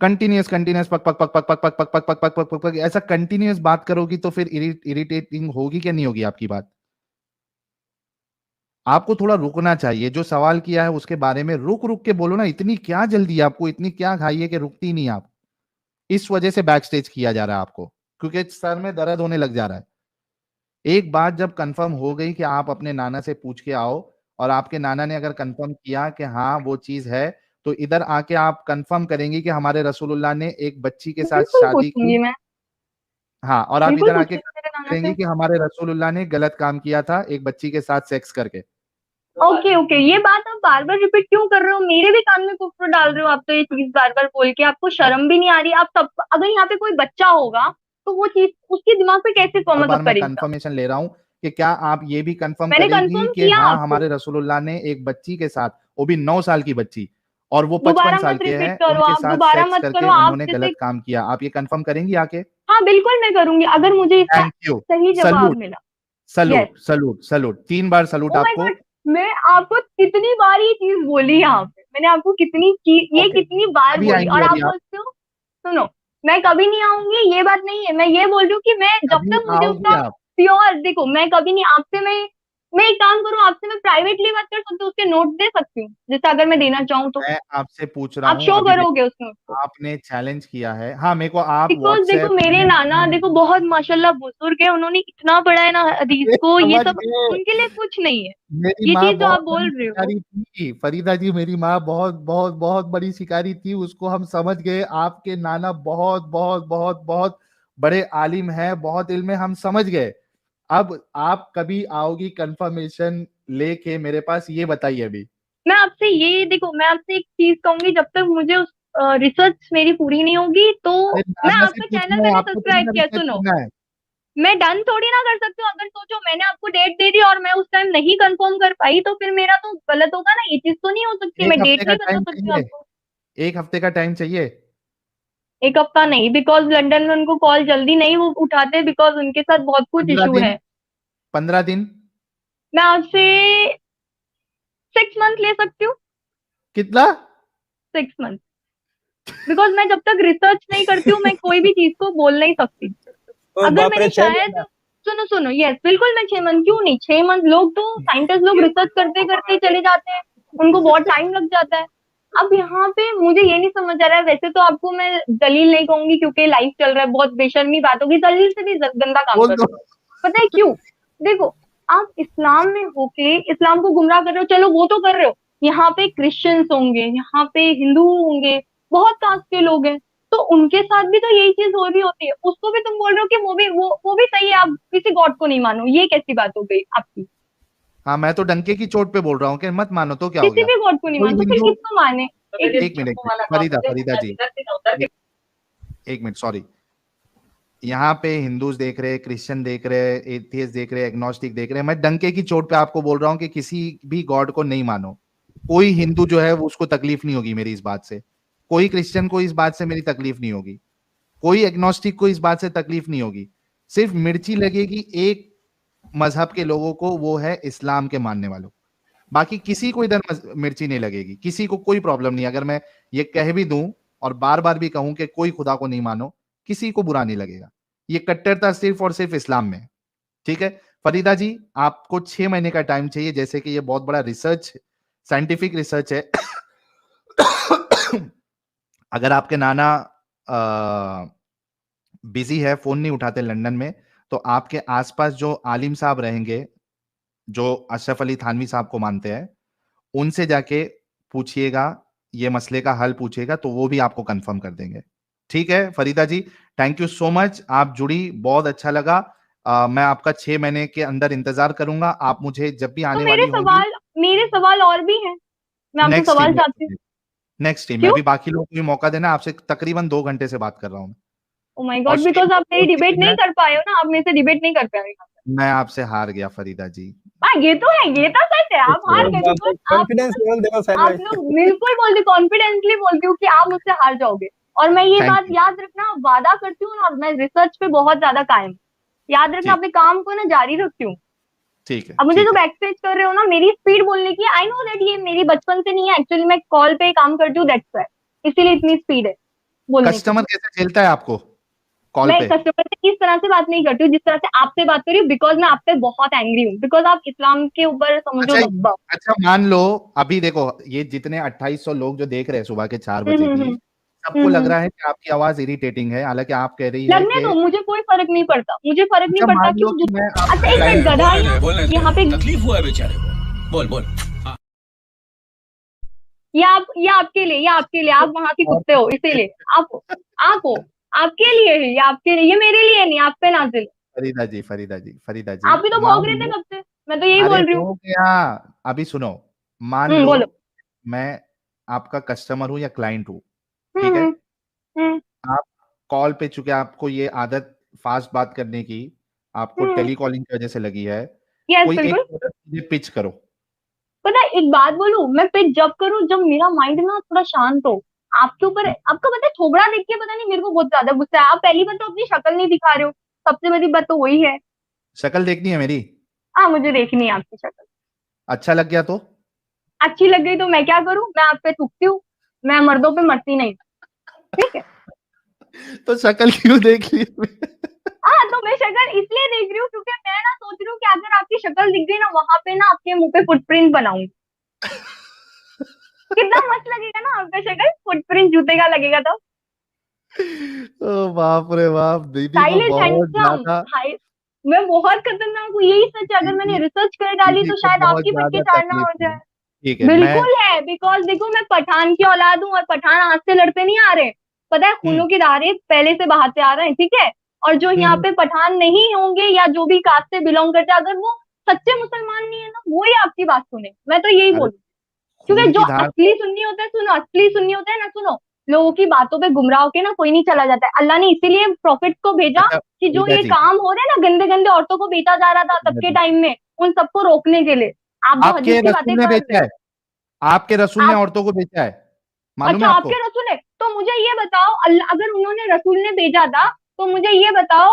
Speaker 2: कंटिन्यूस कंटिन्यूस पक पक पक पक पक पक पक पक पक पक पक पक पक ऐसा कंटिन्यूस बात करोगी तो फिर इरिटेटिंग होगी क्या, नहीं होगी आपकी बात? आपको थोड़ा रुकना चाहिए, जो सवाल किया है उसके बारे में रुक रुक के बोलो ना, इतनी क्या जल्दी है आपको, इतनी क्या खाई है कि रुकती नहीं आप? इस वजह से बैक स्टेज किया जा रहा है आपको, क्योंकि सर में दर्द होने लग जा रहा है। एक बात जब कंफर्म हो गई कि आप अपने नाना से पूछ के आओ, और आपके नाना ने अगर कंफर्म किया कि हाँ वो चीज है, तो इधर आके आप कंफर्म करेंगे कि हमारे रसूलुल्लाह ने एक बच्ची के साथ
Speaker 1: बिल्कुल
Speaker 2: शादी
Speaker 1: पूछूंगी,
Speaker 2: की।
Speaker 1: मैं
Speaker 2: हाँ, और आप
Speaker 1: बिल्कुल
Speaker 2: इधर आके
Speaker 1: पूछूंगी मेरे नाना
Speaker 2: करेंगे
Speaker 1: से।
Speaker 2: कि हमारे रसूलुल्लाह ने गलत काम किया था एक बच्ची के साथ सेक्स करके।
Speaker 1: ओके ओके, ये बात आप बार बार रिपीट क्यों कर रहे हो? मेरे भी कान में कुफ्र डाल रहे हो आप तो, ये चीज बार बार बोल के आपको शर्म भी नहीं आ रही? आप सब, अगर यहाँ पे कोई बच्चा होगा तो वो चीज उसके दिमाग पे कैसे
Speaker 2: बार बार
Speaker 1: मतलब
Speaker 2: मैं
Speaker 1: करेगा?
Speaker 2: कंफर्मेशन ले रहा हूँ कि क्या आप ये भी कंफर्म
Speaker 1: मैंने
Speaker 2: करेगी
Speaker 1: कंफर्म
Speaker 2: कि
Speaker 1: किया
Speaker 2: हाँ
Speaker 1: आपको।
Speaker 2: हमारे रसूलुल्लाह ने एक बच्ची के साथ, वो भी 9 साल की बच्ची, और वो 55
Speaker 1: दोबारा
Speaker 2: साल
Speaker 1: मत
Speaker 2: के
Speaker 1: रिपीट
Speaker 2: हैं,
Speaker 1: करो,
Speaker 2: उनके
Speaker 1: आप
Speaker 2: साथ
Speaker 1: दोबारा
Speaker 2: सेक्स
Speaker 1: मत
Speaker 2: करके
Speaker 1: करो। आप
Speaker 2: उन्होंने
Speaker 1: जैसे,
Speaker 2: गलत काम किया, आप ये कंफर्म करेंगी आके?
Speaker 1: हाँ बिल्कुल मैं करूंगी अगर मुझे इसका
Speaker 2: थैंक यू,
Speaker 1: सही जवाब
Speaker 2: सलूट
Speaker 1: मिला। Yes.
Speaker 2: Salute salute salute, 3 bar salute
Speaker 1: oh my
Speaker 2: आपको।
Speaker 1: गॉड, मैं आपको कितनी बार ये चीज बोली यहाँ पे, मैंने आपको कितनी चीज ये
Speaker 2: ओके,
Speaker 1: कितनी बार
Speaker 2: कभी
Speaker 1: बोली,
Speaker 2: आएंगी
Speaker 1: और आप
Speaker 2: अभी आप?
Speaker 1: बोलते हो। सुनो, मैं कभी नहीं आऊंगी ये बात नहीं है, मैं ये बोल रही हूँ कि मैं जब
Speaker 2: कभी
Speaker 1: तक मुझे
Speaker 2: आओगी
Speaker 1: उसका
Speaker 2: आप?
Speaker 1: प्योर, देखो मैं कभी नहीं आपसे, मैं एक काम करूँ, आपसे मैं प्राइवेटली बात कर सकती हूँ, उसके नोट दे सकती हूँ, जैसे अगर मैं देना चाहूँ तो
Speaker 2: मैं आपसे पूछ रहा
Speaker 1: आप
Speaker 2: हूँ
Speaker 1: शो
Speaker 2: अभी, देखो
Speaker 1: करोगे उस नोट को?
Speaker 2: आपने चैलेंज किया है, हाँ मेरे को आप
Speaker 1: बिकॉज देखो
Speaker 2: व्हाट्सएप
Speaker 1: मेरे नाना देखो बहुत माशाल्लाह बुजुर्ग है, उन्होंने इतना पढ़ा है ना हदीस को, ये
Speaker 2: समझ
Speaker 1: सब
Speaker 2: गए।
Speaker 1: उनके लिए कुछ नहीं है।
Speaker 2: मेरी
Speaker 1: ये
Speaker 2: माँ
Speaker 1: चीज जो
Speaker 2: बहुत
Speaker 1: आप
Speaker 2: बड़ी
Speaker 1: बोल रहे हो,
Speaker 2: शिकारी थी फरीदा जी, मेरी माँ बहुत बहुत बहुत बड़ी शिकारी थी, उसको हम समझ गए। आपके नाना बहुत बहुत बहुत बहुत बड़े आलिम हैं, बहुत इल्म है, हम समझ गए। अब आप कभी आओगी कंफर्मेशन लेके मेरे पास, ये बताइए अभी।
Speaker 1: मैं आपसे ये देखो, मैं आपसे एक चीज कहूंगी, जब तक मुझे उस रिसर्च मेरी पूरी नहीं होगी तो
Speaker 2: अरे
Speaker 1: मैं
Speaker 2: नाना से
Speaker 1: आपका चैनल
Speaker 2: पूछना है
Speaker 1: मैंने
Speaker 2: आपको, थोड़ी
Speaker 1: सब्सक्राइब
Speaker 2: ना
Speaker 1: किया,
Speaker 2: रिसर्च
Speaker 1: सुनो,
Speaker 2: करना है।
Speaker 1: मैं डन थोड़ी ना कर सकती हूँ। अगर सोचो मैंने आपको डेट दे दी और मैं उस टाइम नहीं कंफर्म कर पाई तो फिर मेरा तो गलत होगा ना, ये चीज तो नहीं हो सकती, मैं
Speaker 2: एक
Speaker 1: डेट
Speaker 2: हफ्ते का
Speaker 1: नहीं बता
Speaker 2: टाइम
Speaker 1: सकती हूँ
Speaker 2: चाहिए,
Speaker 1: आपको।
Speaker 2: एक हफ्ते का टाइम चाहिए।
Speaker 1: एक हफ्ता नहीं, बिकॉज लंदन में उनको कॉल जल्दी नहीं वो उठाते, बिकॉज उनके साथ बहुत कुछ
Speaker 2: 15
Speaker 1: इशू
Speaker 2: दिन,
Speaker 1: है।
Speaker 2: 15 दिन।
Speaker 1: मैं आपसे 6 मंथ ले सकती हूँ,
Speaker 2: कितना?
Speaker 1: 6 मंथ, बिकॉज मैं जब तक रिसर्च नहीं करती हूँ मैं कोई भी चीज को बोल नहीं सकती।
Speaker 6: ओ
Speaker 1: अगर
Speaker 6: बाप रे,
Speaker 1: मैंने
Speaker 6: 6 महीना?
Speaker 1: शायद, सुनो सुनो, यस बिल्कुल मैं 6 मंथ, क्यों नहीं 6 मंथ, लोग तो साइंटिस्ट लोग रिसर्च करते करते चले जाते हैं, उनको बहुत टाइम लग जाता है। अब यहाँ पे मुझे ये नहीं समझ आ रहा है, वैसे तो आपको मैं दलील नहीं कहूंगी क्योंकि लाइव चल रहा है, बहुत बेशर्मी बात होगी, दलील से भी गंदा काम
Speaker 2: बोल दो।
Speaker 1: करोगे। पता है क्यों? देखो, आप इस्लाम में होके इस्लाम को गुमराह कर रहे हो, चलो वो तो कर रहे हो, यहाँ पे क्रिश्चियंस होंगे, यहाँ पे हिंदू होंगे, बहुत कास्ट के लोग हैं, तो उनके साथ भी तो यही चीज हो रही होती है, उसको भी तुम बोल रहे हो कि वो भी सही है, आप किसी गॉड को नहीं मानो, ये कैसी बात हो गई आपकी?
Speaker 2: हाँ, मैं तो डंके की चोट पे बोल रहा हूँ कि मत मानो तो क्या हो
Speaker 1: किसी
Speaker 2: गया?
Speaker 1: भी गॉड को नहीं
Speaker 2: कोई
Speaker 1: मानते, फिर
Speaker 2: हिंदू,
Speaker 1: किसको माने?
Speaker 2: एक मिनट फरीदा, फरीदा जी, एक मिनट सॉरी, यहाँ पे हिंदूज देख रहे, क्रिश्चियन देख रहे, एथियस्ट देख रहे, एग्नोस्टिक देख रहे, मैं डंके की चोट पे आपको बोल रहा हूँ कि किसी भी गॉड को नहीं मानो। कोई हिंदू जो है वो उसको तकलीफ नहीं होगी मेरी इस बात से, कोई क्रिश्चियन को इस बात से मेरी तकलीफ नहीं होगी, कोई एग्नोस्टिक को इस बात से तकलीफ नहीं होगी। सिर्फ मिर्ची लगेगी एक मजहब के लोगों को, वो है इस्लाम के मानने वालों, बाकी किसी को इधर मिर्ची नहीं लगेगी, किसी को कोई प्रॉब्लम नहीं। अगर मैं ये कह भी दूं और बार बार भी कहूं कि कोई खुदा को नहीं मानो, किसी को बुरा नहीं लगेगा। ये कट्टरता सिर्फ और सिर्फ इस्लाम में है। ठीक है फरीदा जी, आपको 6 महीने का टाइम चाहिए, जैसे कि ये बहुत बड़ा रिसर्च, साइंटिफिक रिसर्च है। अगर आपके नाना बिजी है, फोन नहीं उठाते लंदन में, तो आपके आसपास जो आलिम साहब रहेंगे, जो अशरफ अली थानवी साहब को मानते हैं, उनसे जाके पूछिएगा, ये मसले का हल पूछिएगा, तो वो भी आपको कंफर्म कर देंगे। ठीक है फरीदा जी, थैंक यू सो मच, आप जुड़ी, बहुत अच्छा लगा। मैं आपका 6 महीने के अंदर इंतजार करूंगा, आप मुझे जब भी
Speaker 1: तो
Speaker 2: आने वाली होंगी।
Speaker 1: मेरे सवाल और भी हैं, मैं आपसे
Speaker 2: नेक्स्ट
Speaker 1: सवाल
Speaker 2: टीम,
Speaker 1: चाहती हूँ।
Speaker 2: नेक्स्ट टीम, मैं
Speaker 1: क्यों?
Speaker 2: भी बाकी लोगों को भी मौका देना, आपसे तकरीबन 2 घंटे से बात कर रहा हूँ।
Speaker 1: ओ माय
Speaker 2: और
Speaker 1: गॉड,
Speaker 2: शेर
Speaker 1: बिकॉज आप मेरी
Speaker 2: दोस्त
Speaker 1: डिबेट
Speaker 2: टीम
Speaker 1: नहीं
Speaker 2: है,
Speaker 1: कर पाए हो ना, आप मेरे से डिबेट नहीं कर पाए हो।
Speaker 2: मैं आपसे हार गया फरीदा जी।
Speaker 1: हाँ ये तो है, ये तो सच है, आप हार
Speaker 6: ओ
Speaker 1: गए,
Speaker 6: बाप रे,
Speaker 1: बिकॉज
Speaker 6: कॉन्फिडेंस लेवल देखो साहिल
Speaker 1: आप
Speaker 6: भाई।
Speaker 1: लोग बिल्कुल बोलते, कॉन्फिडेंटली बोलती हूँ कि आप मुझसे हार जाओगे, और मैं ये
Speaker 2: थैंक
Speaker 1: बात
Speaker 2: यू,
Speaker 1: याद रखना, वादा करती हूँ, और मैं रिसर्च पे बहुत ज्यादा कायम हूँ। याद रखना, अपने काम को ना जारी रखती
Speaker 2: ठीक है।
Speaker 1: अब मुझे
Speaker 2: ठीक
Speaker 1: जो
Speaker 2: है।
Speaker 1: बैक स्टेज कर रहे हो ना, मेरी स्पीड बोलने की, आई नो दैट ये मेरी बचपन से नहीं है, एक्चुअली मैं कॉल पे काम करती हूँ, दैट्स व्हाई, इसीलिए इतनी स्पीड है बोलने की।
Speaker 2: कस्टमर कैसे झेलता है आपको कॉल
Speaker 1: मैं
Speaker 2: पे?
Speaker 1: कस्टमर से इस तरह से बात नहीं करती हूँ जिस तरह से आपसे बात कर रही हूँ, बिकॉज मैं आप पे बहुत एंग्री हूँ, बिकॉज आप इस्लाम के ऊपर समझो
Speaker 2: अच्छा,
Speaker 1: दबदबा।
Speaker 2: अच्छा मान लो अभी देखो ये जितने 2800 लोग जो देख रहे हैं सुबह के 4 बजे भी, सबको लग रहा है कि आपकी आवाज इरिटेटिंग है, हालांकि आप कह रही है
Speaker 1: लगने
Speaker 2: कि
Speaker 1: दो, मुझे कोई फर्क नहीं पड़ता, मुझे फर्क नहीं
Speaker 2: अच्छा
Speaker 1: पड़ता
Speaker 2: मान लो
Speaker 1: क्यों।
Speaker 2: कि मैं
Speaker 1: अच्छा एक मिनट, गधा है यहाँ पे,
Speaker 7: तकलीफ हुआ है बेचारे को, बोल बोल।
Speaker 1: ये आपके लिए, ये आपके लिए, आप वहां के कुत्ते हो इसीलिए, आप हो, आपके लिए है ये, आपके लिए, ये मेरे लिए नहीं, आप पे नाजिल।
Speaker 2: फरीदा जी, फरीदा जी, फरीदा जी,
Speaker 1: आप भी तो भोग रहे थे कब से, मैं तो यही
Speaker 2: अरे
Speaker 1: बोल रही हूँ।
Speaker 2: हो गया, अभी सुनो, मान लो
Speaker 1: बोलो।
Speaker 2: मैं आपका कस्टमर हूँ या क्लाइंट हूँ,
Speaker 1: हम्म
Speaker 2: ठीक है?
Speaker 1: हम्म हम्म
Speaker 2: आप कॉल पे, चूंकि आपको ये आदत फास्ट बात करने की आपको
Speaker 1: हम्म,
Speaker 2: टेलीकॉलिंग की वजह से लगी है,
Speaker 1: यस
Speaker 2: कोई एक
Speaker 1: बिल्कुल।
Speaker 2: मुझे पिच करो।
Speaker 1: पता है एक बात बोलूं, मैं पिच जब करूं जब मेरा माइंड ना थोड़ा शांत हो। आपके ऊपर, आपको पता है थोबड़ा देख के पता नहीं मेरे को बहुत ज्यादा गुस्सा है, आप पहली बात तो अपनी शक्ल नहीं दिखा रहे हो, सबसे बड़ी बात तो वही है।
Speaker 2: शक्ल देखनी है मेरी?
Speaker 1: हाँ मुझे देखनी है आपकी शक्ल।
Speaker 2: अच्छा लग गया तो?
Speaker 1: अच्छी लग गई तो मैं क्या करूं, मैं आप पे थूकती हूँ, मैं मर्दों पे मरती नहीं, ठीक है।
Speaker 2: तो शक्ल क्यों देख ली?
Speaker 1: हाँ तो मैं शक्ल इसलिए देख रही हूँ क्योंकि मैं ना सोच रही हूँ कि अगर आपकी शक्ल दिख गई ना, वहां पे ना आपके मुंह पे फुटप्रिंट बनाऊंगी। कितना मस्त लगेगा ना आपका शक्ल, फुटप्रिंट जूते का लगेगा तो।
Speaker 2: ओ बाप रे बाप, दीदी को
Speaker 1: स्टाइलिश
Speaker 2: बहुत
Speaker 1: हैंडसम,
Speaker 2: ज्यादा,
Speaker 1: मैं बहुत खतरनाक हूँ, यही सच है, अगर मैंने
Speaker 2: दीदी
Speaker 1: रिसर्च कर डाली
Speaker 2: दीदी
Speaker 1: तो
Speaker 2: को
Speaker 1: शायद
Speaker 2: बहुत
Speaker 1: आपकी बनके
Speaker 2: ज्यादा
Speaker 1: चालना
Speaker 2: तकलीफ
Speaker 1: हो
Speaker 2: हुई।
Speaker 1: जाए।
Speaker 2: ठीक है, मैं
Speaker 1: बिल्कुल है, बिकॉज देखो मैं पठान की औलाद हूँ, और पठान आज से लड़ते नहीं आ रहे, पता है खूनों के धारे पहले से बहाते आ रहे हैं, ठीक है। और जो यहाँ पे पठान नहीं होंगे या जो भी कास्ट से बिलोंग करते हैं, अगर वो सच्चे मुसलमान नहीं है ना, वो ही आपकी बात सुने, मैं तो यही
Speaker 2: अरे
Speaker 1: बोलूँ। क्योंकि
Speaker 2: खून
Speaker 1: जो
Speaker 2: की धार,
Speaker 1: असली सुन्नी होते हैं, सुनो असली सुन्नी होते हैं ना, सुनो, लोगों की बातों पे गुमराह होके ना कोई नहीं चला जाता है, अल्लाह ने इसीलिए प्रॉफिट को भेजा
Speaker 2: अच्छा
Speaker 1: कि जो
Speaker 2: फरीदा
Speaker 1: ये
Speaker 2: जी,
Speaker 1: काम हो रहे हैं ना, गंदे गंदे औरतों को बेचा जा रहा था तब
Speaker 2: फरीदा
Speaker 1: के
Speaker 2: जी,
Speaker 1: टाइम में, उन सबको रोकने के लिए। आप जो
Speaker 2: आपके
Speaker 1: हदीस की बातें
Speaker 2: रसूल ने
Speaker 1: कर रहे
Speaker 2: बेचा
Speaker 1: हो,
Speaker 2: है, आपके रसूल ने
Speaker 1: आप,
Speaker 2: औरतों को बेचा है, मालूम
Speaker 1: अच्छा
Speaker 2: है आपको?
Speaker 1: आपके रसूल है तो मुझे ये बताओ, अल्लाह अगर उन्होंने रसूल ने भेजा था तो मुझे ये बताओ,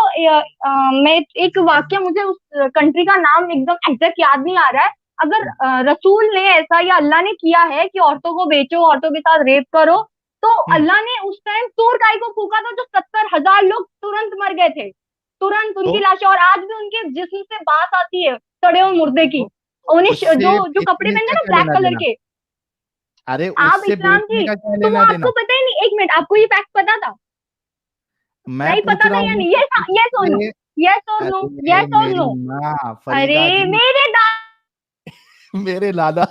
Speaker 1: मैं एक वाक्य, मुझे उस कंट्री का नाम एकदम एग्जैक्ट याद नहीं आ रहा है, अगर रसूल ने ऐसा या अल्लाह ने किया है कि औरतों को बेचो, औरतों के साथ रेप करो, तो अल्लाह ने उस टाइम तूर गाय को फूका था, जो 70,000 लोग तुरंत मर गए थे, तुरंत उनकी
Speaker 2: तो
Speaker 1: लाशें, और आज भी उनके जिस्म से बास आती है सड़े हुए मुर्दे की। उन्हें
Speaker 2: उससे
Speaker 1: जो जो कपड़े
Speaker 2: बेचने
Speaker 1: पहनते
Speaker 2: का
Speaker 1: हैं ना
Speaker 2: क्या
Speaker 1: ब्लैक
Speaker 2: लेना
Speaker 1: कलर
Speaker 2: देना?
Speaker 1: के,
Speaker 2: अरे
Speaker 1: आप
Speaker 2: उससे
Speaker 1: इस्लाम
Speaker 2: बेचने
Speaker 1: की,
Speaker 2: का क्या
Speaker 1: तो वो
Speaker 2: लेना
Speaker 1: आपको
Speaker 2: देना?
Speaker 1: पता ही नहीं, एक मिनट, आपको ये फैक्ट पता था,
Speaker 2: मैं
Speaker 1: नहीं
Speaker 2: पूछ
Speaker 1: पता
Speaker 2: रहा
Speaker 1: था या
Speaker 2: हूँ
Speaker 1: नहीं, यस और नो,
Speaker 2: उससे,
Speaker 1: यस और नो,
Speaker 2: अरे
Speaker 1: यस और
Speaker 2: मेरी
Speaker 1: नो।
Speaker 2: माँ
Speaker 1: अरे
Speaker 2: फरीदा जी,
Speaker 1: मेरे
Speaker 2: मेरे लाला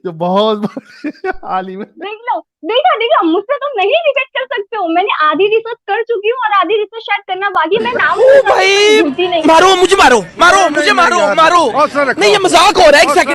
Speaker 2: जो बहुत बड़े आलिम है।
Speaker 1: देख लो, देखा देखा, मुझसे तुम नहीं डिबेट कर सकते हो, मैंने आधी रिसर्च कर चुकी हूँ और आधी रिसर्च शायद करना बाकी है, मैं नाम
Speaker 7: ओ
Speaker 1: नहीं बताती,
Speaker 7: भाई,
Speaker 1: झूठी नहीं।
Speaker 7: मारो मुझे, मारो मारो मुझे, मारो मारो, नहीं ये मजाक हो रहा है, एक सेकंड।